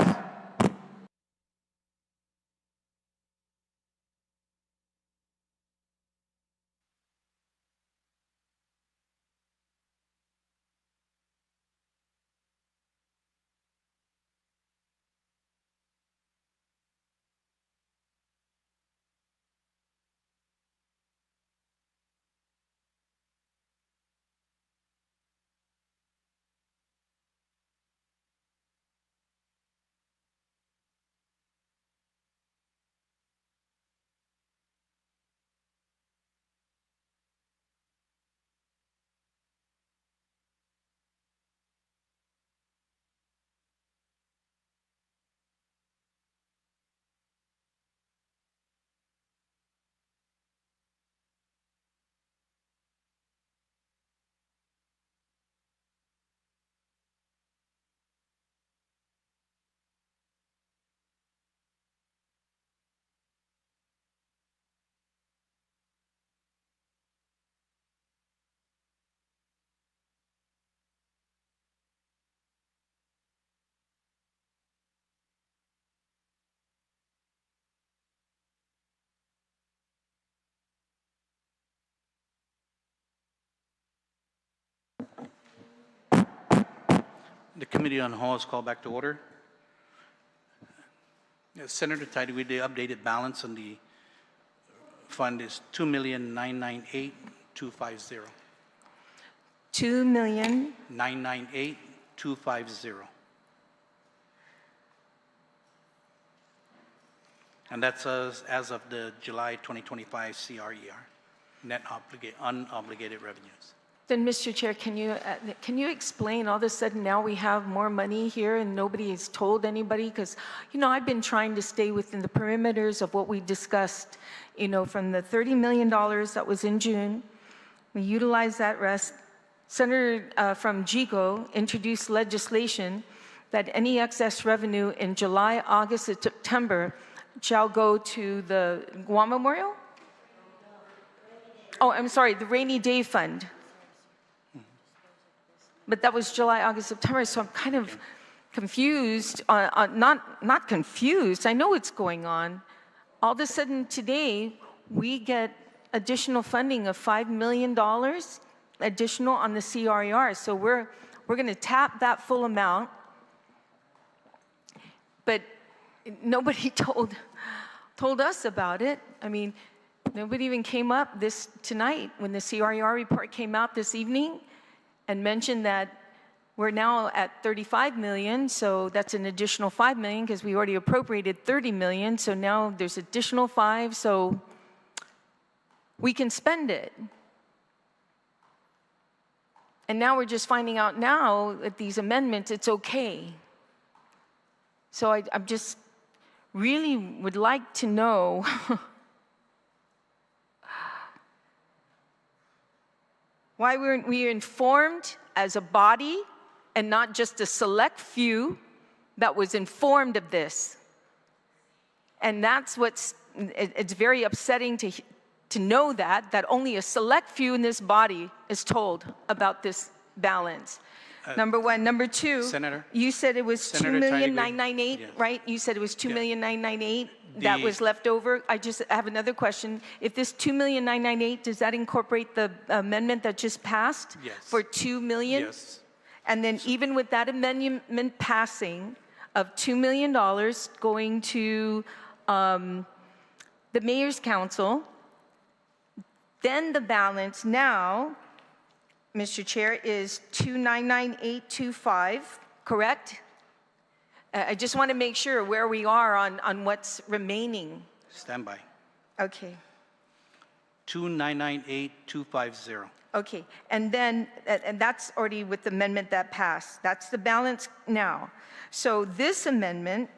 The Committee on the Whole is called back to order. Senator Tidy, with the updated balance on the fund is 2,998,250. 2,000,000. 998,250. And that's as of the July 2025 CRER, net unobligated revenues. Then, Mr. Chair, can you explain all of a sudden now we have more money here and nobody has told anybody? Because, you know, I've been trying to stay within the perimeters of what we discussed, you know, from the $30 million that was in June. We utilized that rest. Senator from GIGO introduced legislation that any excess revenue in July, August, and September shall go to the Guam Memorial? Oh, I'm sorry, the Rainy Day Fund. But that was July, August, September, so I'm kind of confused, not confused, I know what's going on. All of a sudden today, we get additional funding of $5 million additional on the CRER. So we're going to tap that full amount, but nobody told us about it. I mean, nobody even came up tonight when the CRER report came out this evening and mentioned that we're now at 35 million, so that's an additional 5 million because we already appropriated 30 million, so now there's additional 5, so we can spend it. And now we're just finding out now that these amendments, it's okay. So I'm just really would like to know why weren't we informed as a body and not just a select few that was informed of this? And that's it's very upsetting to know that only a select few in this body is told about this balance. Number one. Number two, Senator, you said it was Senator 2,998,000, yes. right? You said it was 2,998,000 The- that was left over. I have another question. If this 2,998,000, does that incorporate the amendment that just passed? Yes. For 2 million? Yes. And then even with that amendment passing of $2 million going to the Mayor's Council, then the balance now, Mr. Chair, is 2,998,250, correct? I just want to make sure where we are on what's remaining. Stand by. Okay. 2,998,250. Okay, and then, and that's already with the amendment that passed. That's the balance now. So this amendment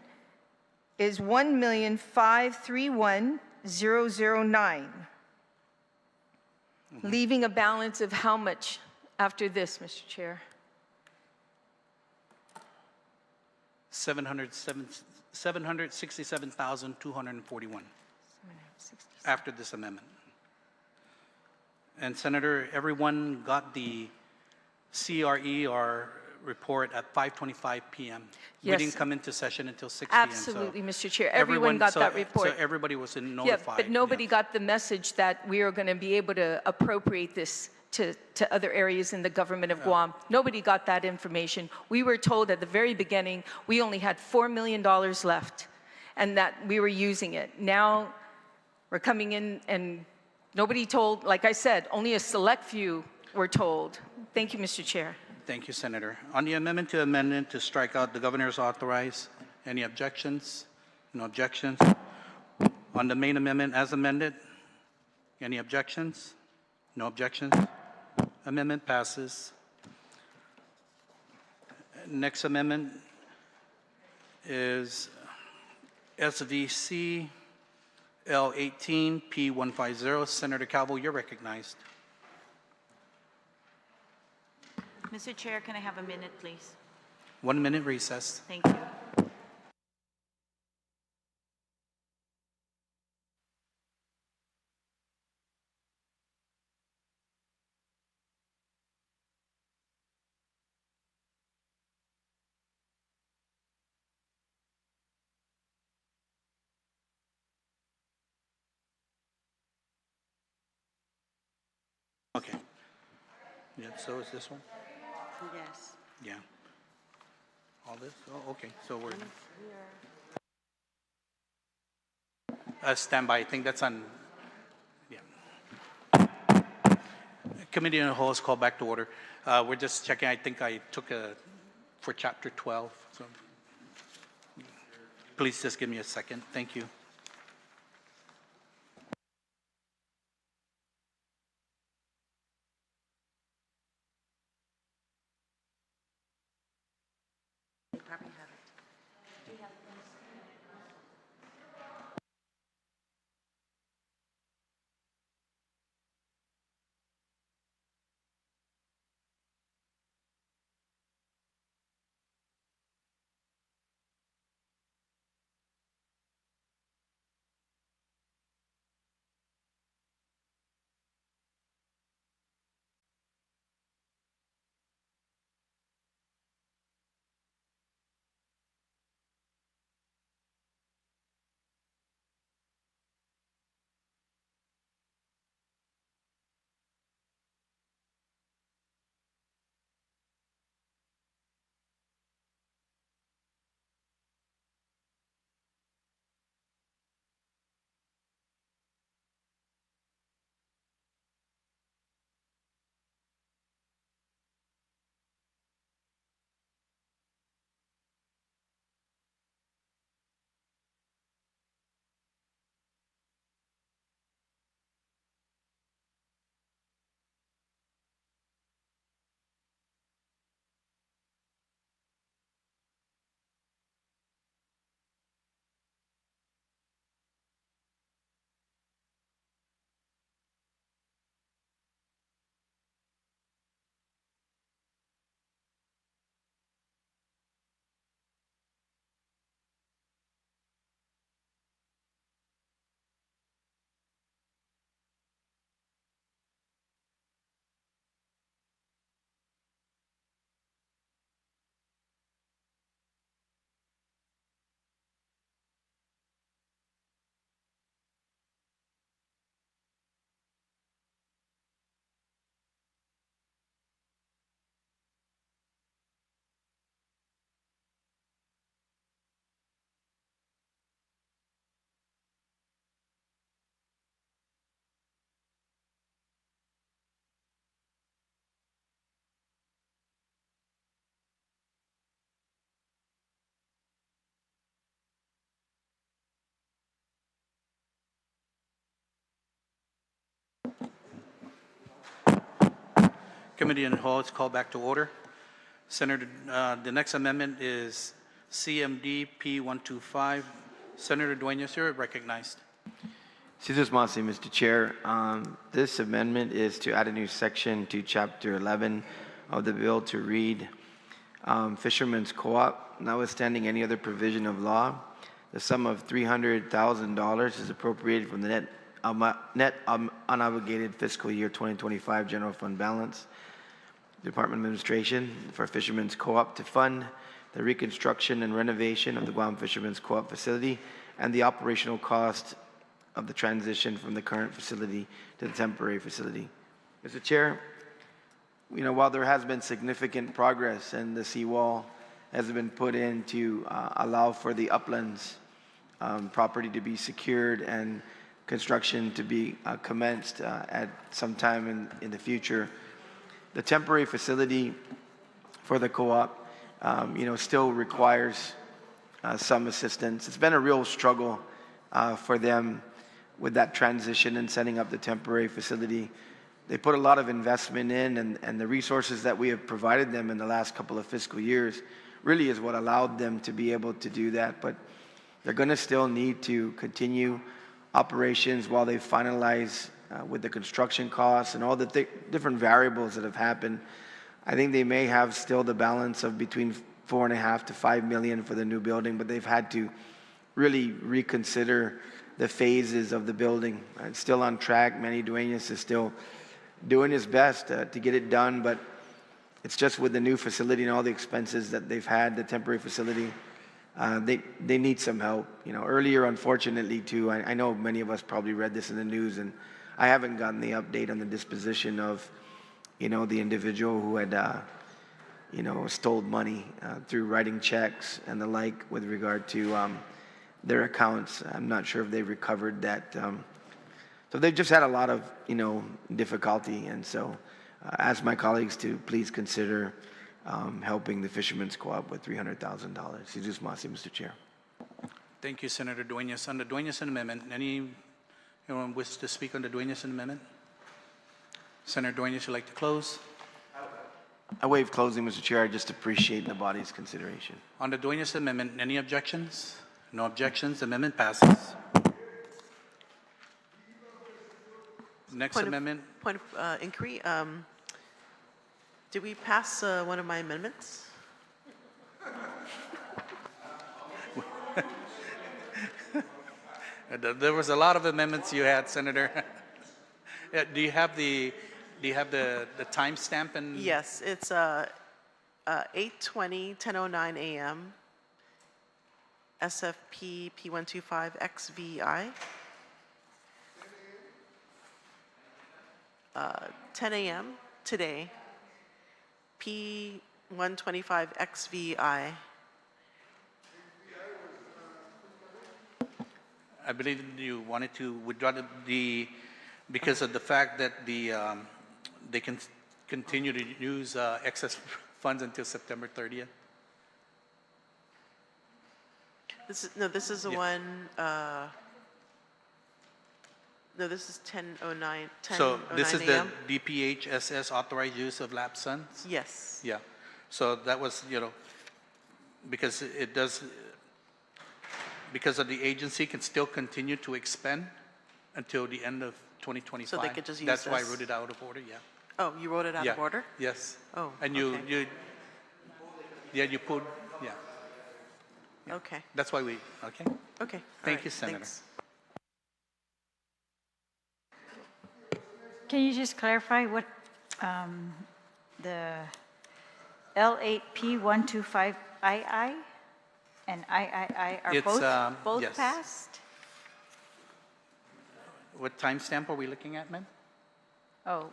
is 1,531,009, leaving a balance of how much after this, Mr. Chair? 767,241 after this amendment. And Senator, everyone got the CRER report at 5:25 p.m. Yes. We didn't come into session until 6 p.m. Absolutely, Mr. Chair. Everyone got that report. So everybody was Yeah, notified. but nobody got the message that we are going to be able to appropriate this to other areas in the government of Guam. Nobody got that information. We were told at the very beginning we only had $4 million left and that we were using it. Now we're coming in and nobody told, like I said, only a select few were told. Thank you, Mr. Chair. Thank you, Senator. On the amendment to strike out the governor's authorized, any objections? No objections. On the main amendment as amended, any objections? No objections. Amendment passes. Next amendment is SVC L18 P150. Senator Calvo, you're recognized. Mr. Chair, can I have a minute, please? 1 minute recess. Thank you. Okay. Yeah, so is this one? Yes. Yeah. All this? Oh, okay, so we're, stand by, I think that's on, yeah. Committee on the whole is called back to order. We're just checking, I think I took for chapter 12, so please just give me a second, thank you. Committee on the whole is called back to order. Senator, the next amendment is CMD P.125. Senator Dueñas, you're recognized. Mr. Chair. This amendment is to add a new section to Chapter 11 of the bill to read Fishermen's Co-op, notwithstanding any other provision of law. The sum of $300,000 is appropriated from the net unobligated fiscal year 2025 general fund balance. Department of Administration for Fishermen's Co-op to fund the reconstruction and renovation of the Guam Fishermen's Co-op facility and the operational cost of the transition from the current facility to the temporary facility. Mr. Chair, while there has been significant progress and the seawall has been put in to allow for the uplands property to be secured and construction to be commenced at some time in the future, the temporary facility for the co-op, still requires some assistance. It's been a real struggle for them with that transition and setting up the temporary facility. They put a lot of investment in, and the resources that we have provided them in the last couple of fiscal years really is what allowed them to be able to do that. But they're going to still need to continue operations while they finalize with the construction costs and all the different variables that have happened. I think they may have still the balance of between $4.5 to $5 million for the new building, but they've had to really reconsider the phases of the building. It's still on track. Manny Dueñas is still doing his best to get it done, but it's just with the new facility and all the expenses that they've had, the temporary facility, they need some help. Earlier, unfortunately, too, I know many of us probably read this in the news, and I haven't gotten the update on the disposition of, the individual who had, stole money through writing checks and the like with regard to their accounts. I'm not sure if they recovered that. So they've just had a lot of, difficulty. And so ask my colleagues to please consider helping the Fishermen's Co-op with $300,000. Jesus Masi, Mr. Chair. Thank you, Senator Dueñas. On the Dueñas Amendment, anyone wish to speak on the Dueñas Amendment? Senator Dueñas, you'd like to close? I waive closing, Mr. Chair. I just appreciate the body's consideration. On the Dueñas Amendment, any objections? No objections. Amendment passes. Next amendment. Point of inquiry. Did we pass one of my amendments? There was a lot of amendments you had, Senator. Do you have the timestamp and? Yes, it's 8:20, 10:09 a.m. SFP P125 XVI. 10 a.m. today. P125 XVI. I believe you wanted to withdraw because of the fact that they can continue to use excess funds until September 30th. This is the one. No, this is 10:09. So this is the DPHSS authorized use of lapsed funds? Yes. Yeah. So that was, because it does, because of the agency can still continue to expend until the end of 2025. So they could just use That's why I this. wrote it out of order, yeah. Oh, you wrote it out of order? Yes. Oh, And okay. you put, yeah. Okay. That's why we, okay. Okay. All Thank right, you, Senator. thanks. Can you just clarify what the L8P125II and III are It's, both yes. passed? What timestamp are we looking at, ma'am? Oh,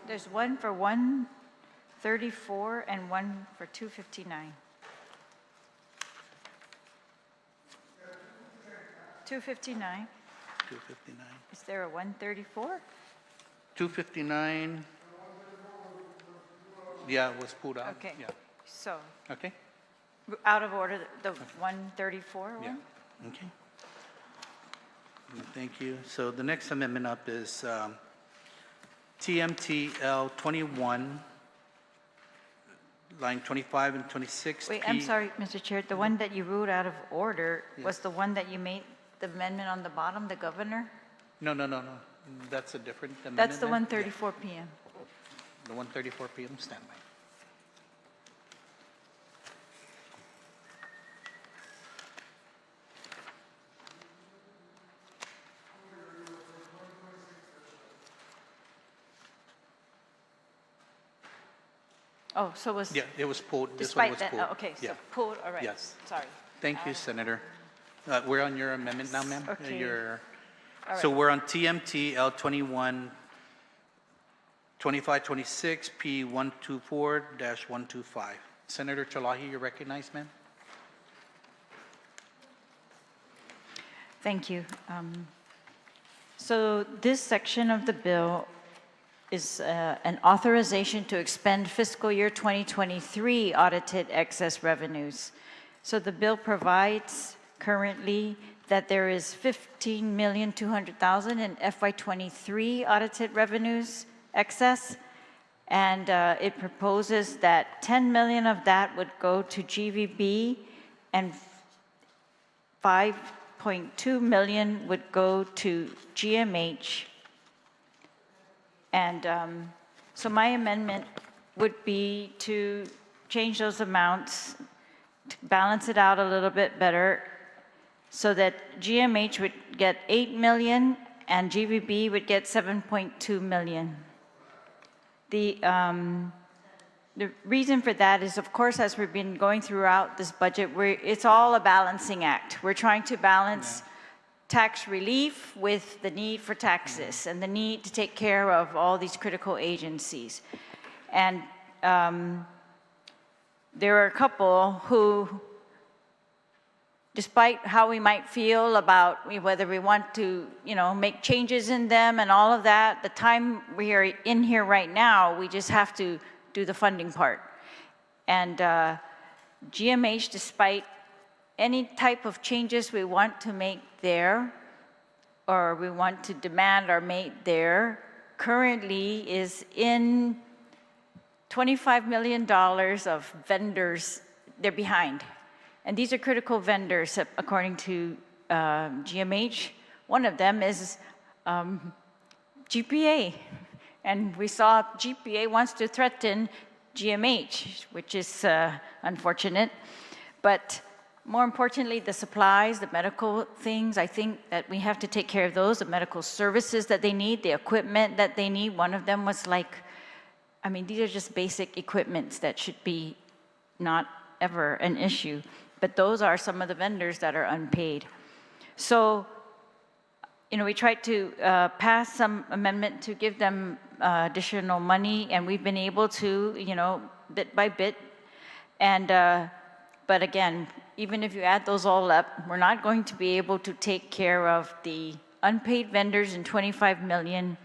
there's one for 134 and one for 259. 259. 259. Is there a 134? 259, yeah, was pulled out. Okay. Yeah. So, Okay. out of order, the 134 one? Yeah. Okay. Thank you. So the next amendment up is TMTL 21, line 25 and 26. Wait, I'm sorry, Mr. Chair, the one that you ruled out of order was the one that you made the amendment on the bottom, the governor? No. That's a different amendment. That's the ma'am. 1:34 PM. Yeah. The 1:34 p.m. standby. Oh, so was, Yeah, it was pulled. This one despite was that, pulled. oh, okay, so Yeah. pulled, all right. Yes. Sorry. Thank you, Senator. We're on your amendment now, ma'am. Okay. All So right. we're on TMT L21 2526 P124-125. Senator Chalahi, you're recognized, ma'am. Thank you. So this section of the bill is an authorization to expend fiscal year 2023 audited excess revenues. So the bill provides currently that there is $15,200,000 in FY23 audited revenues excess, and it proposes that 10 million of that would go to GVB and 5.2 million would go to GMH. And so my amendment would be to change those amounts, to balance it out a little bit better, so that GMH would get 8 million and GVB would get 7.2 million. The reason for that is, of course, as we've been going throughout this budget, it's all a balancing act. We're trying to balance tax relief with the need for taxes and the need to take care of all these critical agencies. And there are a couple who, despite how we might feel about whether we want to, make changes in them and all of that, the time we are in here right now, we just have to do the funding part. And GMH, despite any type of changes we want to make there, or we want to demand are made there, currently is in $25 million of vendors, they're behind. And these are critical vendors, according to GMH. One of them is GPA. And we saw GPA wants to threaten GMH, which is unfortunate. But more importantly, the supplies, the medical things, I think that we have to take care of those, the medical services that they need, the equipment that they need. One of them was like, these are just basic equipments that should be not ever an issue. But those are some of the vendors that are unpaid. So, we tried to pass some amendment to give them additional money, and we've been able to, bit by bit. And, but again, even if you add those all up, we're not going to be able to take care of the unpaid vendors in 25 million,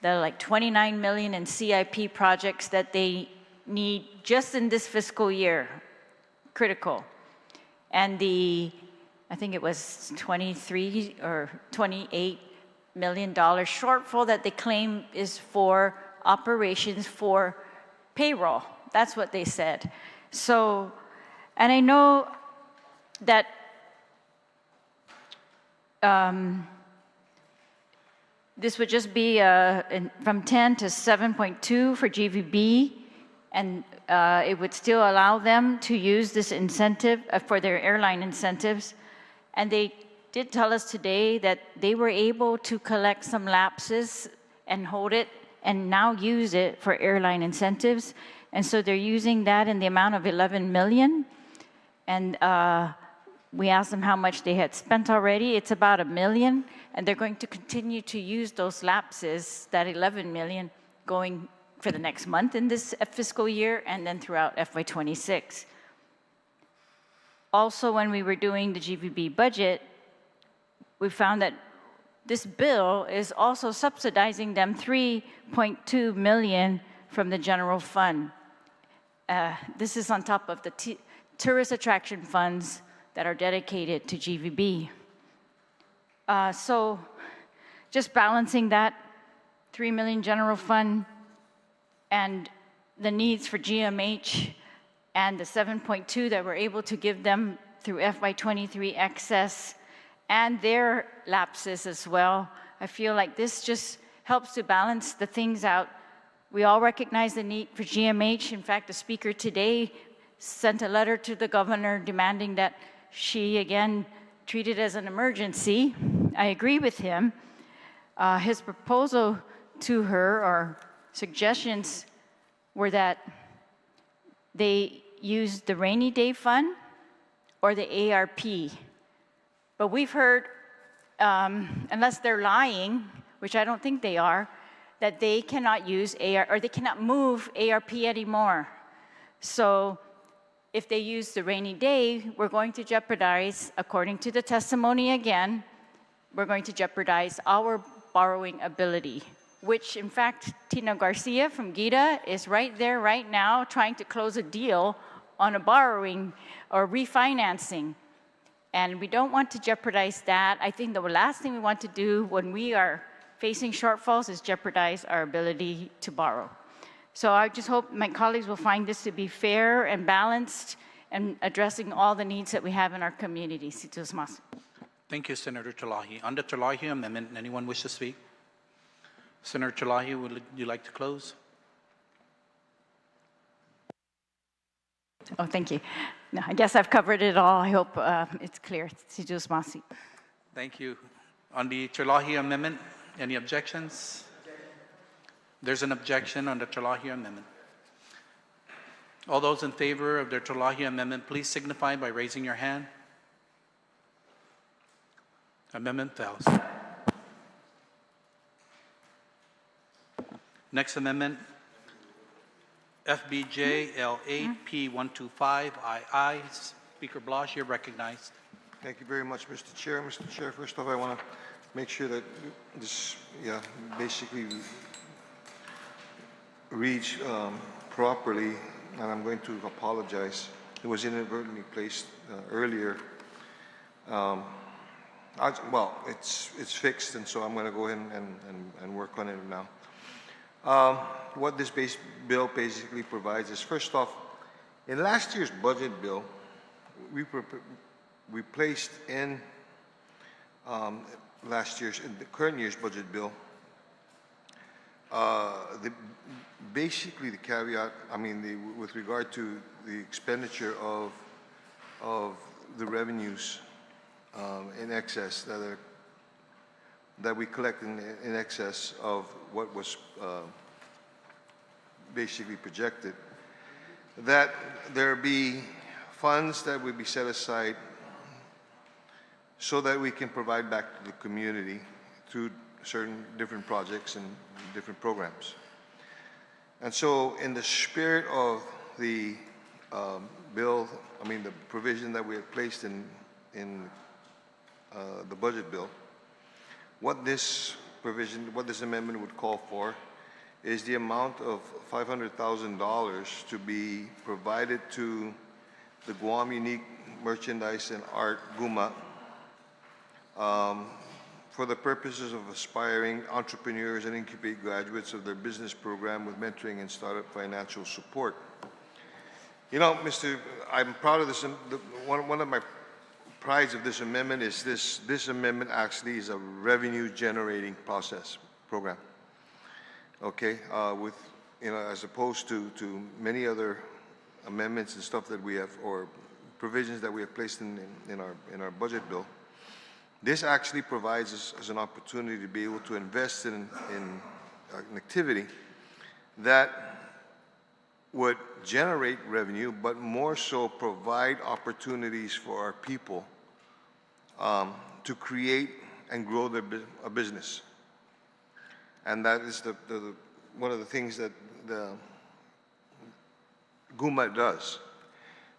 the like 29 million in CIP projects that they need just in this fiscal year, critical. And I think it was 23 or 28 million dollar shortfall that they claim is for operations for payroll. That's what they said. So, and I know that this would just be from 10 to 7.2 for GVB, and it would still allow them to use this incentive for their airline incentives. And they did tell us today that they were able to collect some lapses and hold it and now use it for airline incentives. And so they're using that in the amount of 11 million. And we asked them how much they had spent already. It's about $1 million. And they're going to continue to use those lapses, that 11 million, going for the next month in this fiscal year and then throughout FY26. Also, when we were doing the GVB budget, we found that this bill is also subsidizing them 3.2 million from the general fund. This is on top of the tourist attraction funds that are dedicated to GVB. So just balancing that 3 million general fund and the needs for GMH and the 7.2 that we're able to give them through FY23 excess and their lapses as well. I feel like this just helps to balance the things out. We all recognize the need for GMH. In fact, the speaker today sent a letter to the governor demanding that she, again, treat it as an emergency. I agree with him. His proposal to her, or suggestions, were that they use the rainy day fund or the ARP. But we've heard, unless they're lying, which I don't think they are, that they cannot use ARP, or they cannot move ARP anymore. So if they use the rainy day, we're going to jeopardize, according to the testimony again, we're going to jeopardize our borrowing ability, which in fact, Tina Garcia from GITA is right there right now trying to close a deal on a borrowing or refinancing. And we don't want to jeopardize that. I think the last thing we want to do when we are facing shortfalls is jeopardize our ability to borrow. So I just hope my colleagues will find this to be fair and balanced and addressing all the needs that we have in our community. Thank you, Senator Chalahi. On the Chalahi amendment, anyone wish to speak? Senator Chalahi, would you like to close? Oh, thank you. No, I guess I've covered it all. I hope it's clear. Thank you. On the Chalahi amendment, any objections? There's an objection on the Chalahi amendment. All those in favor of the Chalahi amendment, please signify by raising your hand. Amendment fails. Next amendment, FBJ L8 P125II. Speaker Blas, you're recognized. Thank you very much, Mr. Chair. Mr. Chair, first off, I want to make sure that this, basically reads properly, and I'm going to apologize. It was inadvertently placed earlier. Well, it's fixed, and so I'm going to go ahead and work on it now. What this bill basically provides is, first off, in last year's budget bill, we placed in in the current year's budget bill, basically the caveat, with regard to the expenditure of the revenues in excess that we collect in excess of what was basically projected, that there be funds that would be set aside so that we can provide back to the community through certain different projects and different programs. And so in the spirit of the bill, the provision that we have placed in the budget bill, what this amendment would call for is the amount of $500,000 to be provided to the Guam Unique Merchandise and Art, GUMA, for the purposes of aspiring entrepreneurs and incubate graduates of their business program with mentoring and startup financial support. I'm proud of this. One of my prides of this amendment is this amendment actually is a revenue generating program. Okay, as opposed to many other amendments and stuff that we have, or provisions that we have placed in our budget bill. This actually provides us as an opportunity to be able to invest in an activity that would generate revenue, but more so provide opportunities for our people to create and grow a business. And that is one of the things that the GUMA does.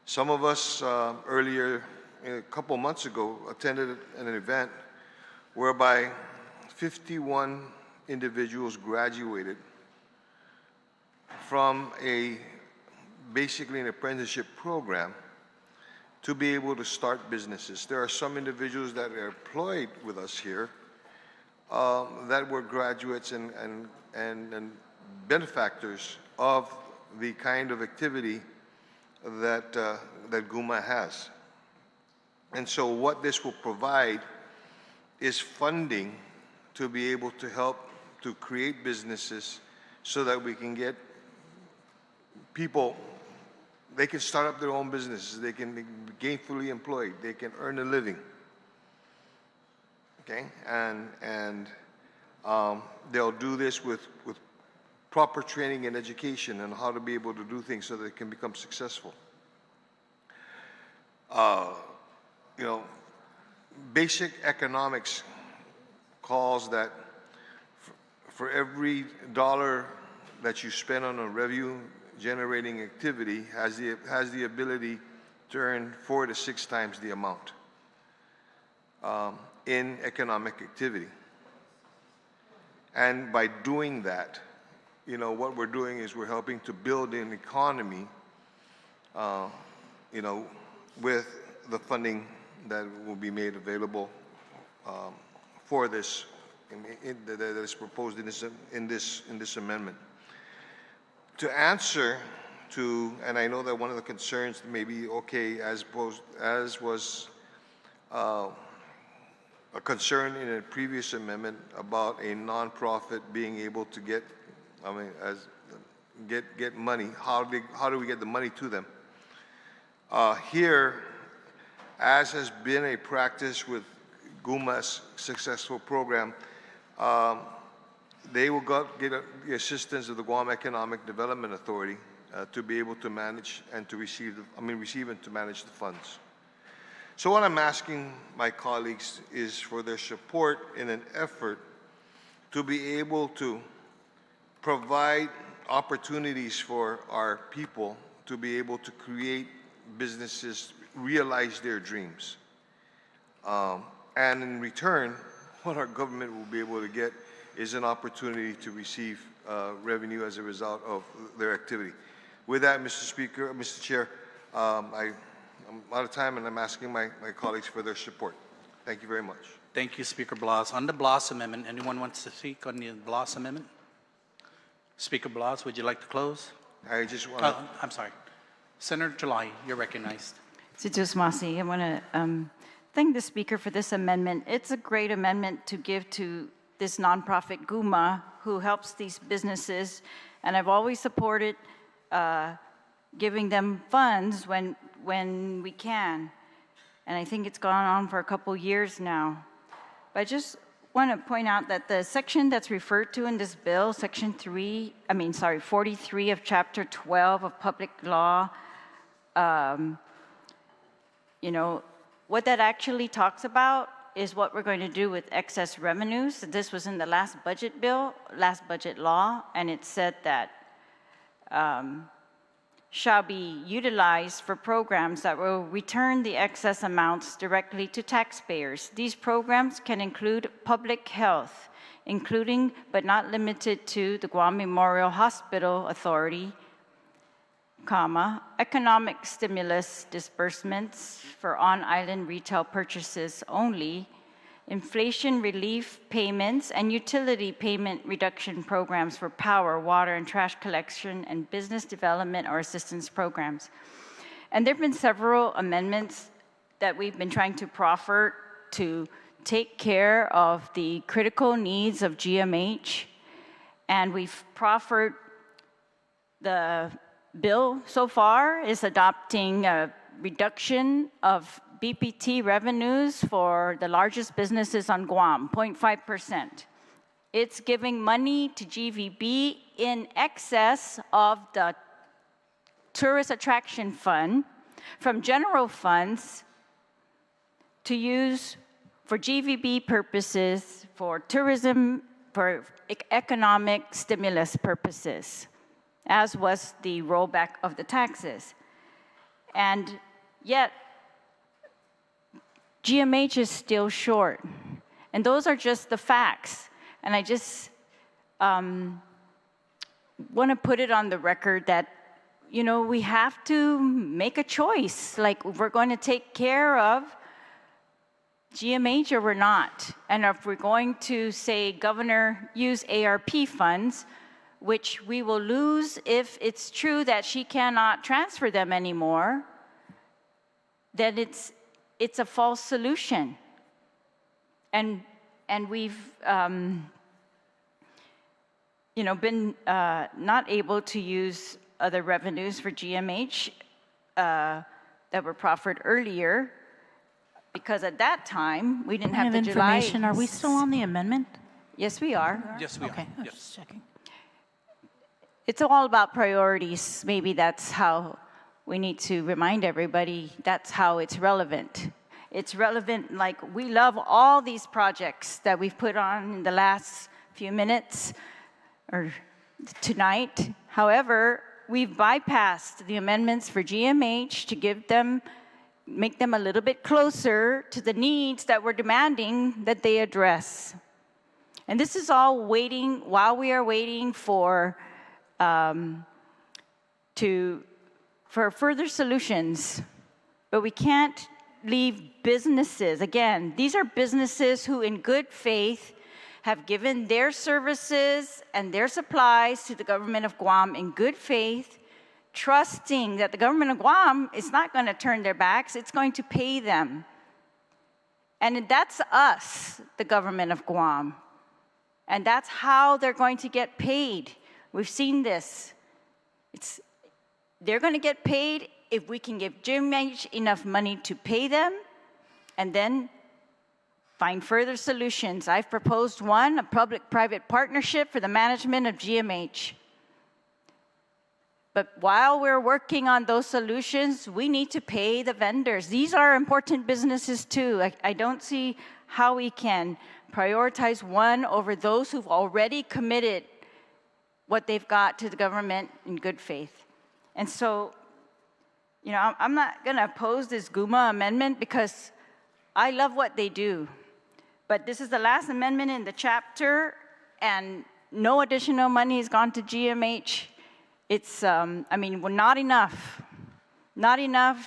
Some of us earlier, a couple months ago, attended an event whereby 51 individuals graduated from basically an apprenticeship program to be able to start businesses. There are some individuals that are employed with us here that were graduates and benefactors of the kind of activity that GUMA has. And so what this will provide is funding to be able to help to create businesses so that we can get people, they can start up their own businesses, they can be gainfully employed, they can earn a living. Okay, and they'll do this with proper training and education on how to be able to do things so that they can become successful. Basic economics calls that for every dollar that you spend on a revenue generating activity has the ability to earn 4 to 6 times the amount in economic activity. And by doing that, what we're doing is we're helping to build an economy, with the funding that will be made available for this, that is proposed in this amendment. To answer to, and I know that one of the concerns may be, okay, as was a concern in a previous amendment about a nonprofit being able to get money. How do we get the money to them? Here, as has been a practice with GUMA's successful program, they will get the assistance of the Guam Economic Development Authority to be able to manage and to receive and to manage the funds. So what I'm asking my colleagues is for their support in an effort to be able to provide opportunities for our people to be able to create businesses, realize their dreams. And in return, what our government will be able to get is an opportunity to receive revenue as a result of their activity. With that, Mr. Speaker, Mr. Chair, I'm out of time, and I'm asking my colleagues for their support. Thank you very much. Thank you, Speaker Blas. On the Blas amendment, anyone wants to speak on the Blas amendment? Speaker Blas, would you like to close? I just want to... I'm sorry. Senator July, you're recognized. Situs Masi, I want to thank the Speaker for this amendment. It's a great amendment to give to this nonprofit GUMA who helps these businesses, and I've always supported giving them funds when we can. And I think it's gone on for a couple years now. But I just want to point out that the section that's referred to in this bill, section 43 of chapter 12 of public law, you know, what that actually talks about is what we're going to do with excess revenues. This was in the last budget bill, last budget law, and it said that shall be utilized for programs that will return the excess amounts directly to taxpayers. These programs can include public health, including but not limited to the Guam Memorial Hospital Authority, economic stimulus disbursements for on-island retail purchases only, inflation relief payments, and utility payment reduction programs for power, water, and trash collection, and business development or assistance programs. And there have been several amendments that we've been trying to proffer to take care of the critical needs of GMH, and we've proffered the bill so far is adopting a reduction of BPT revenues for the largest businesses on Guam, 0.5%. It's giving money to GVB in excess of the tourist attraction fund from general funds to use for GVB purposes, for tourism, for economic stimulus purposes, as was the rollback of the taxes. And yet, GMH is still short. And those are just the facts. And I just want to put it on the record that, you know, we have to make a choice. Like, we're going to take care of GMH or we're not. And if we're going to say, Governor, use ARP funds, which we will lose if it's true that she cannot transfer them anymore, then it's a false solution. And we've you know, been not able to use other revenues for GMH that were proffered earlier, because at that time we didn't have the July. Information. Are we still on the amendment? Yes, we are. Yes, we Okay, are. I'm Yes. just checking. It's all about priorities. Maybe that's how we need to remind everybody that's how it's relevant. It's relevant, like, we love all these projects that we've put on in the last few minutes or tonight. However, we've bypassed the amendments for GMH to give them, make them a little bit closer to the needs that we're demanding that they address. And this is all waiting, while we are waiting for further solutions. But we can't leave businesses. Again, these are businesses who in good faith have given their services and their supplies to the government of Guam in good faith, trusting that the government of Guam is not going to turn their backs, it's going to pay them. And that's us, the government of Guam. And that's how they're going to get paid. We've seen this. They're going to get paid if we can give GMH enough money to pay them, and then find further solutions. I've proposed one, a public-private partnership for the management of GMH. But while we're working on those solutions, we need to pay the vendors. These are important businesses too. I don't see how we can prioritize one over those who've already committed what they've got to the government in good faith. And so, you know, I'm not going to oppose this GUMA amendment because I love what they do. But this is the last amendment in the chapter, and no additional money has gone to GMH. It's, I mean, we're not enough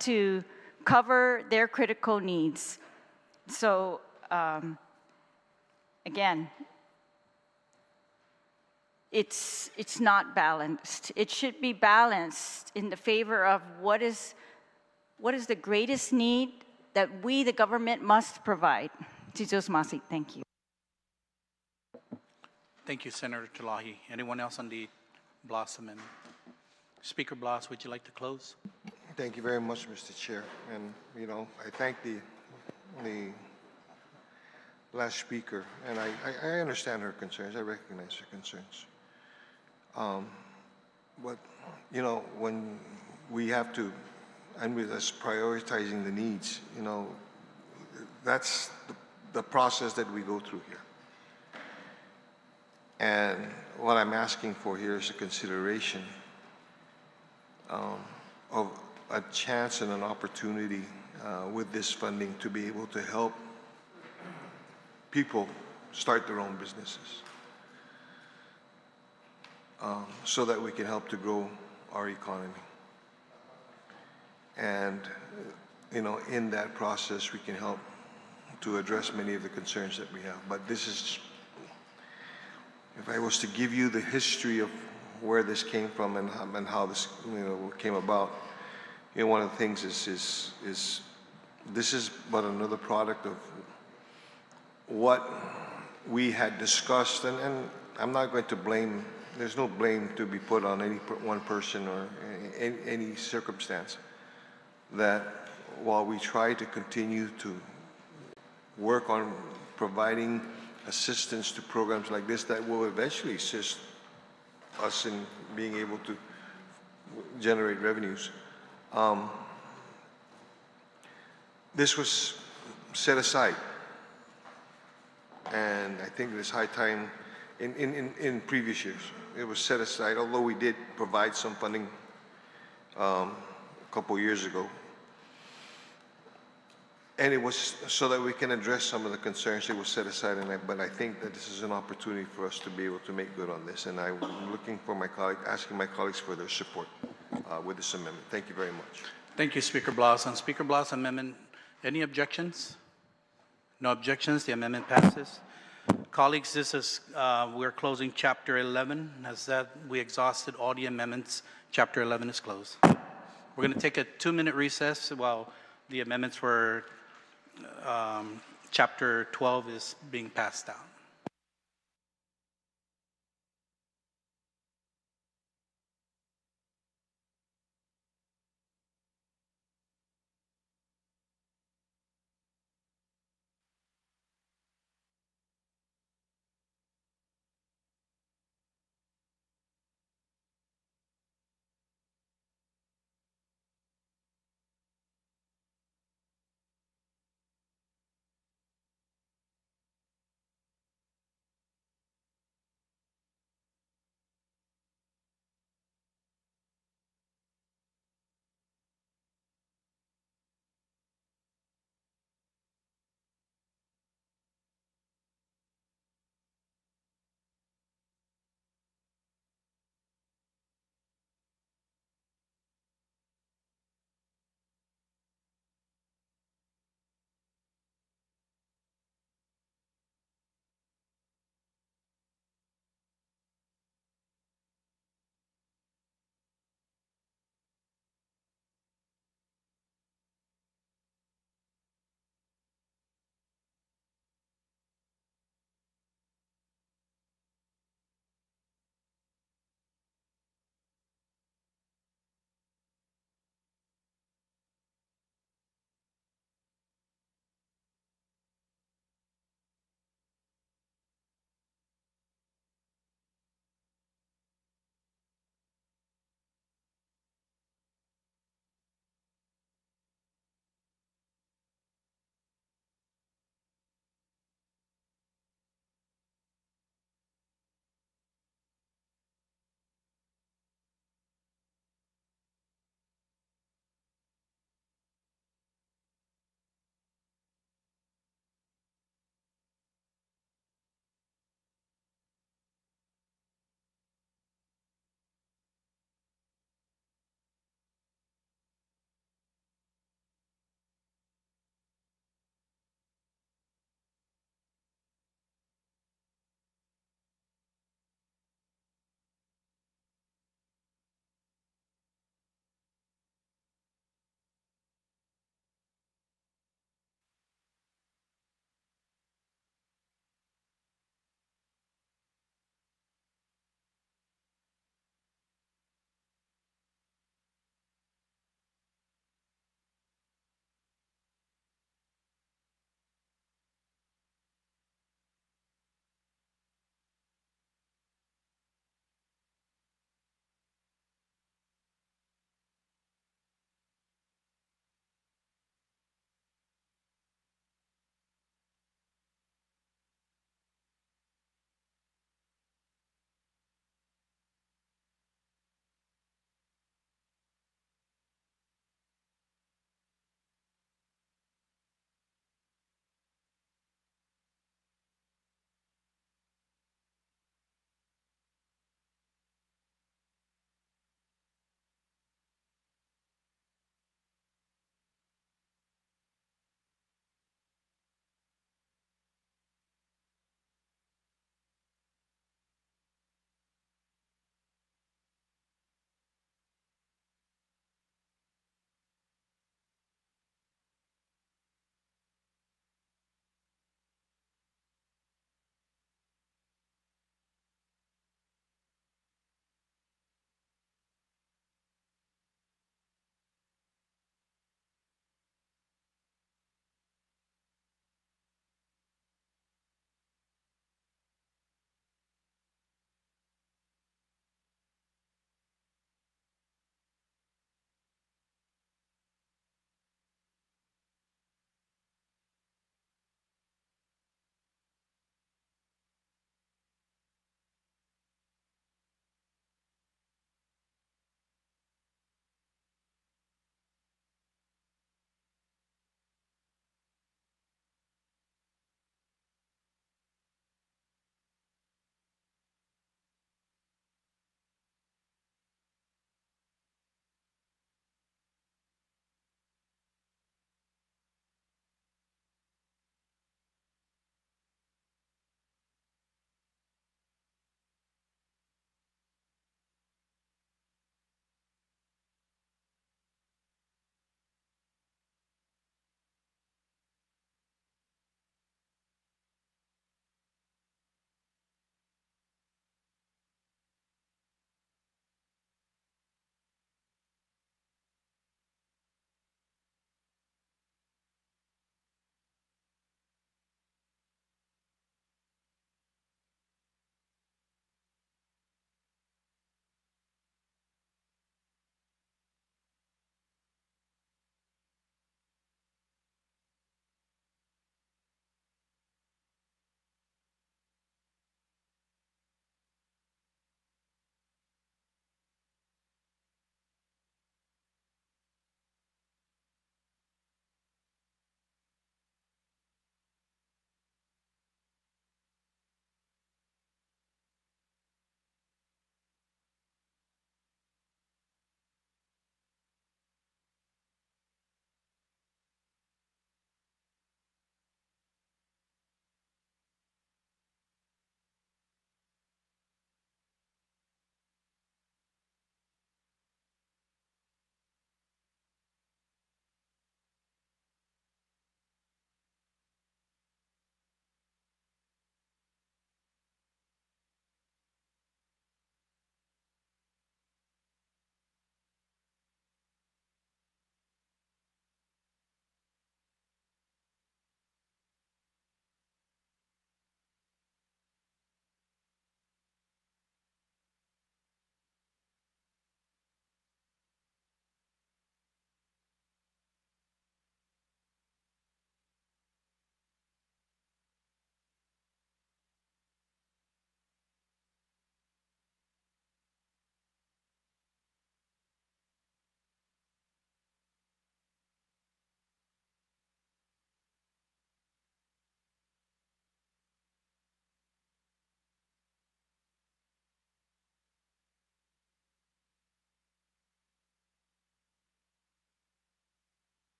to cover their critical needs. So, again, it's not balanced. It should be balanced in the favor of what is the greatest need that we, the government, must provide. Jesus Masi, thank you. Thank you, Senator Talahi. Anyone else on the Blas amendment? Speaker Blas, would you like to close? Thank you very much, Mr. Chair. And, you know, I thank the last speaker, and I understand her concerns. I recognize her concerns. But, you know, when we have to, and with us prioritizing the needs, you know, that's the process that we go through here. And what I'm asking for here is a consideration of a chance and an opportunity with this funding to be able to help people start their own businesses so that we can help to grow our economy. And, you know, in that process, we can help to address many of the concerns that we have. But this is, if I was to give you the history of where this came from and how this, you know, came about, you know, one of the things is this is but another product of what we had discussed, and I'm not going to blame, there's no blame to be put on any one person or any circumstance, that while we try to continue to work on providing assistance to programs like this that will eventually assist us in being able to generate revenues, this was set aside. And I think it's high time, in previous years, it was set aside, although we did provide some funding a couple years ago. And it was so that we can address some of the concerns. It was set aside, but I think that this is an opportunity for us to be able to make good on this. And I'm looking for my colleague, asking my colleagues for their support with this amendment. Thank you very much. Thank you, Speaker Blas. On Speaker Blas' amendment, any objections? No objections. The amendment passes. Colleagues, this is we're closing Chapter 11. As that we exhausted all the amendments, Chapter 11 is closed. We're going to take a 2-minute recess while the amendments for Chapter 12 is being passed out.